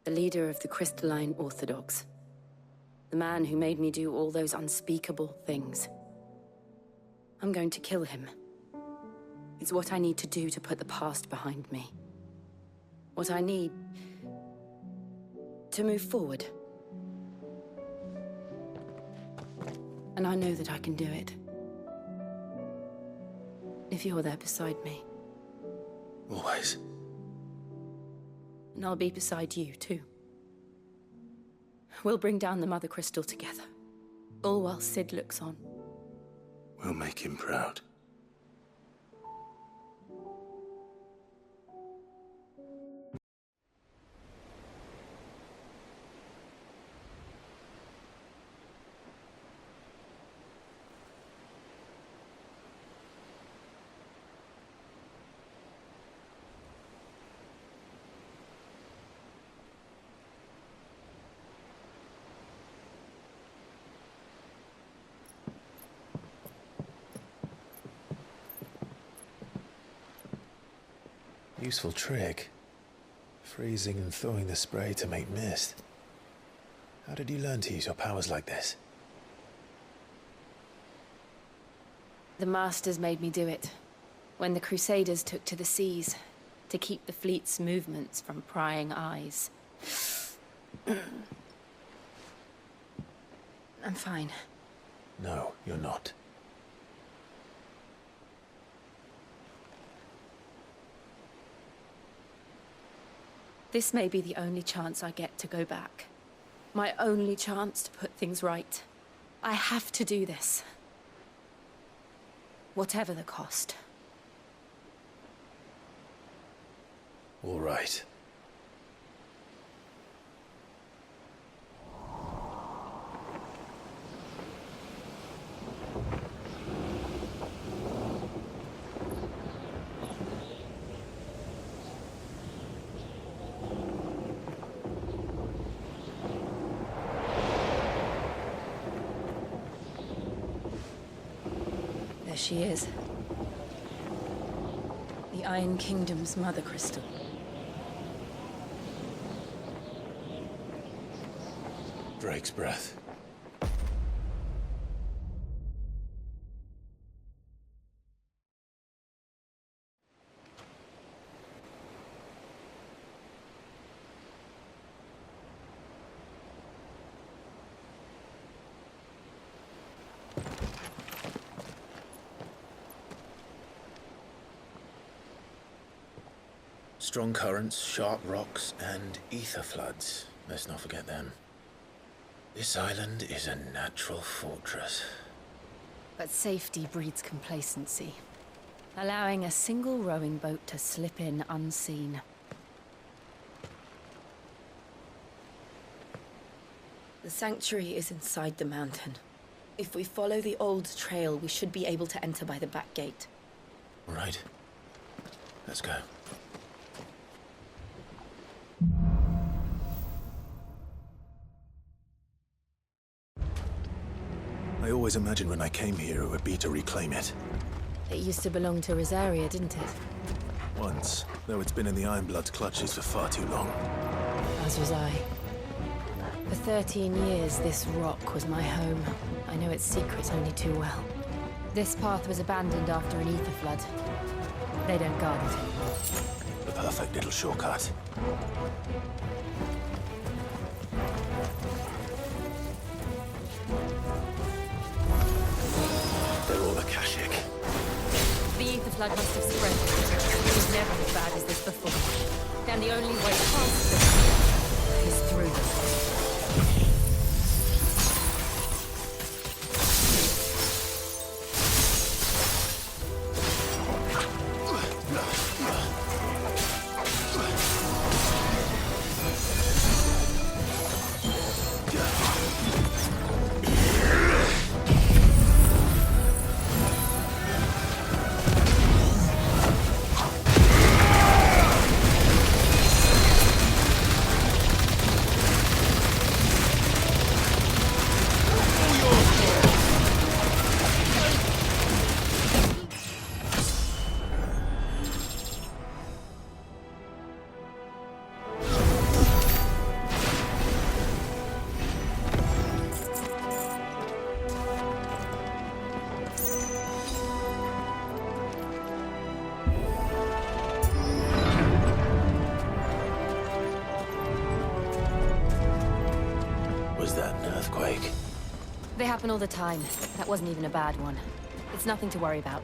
the leader of the Crystalline Orthodox. The man who made me do all those unspeakable things. I'm going to kill him. It's what I need to do to put the past behind me. What I need to move forward. And I know that I can do it. If you're there beside me. Always. And I'll be beside you, too. We'll bring down the Mothercrystal together. All while Sid looks on. We'll make him proud. Useful trick. Freezing and thawing the spray to make mist. How did you learn to use your powers like this? The Masters made me do it. When the Crusaders took to the seas, to keep the fleet's movements from prying eyes. I'm fine. No, you're not. This may be the only chance I get to go back. My only chance to put things right. I have to do this. Whatever the cost. All right. There she is. The Iron Kingdom's Mothercrystal. Drake's breath. Strong currents, sharp rocks, and aether floods. Let's not forget them. This island is a natural fortress. But safety breeds complacency. Allowing a single rowing boat to slip in unseen. The sanctuary is inside the mountain. If we follow the old trail, we should be able to enter by the back gate. All right. Let's go. I always imagined when I came here it would be to reclaim it. It used to belong to Rosaria, didn't it? Once, though it's been in the Ironblood's clutches for far too long. As was I. For 13 years, this rock was my home. I know its secrets only too well. This path was abandoned after an aether flood. They don't guard it anymore. The perfect little shortcut. They're all Akashic. The aether flood must have spread. It was never as bad as this before. And the only way past this is through them. They happen all the time. That wasn't even a bad one. It's nothing to worry about.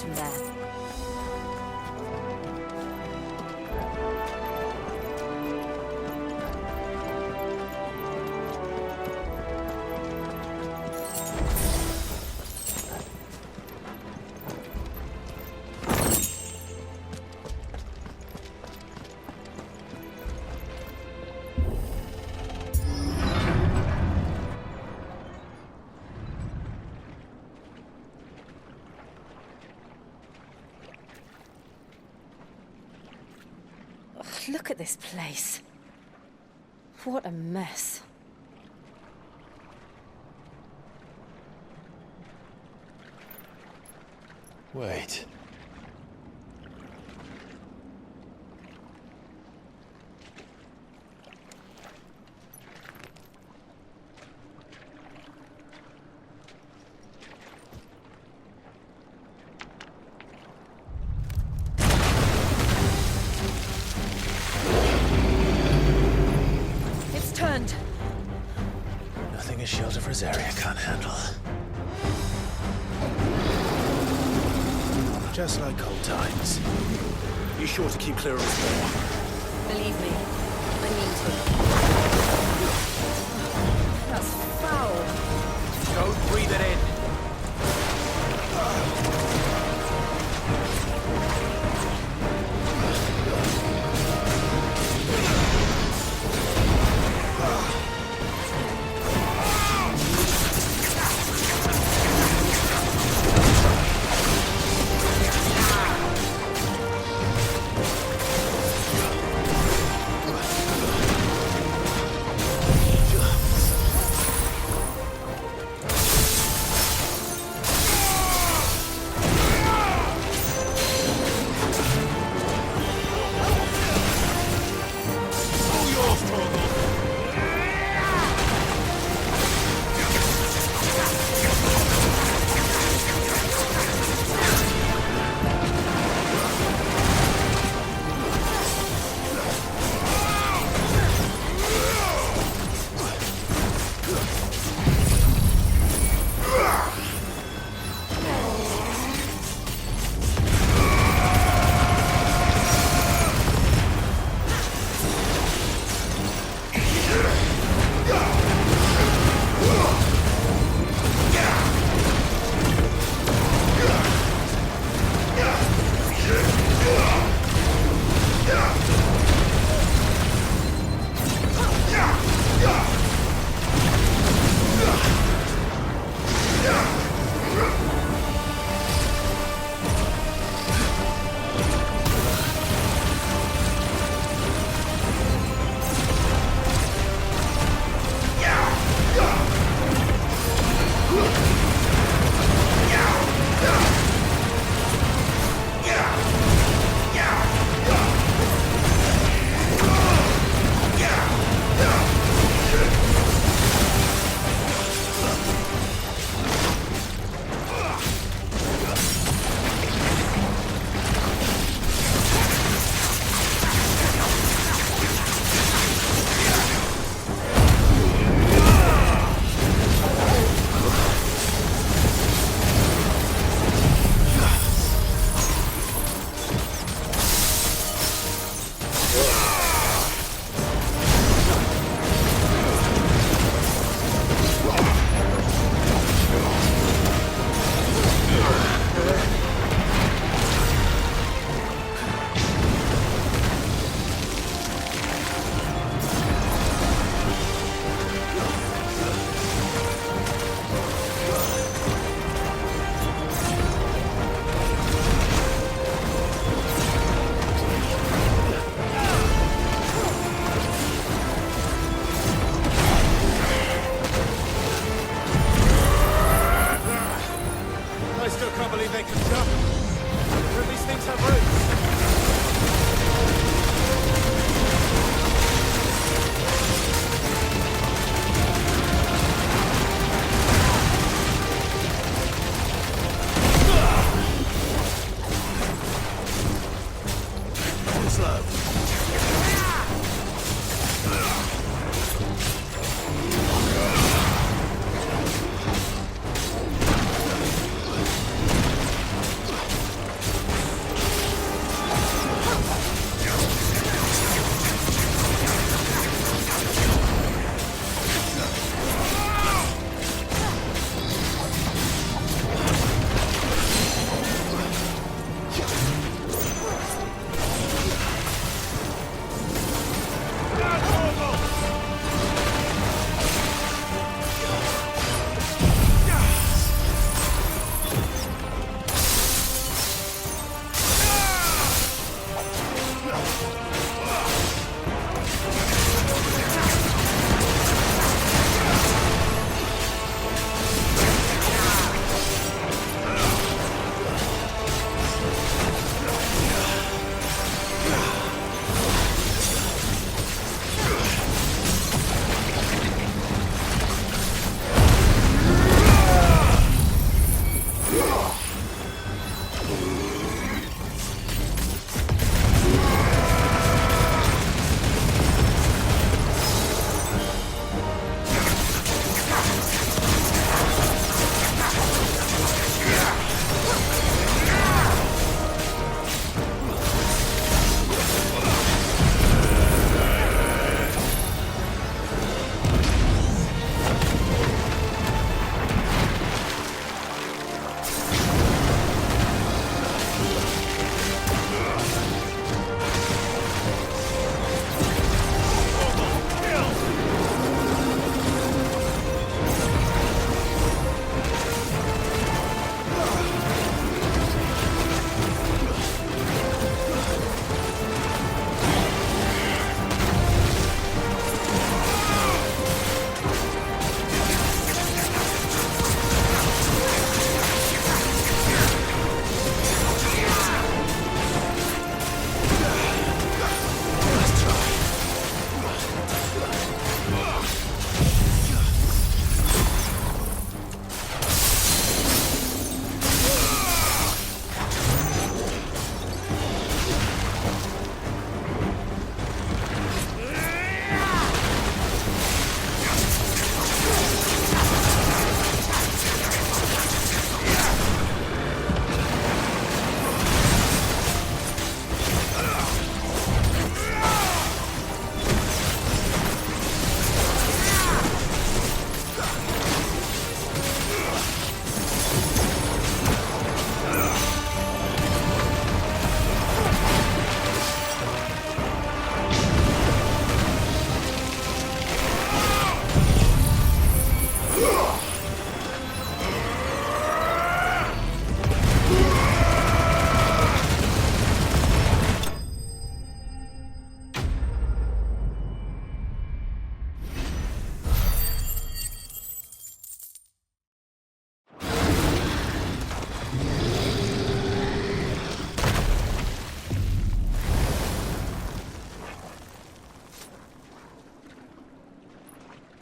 from there. Look at this place. What a mess. Wait. Nothing is short of reserve. Just like old times. You sure to keep clear of us more? Believe me, I mean to. That's foul. Don't breathe it in.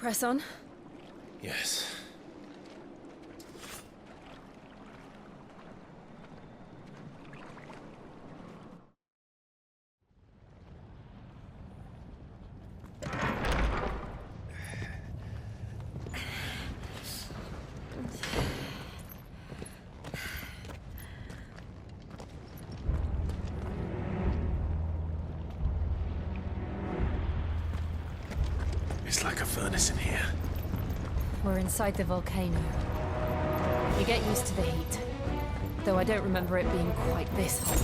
Press on. Yes. It's like a furnace in here. We're inside the volcano. You get used to the heat. Though I don't remember it being quite this hot.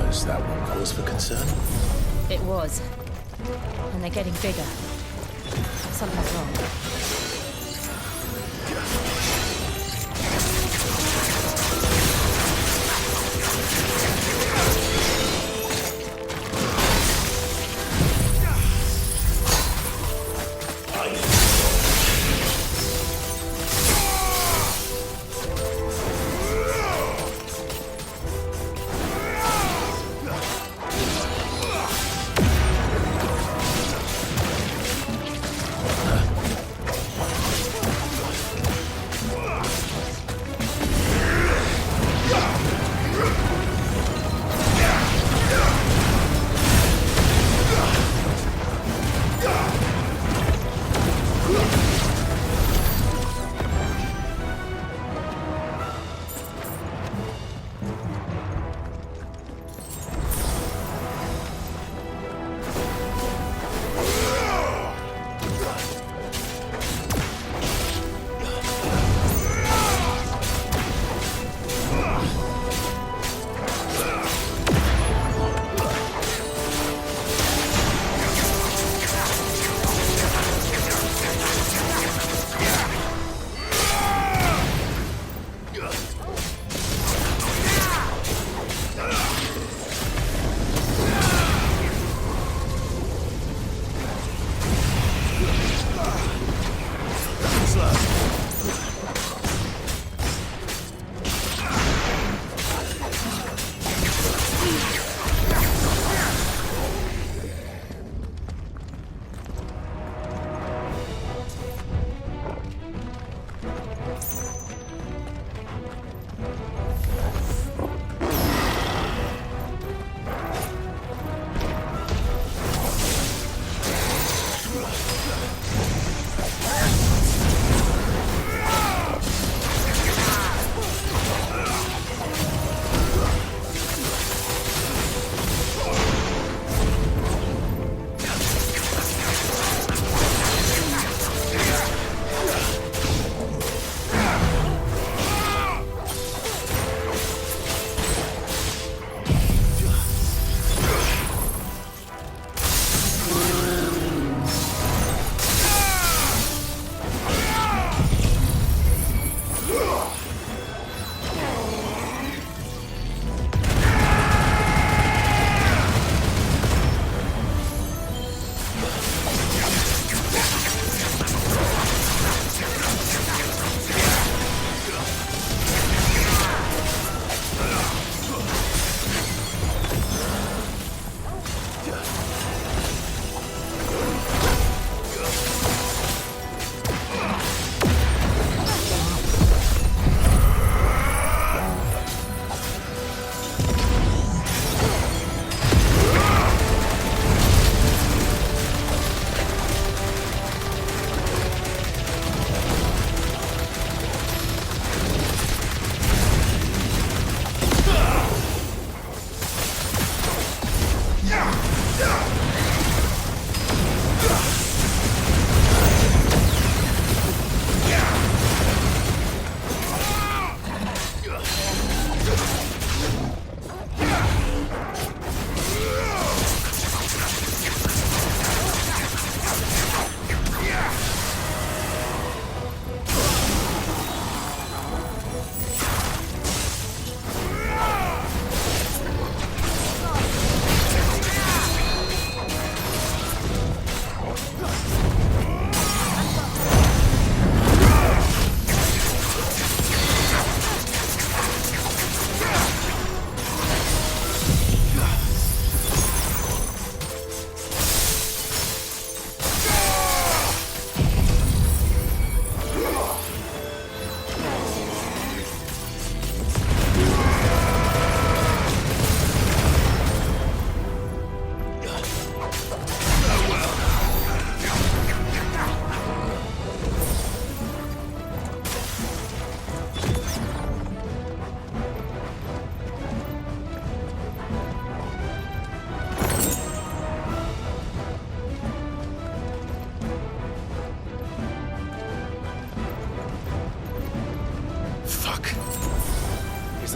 Was that one cause for concern? It was. And they're getting bigger. Something's wrong.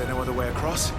there no other way across?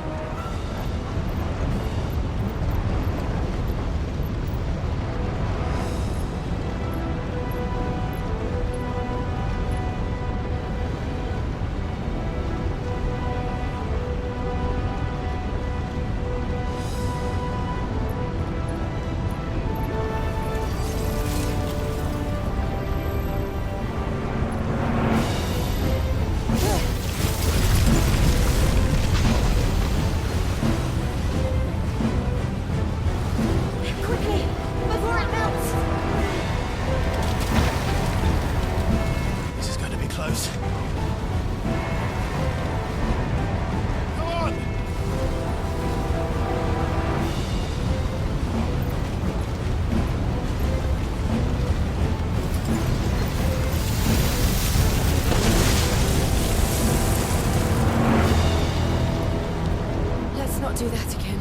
Do that again.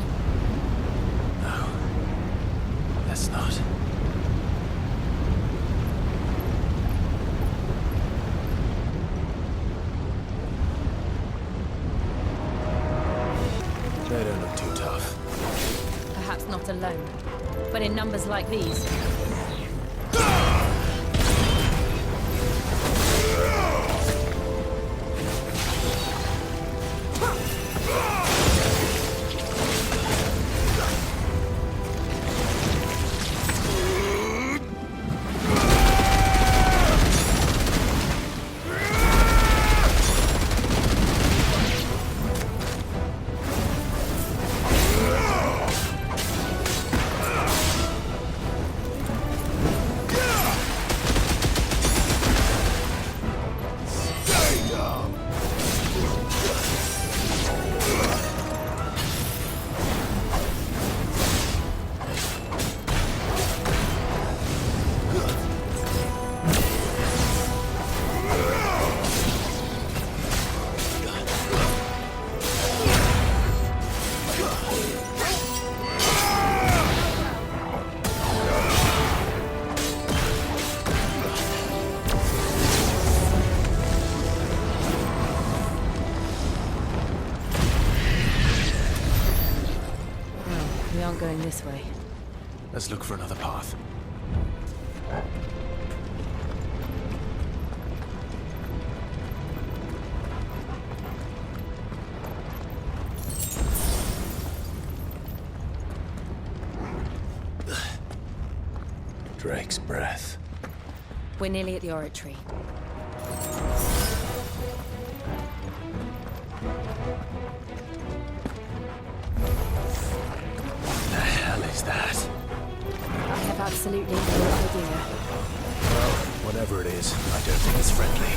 No. Let's not. They don't look too tough. Perhaps not alone, but in numbers like these. Going this way. Let's look for another path. Drake's breath. We're nearly at the oratory. Is that? I have absolutely no idea. Well, whatever it is, I don't think it's friendly.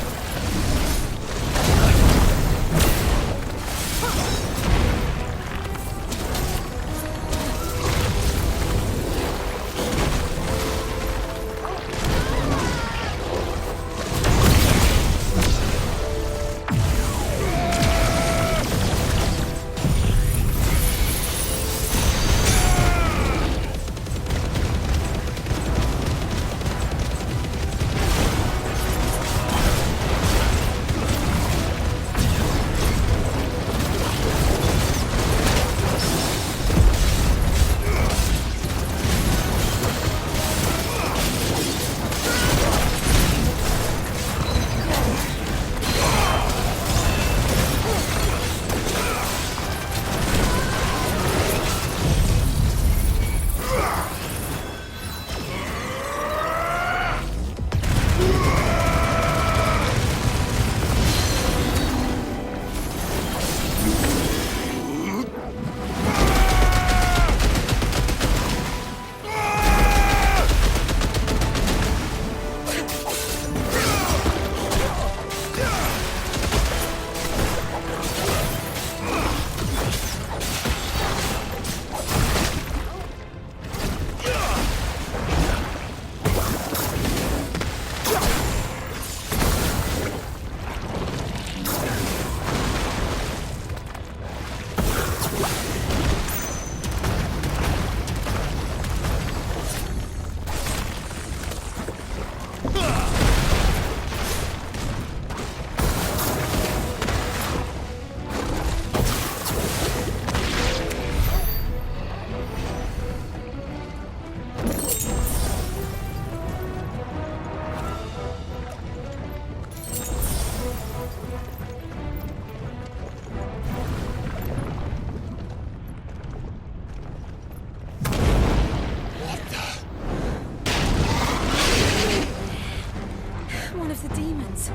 the demons.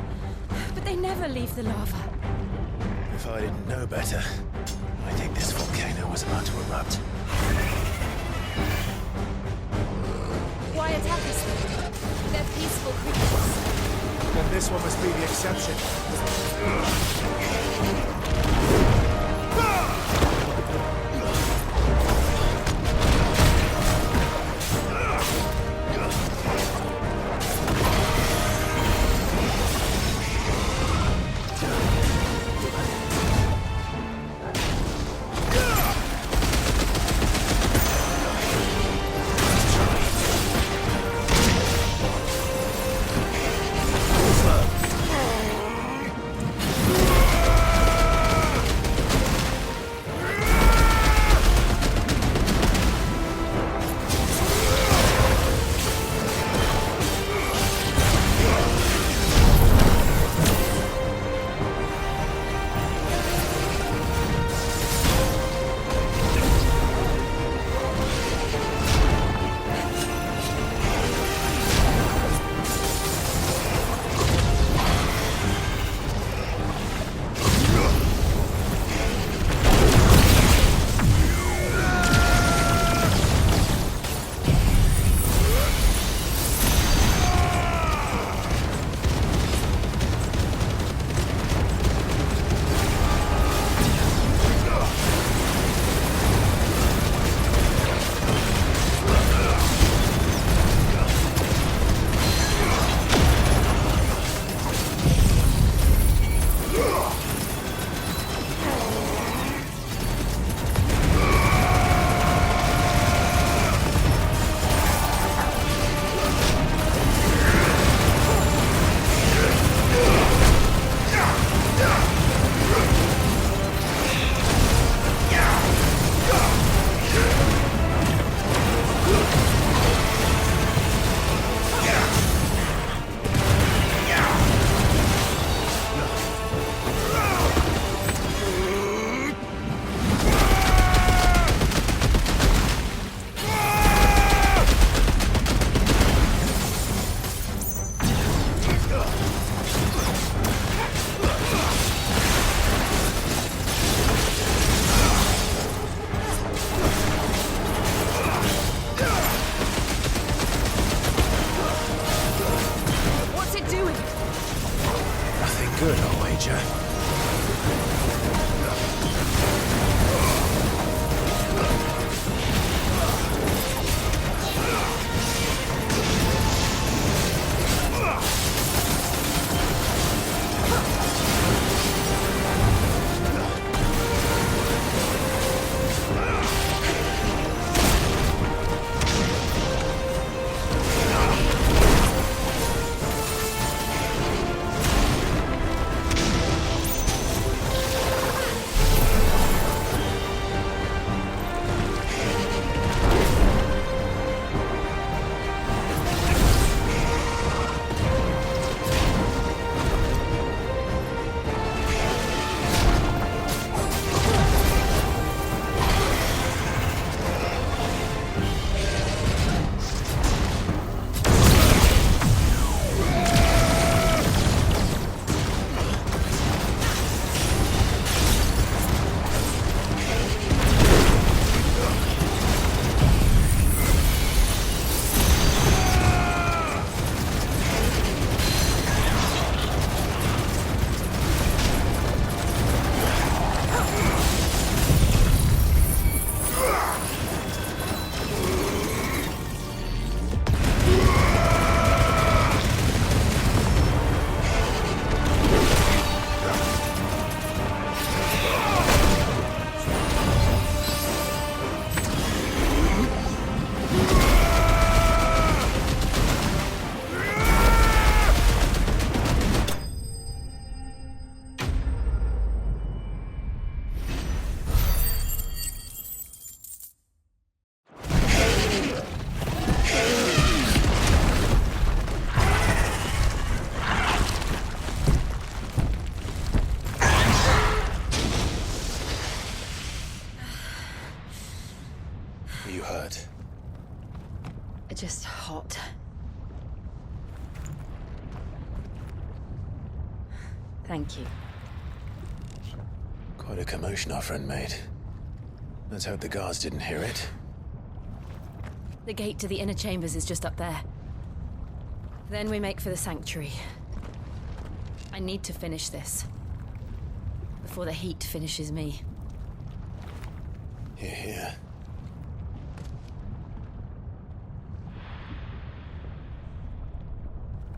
But they never leave the lava. If I didn't know better, I think this volcano was about to erupt. Why attack us then? They're peaceful creatures. Then this one must be the exception. Good, I'll wager. Thank you. Quite a commotion our friend made. Let's hope the guards didn't hear it. The gate to the inner chambers is just up there. Then we make for the sanctuary. I need to finish this. Before the heat finishes me. Hear, hear.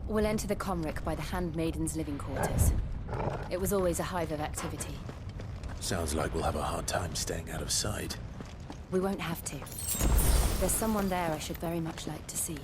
We'll enter the Comric by the Handmaiden's living quarters. It was always a hive of activity. Sounds like we'll have a hard time staying out of sight. We won't have to. There's someone there I should very much like to see.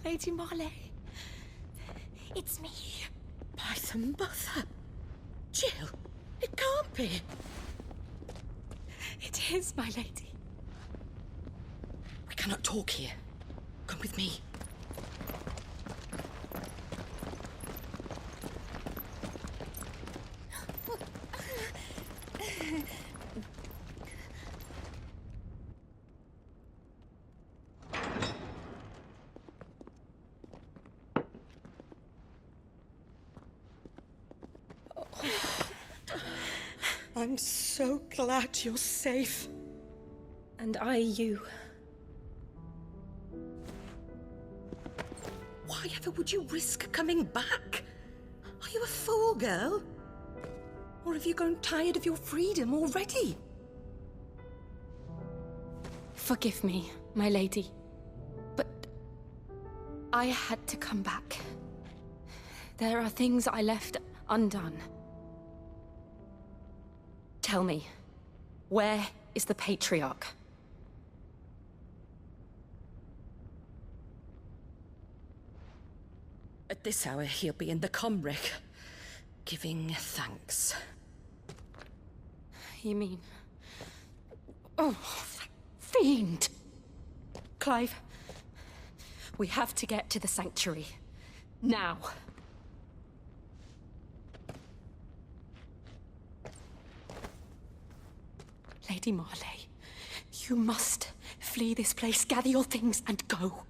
Lady Marley. It's me. By the mother. Jill, it can't be. It is, my lady. We cannot talk here. Come with me. I'm so glad you're safe. And I you. Why ever would you risk coming back? Are you a fool, girl? Or have you grown tired of your freedom already? Forgive me, my lady. But I had to come back. There are things I left undone. Tell me, where is the Patriarch? At this hour, he'll be in the Comric, giving thanks. You mean... Oh, that fiend! Clive, we have to get to the sanctuary. Now. Lady Marley, you must flee this place, gather your things, and go.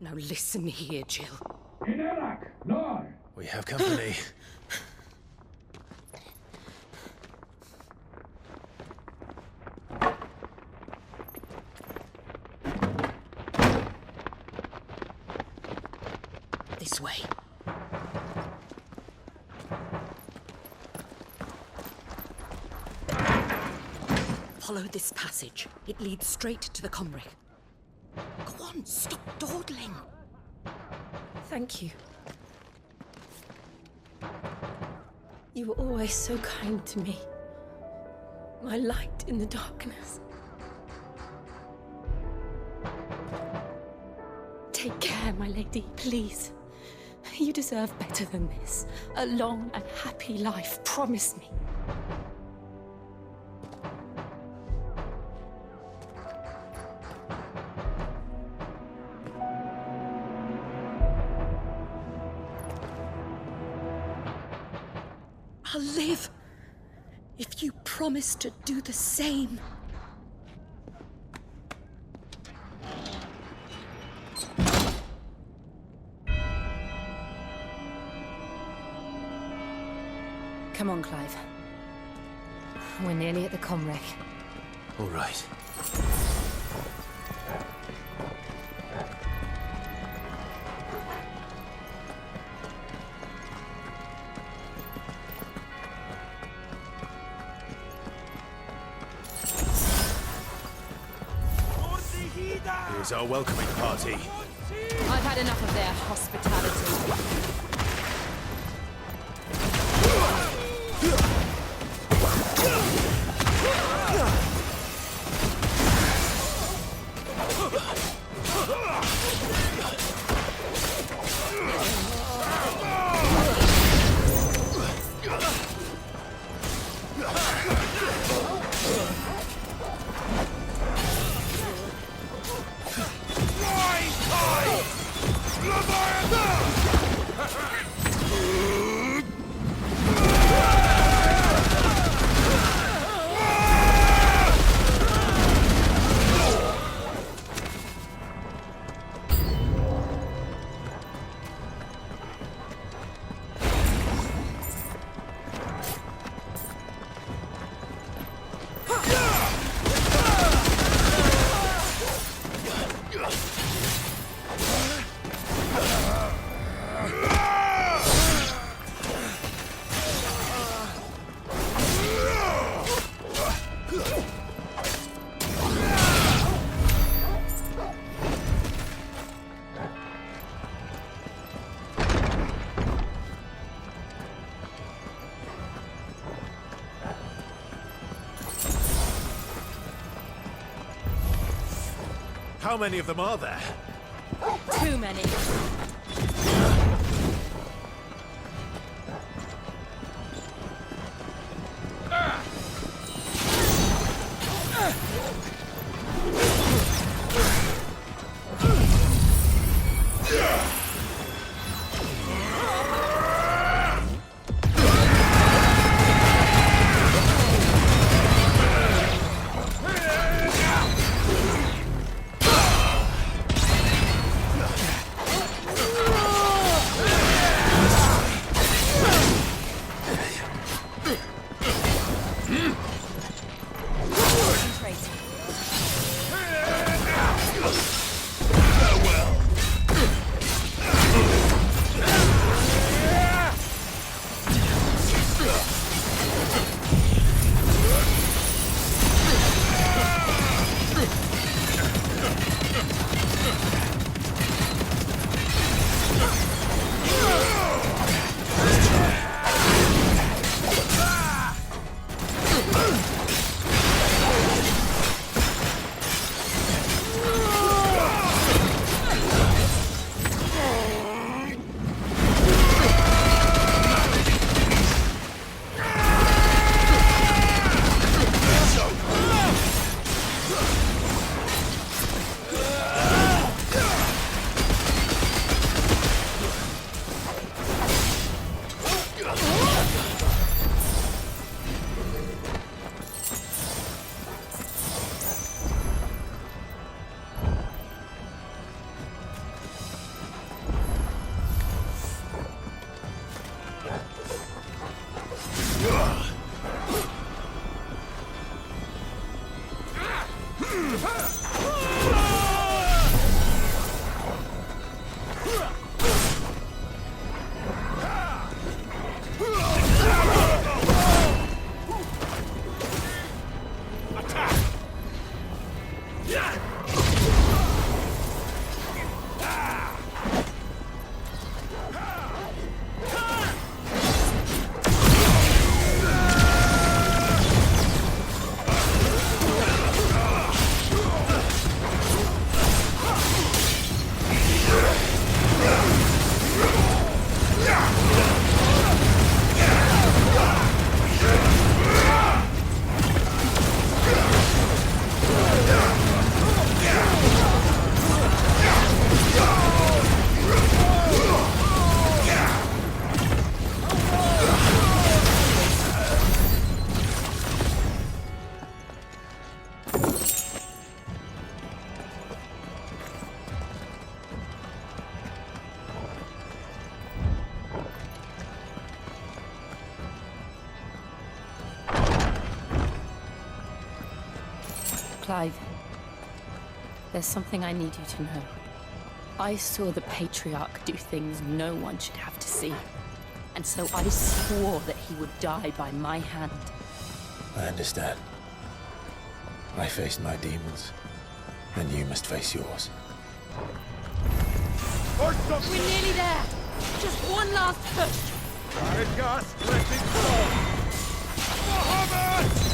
Now listen here, Jill. We have company. This way. Follow this passage. It leads straight to the Comric. Go on, stop dawdling. Thank you. You were always so kind to me. My light in the darkness. Take care, my lady, please. You deserve better than this. A long and happy life, promise me. I'll live if you promise to do the same. Come on, Clive. We're nearly at the comwreck. All right. Here's our welcoming party. I've had enough of their hospitality. How many of them are there? Too many. Clive, there's something I need you to know. I saw the Patriarch do things no one should have to see. And so I swore that he would die by my hand. I understand. I faced my demons, and you must face yours. We're nearly there! Just one last push! Let it go! Muhammad!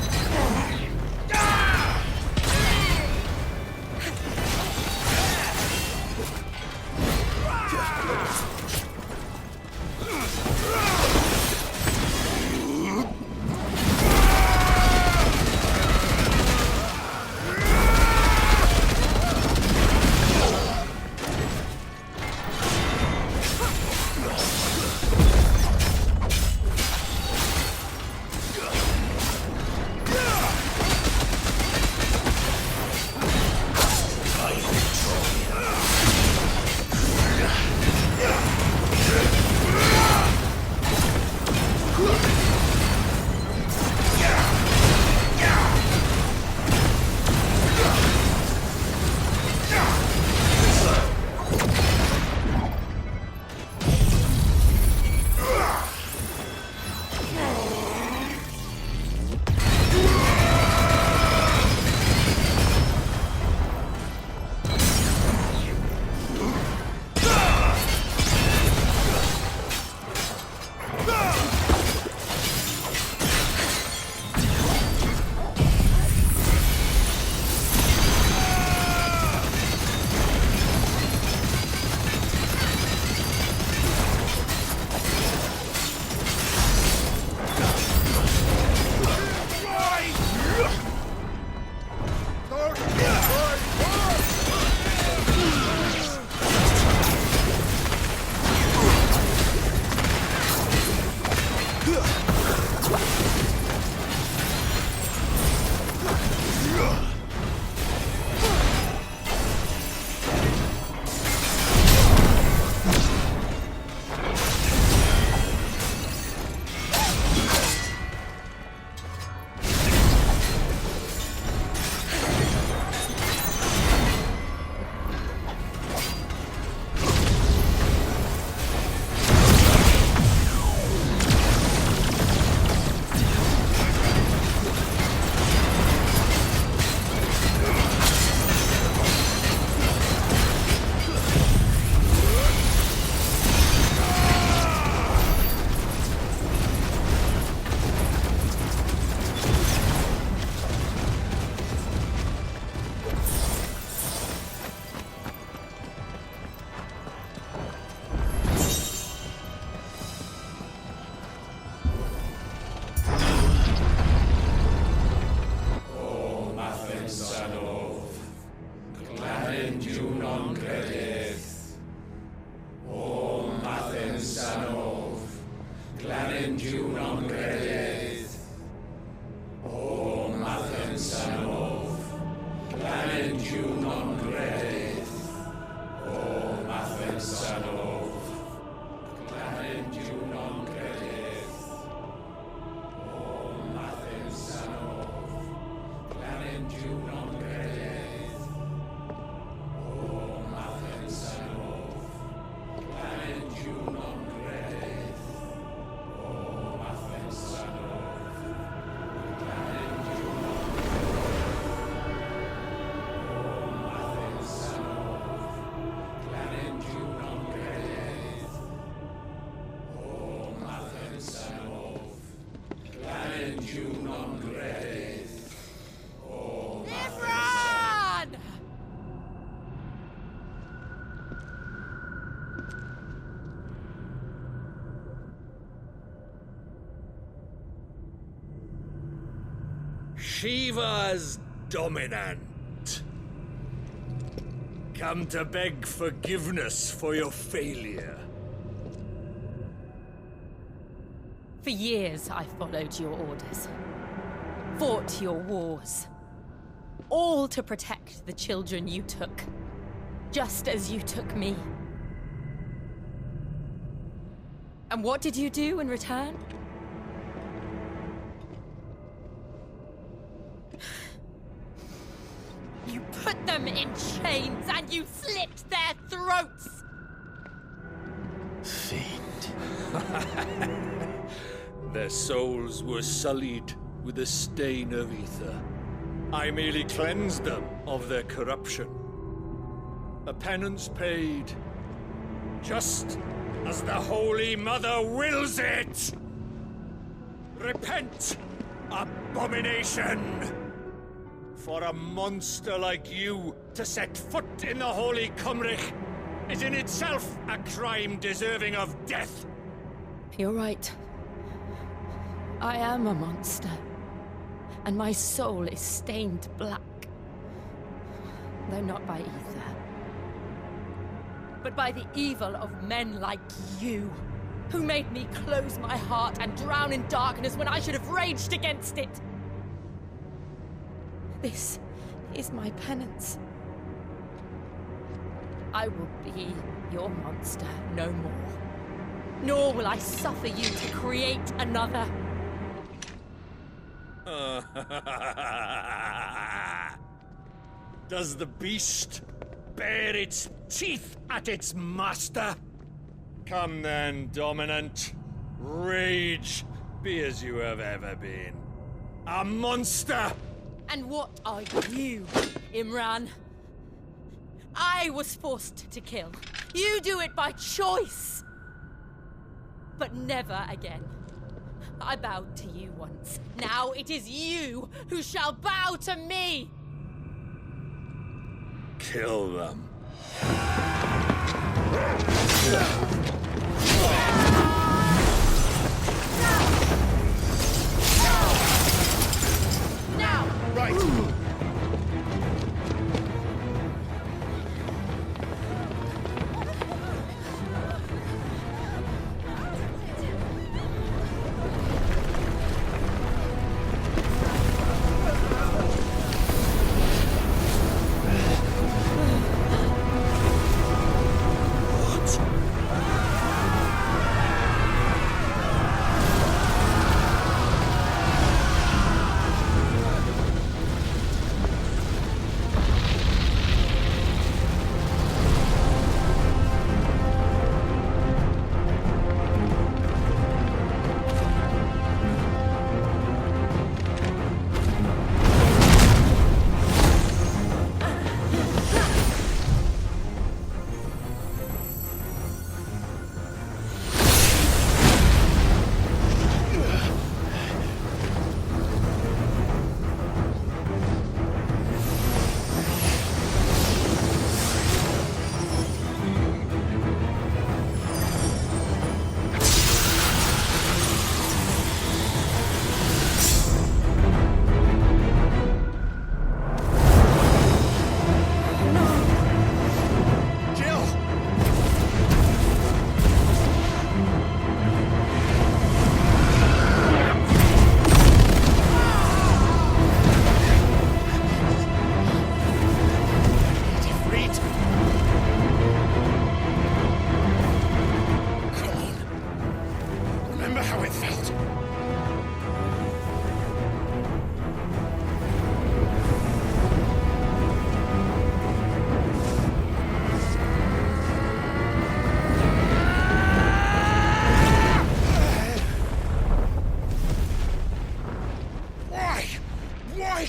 Shiva's dominant. Come to beg forgiveness for your failure. For years, I followed your orders. Fought your wars. All to protect the children you took. Just as you took me. And what did you do in return? put them in chains and you slit their throats! Fiend. Their souls were sullied with the stain of aether. I merely cleansed them of their corruption. A penance paid, just as the Holy Mother wills it! Repent, abomination! For a monster like you to set foot in the Holy Cymric is in itself a crime deserving of death. You're right. I am a monster. And my soul is stained black. Though not by aether. But by the evil of men like you, who made me close my heart and drown in darkness when I should have raged against it. This is my penance. I will be your monster no more. Nor will I suffer you to create another. Does the beast bare its teeth at its master? Come then, Dominant. Rage, be as you have ever been. A monster! And what are you, Imran? I was forced to kill. You do it by choice. But never again. I bowed to you once. Now it is you who shall bow to me! Kill them. Now! Right!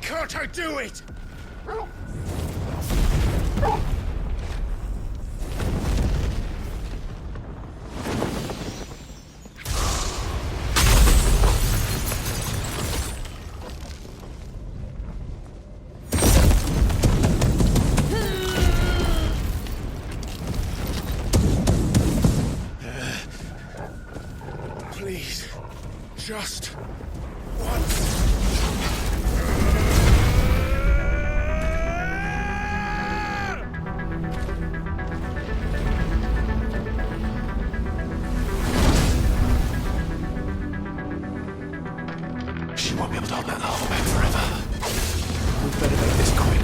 Can't I do it? Please, just once. She won't be able to hold that whole back forever. We'd better make this quick.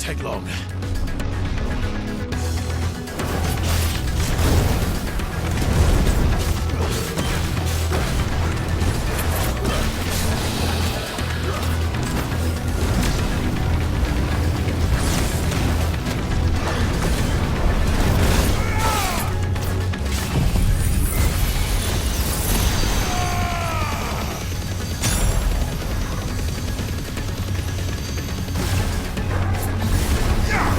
take long. Yeah!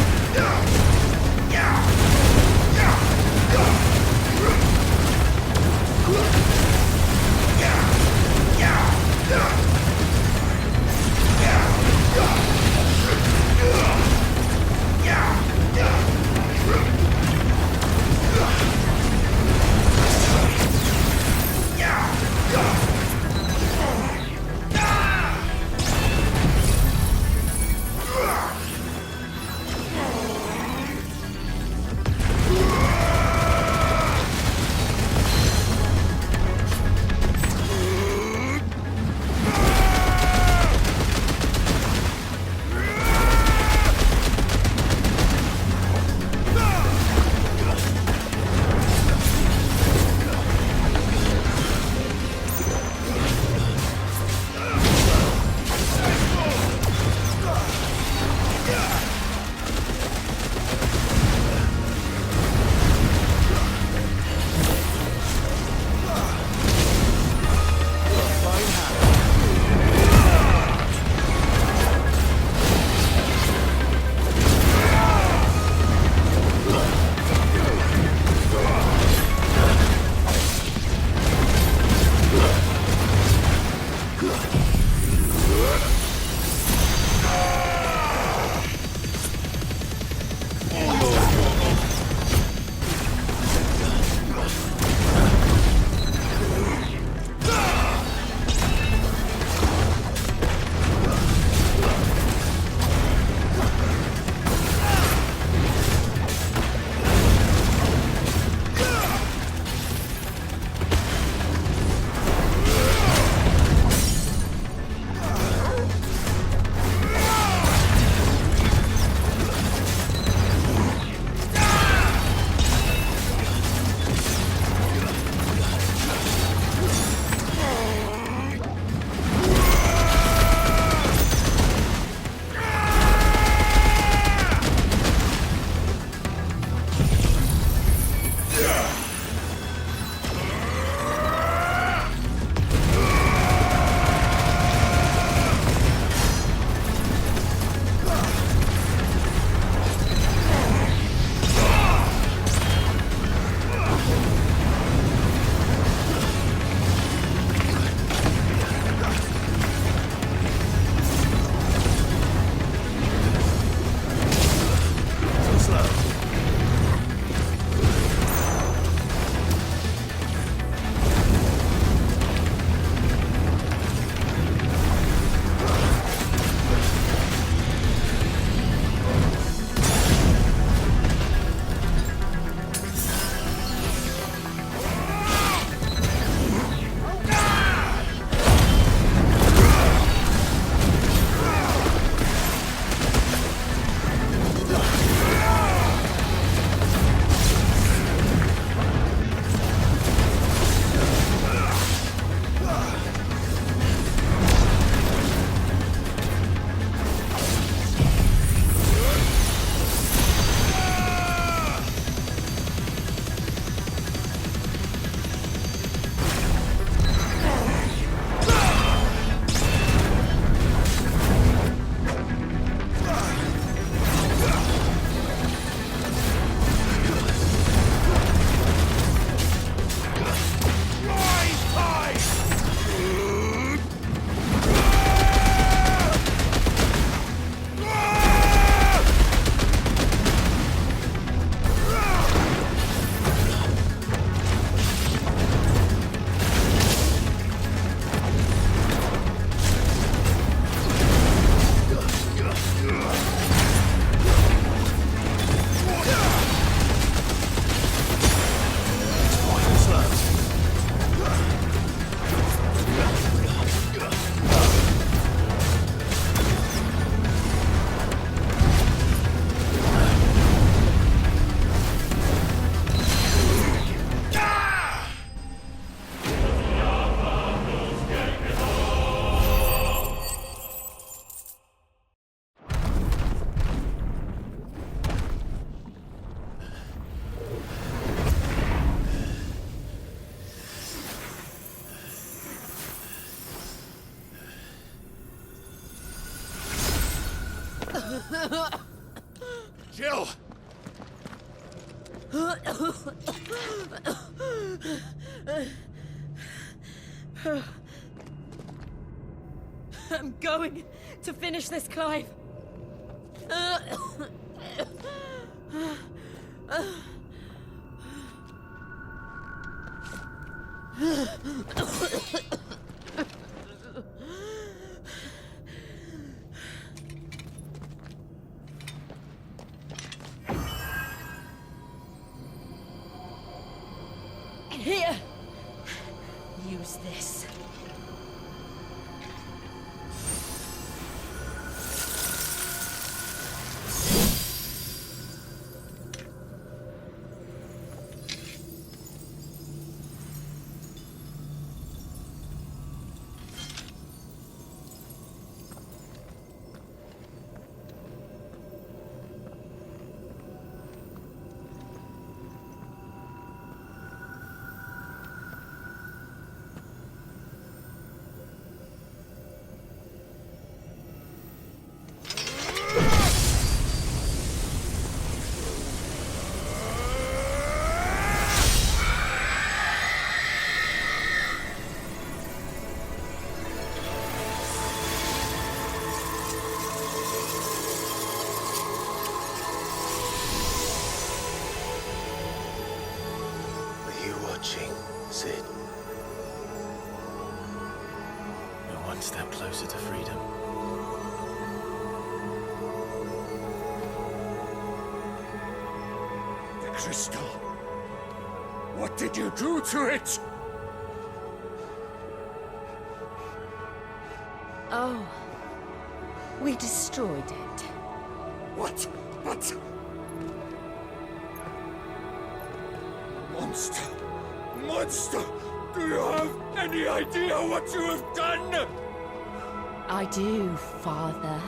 Jill! I'm going to finish this, Clive. Here. Use this. Sid. We're one step closer to freedom. The crystal. What did you do to it? Oh. We destroyed it. What? But... Monster! Monster! Do you have any idea what you have done? I do, Father.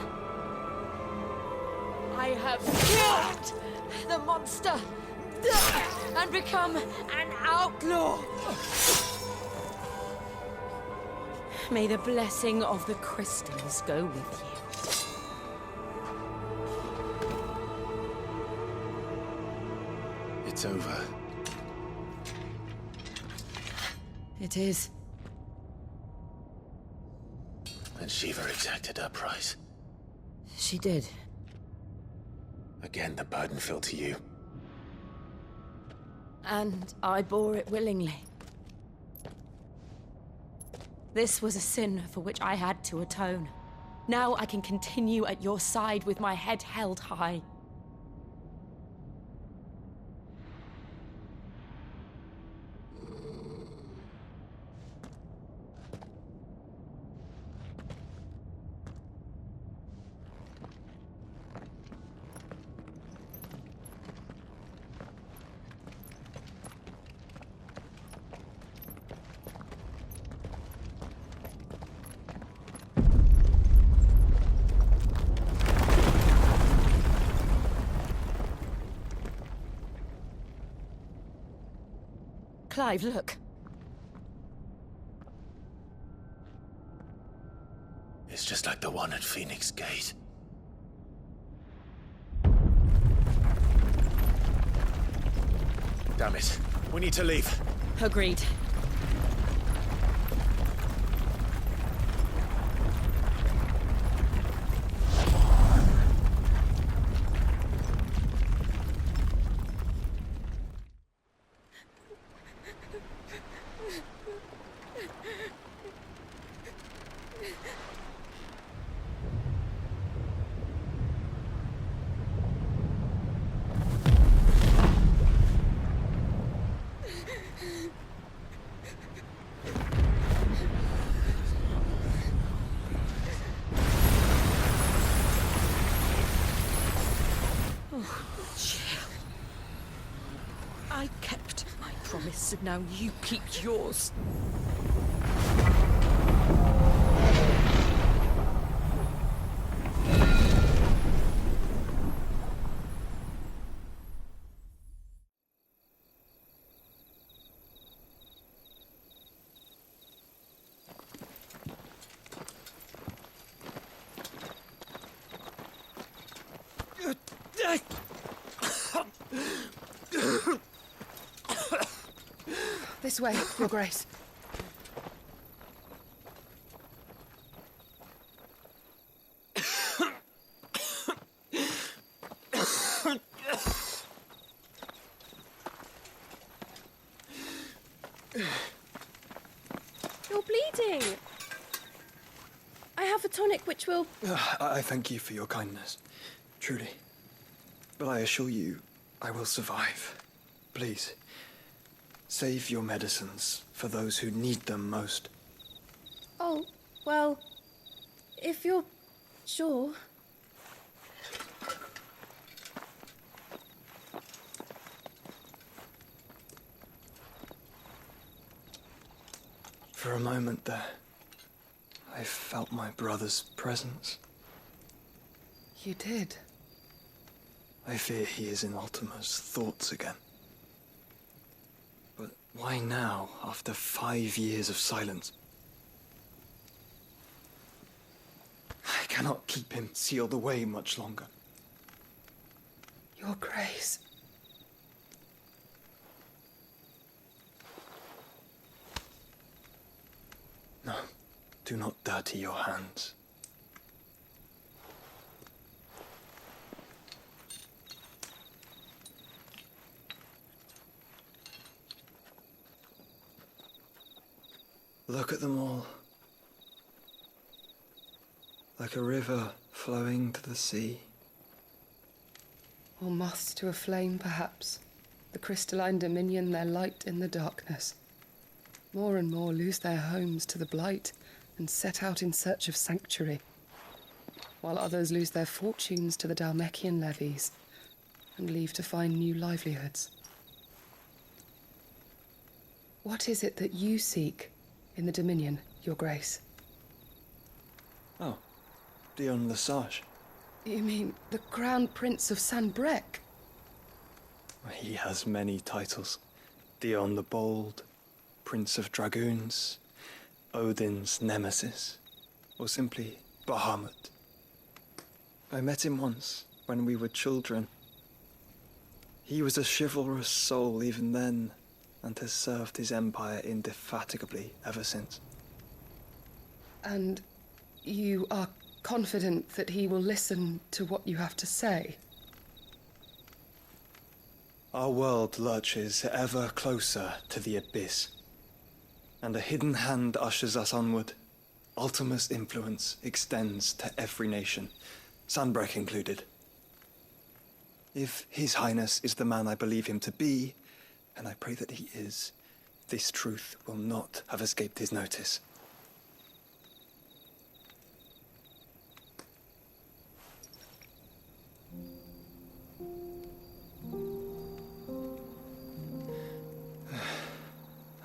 I have killed the monster and become an outlaw. May the blessing of the crystals go with you. It's over. It is. And Shiva exacted her price. She did. Again, the burden fell to you. And I bore it willingly. This was a sin for which I had to atone. Now I can continue at your side with my head held high. Clive, look. It's just like the one at Phoenix Gate. Damn it. We need to leave. Agreed. I kept my promise, and now you keep yours. This way, Your Grace. You're bleeding. I have a tonic which will... I thank you for your kindness, truly. But I assure you, I will survive. Please, save your medicines for those who need them most. Oh, well, if you're sure. For a moment there, I felt my brother's presence. You did? I fear he is in Ultima's thoughts again. But why now, after 5 years of silence? I cannot keep him sealed away much longer. Your Grace. No, do not dirty your hands. Look at them all. Like a river flowing to the sea. Or moths to a flame, perhaps. The crystalline dominion, their light in the darkness. More and more lose their homes to the blight and set out in search of sanctuary, while others lose their fortunes to the Dhalmekian levies and leave to find new livelihoods. What is it that you seek in the Dominion, Your Grace? Oh, Dion Lesage. You mean the Crown Prince of Sanbrec? He has many titles. Dion the Bold, Prince of Dragoons, Odin's Nemesis, or simply Bahamut. I met him once, when we were children. He was a chivalrous soul even then, and has served his empire indefatigably ever since. And you are confident that he will listen to what you have to say? Our world lurches ever closer to the abyss, and a hidden hand ushers us onward. Ultima's influence extends to every nation, Sanbrec included. If His Highness is the man I believe him to be, and I pray that he is, this truth will not have escaped his notice.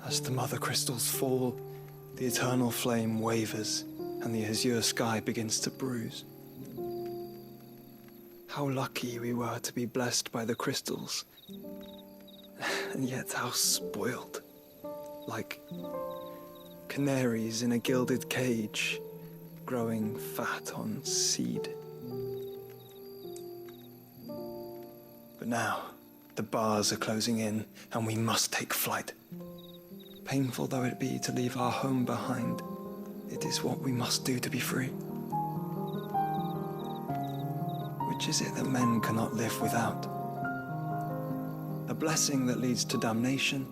As the Mothercrystals fall, the eternal flame wavers, and the azure sky begins to bruise. How lucky we were to be blessed by the crystals, and yet how spoiled. Like canaries in a gilded cage, growing fat on seed. But now, the bars are closing in, and we must take flight. Painful though it be to leave our home behind, it is what we must do to be free. Which is it that men cannot live without? A blessing that leads to damnation,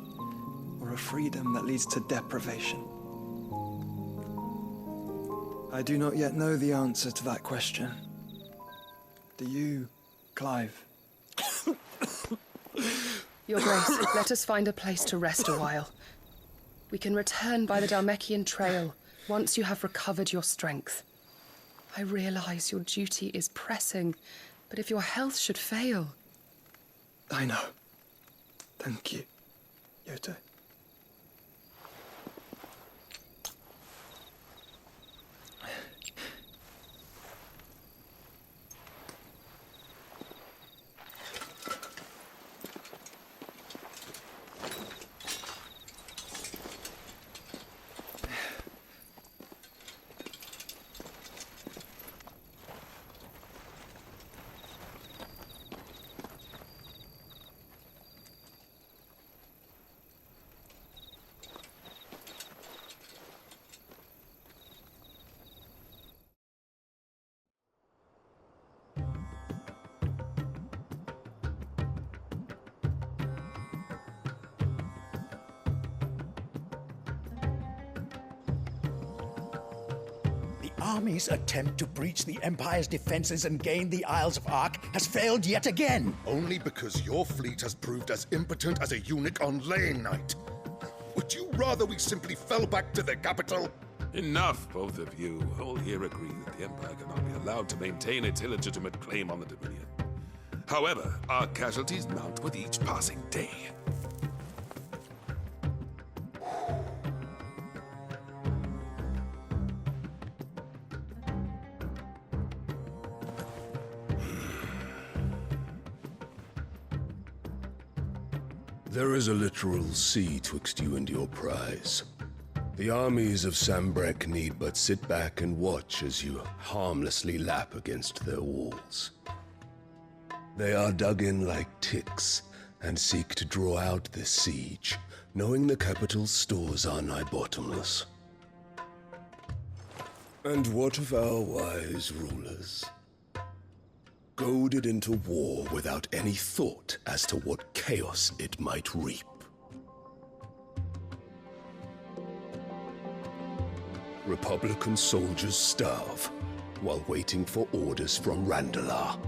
or a freedom that leads to deprivation? I do not yet know the answer to that question. Do you, Clive? Your Grace, let us find a place to rest a while. We can return by the Dhalmekian trail once you have recovered your strength. I realize your duty is pressing, but if your health should fail... I know. Thank you, Yote. army's attempt to breach the Empire's defenses and gain the Isles of Ark has failed yet again. Only because your fleet has proved as impotent as a eunuch on laying night. Would you rather we simply fell back to the capital? Enough, both of you. All here agree that the Empire cannot be allowed to maintain its illegitimate claim on the Dominion. However, our casualties mount with each passing day. There is a literal sea twixt you and your prize. The armies of Sambrek need but sit back and watch as you harmlessly lap against their walls. They are dug in like ticks and seek to draw out this siege, knowing the capital's stores are nigh bottomless. And what of our wise rulers? Goaded into war without any thought as to what chaos it might reap. Republican soldiers starve while waiting for orders from Randalar.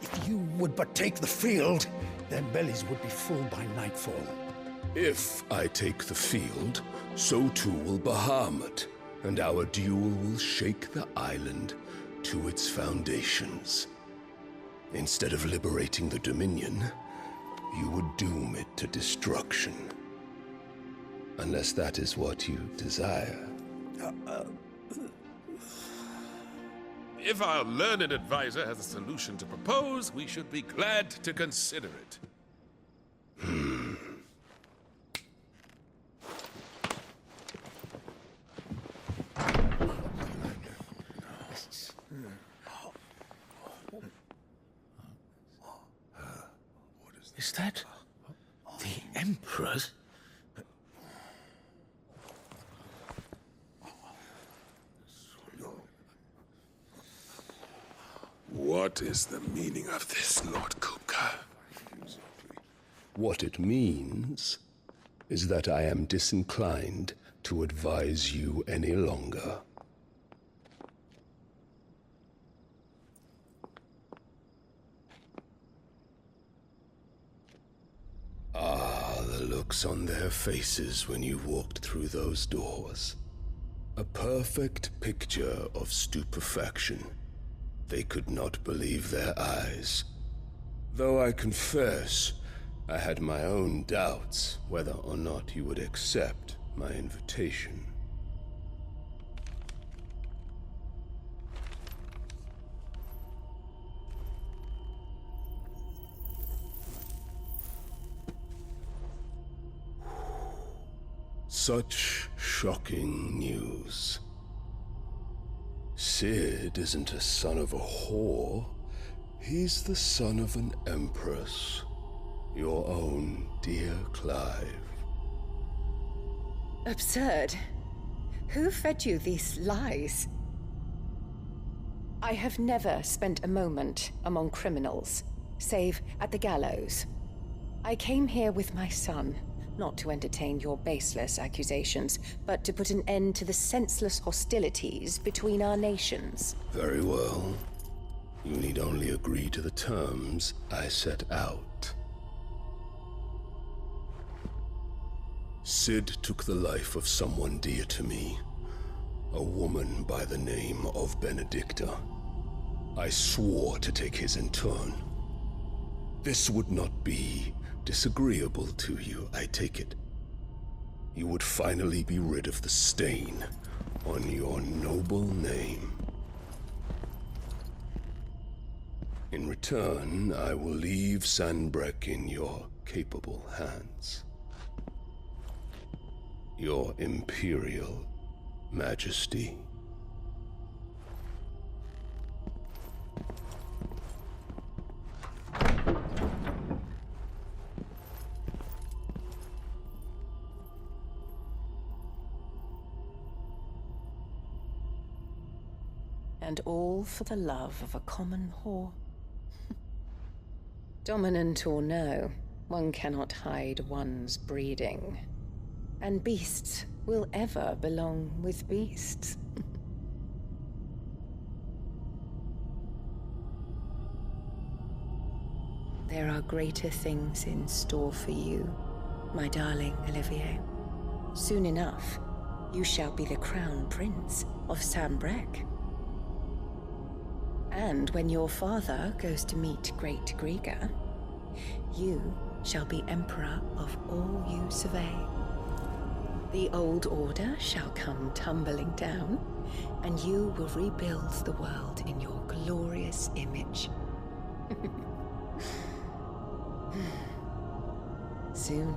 If you would but take the field, their bellies would be full by nightfall. If I take the field, so too will Bahamut, and our duel will shake the island to its foundations. Instead of liberating the Dominion, you would doom it to destruction. Unless that is what you desire. If our learned advisor has a solution to propose, we should be glad to consider it. Is that the Emperor's? What is the meaning of this, Lord Kupka? What it means is that I am disinclined to advise you any longer. Ah, the looks on their faces when you walked through those doors. A perfect picture of stupefaction. They could not believe their eyes. Though I confess, I had my own doubts whether or not you would accept my invitation. Such shocking news. Sid isn't a son of a whore. He's the son of an empress. Your own dear Clive. Absurd. Who fed you these lies? I have never spent a moment among criminals, save at the gallows. I came here with my son, not to entertain your baseless accusations, but to put an end to the senseless hostilities between our nations. Very well. You need only agree to the terms I set out. Sid took the life of someone dear to me, a woman by the name of Benedicta. I swore to take his in turn. This would not be disagreeable to you, I take it. You would finally be rid of the stain on your noble name. In return, I will leave Sanbreque in your capable hands. Your Imperial Majesty. And all for the love of a common whore. Dominant or no, one cannot hide one's breeding. And beasts will ever belong with beasts. There are greater things in store for you, my darling Olivier. Soon enough, you shall be the crown prince of Sambrec. And when your father goes to meet Great Griga, you shall be emperor of all you survey. The old order shall come tumbling down, and you will rebuild the world in your glorious image. Soon,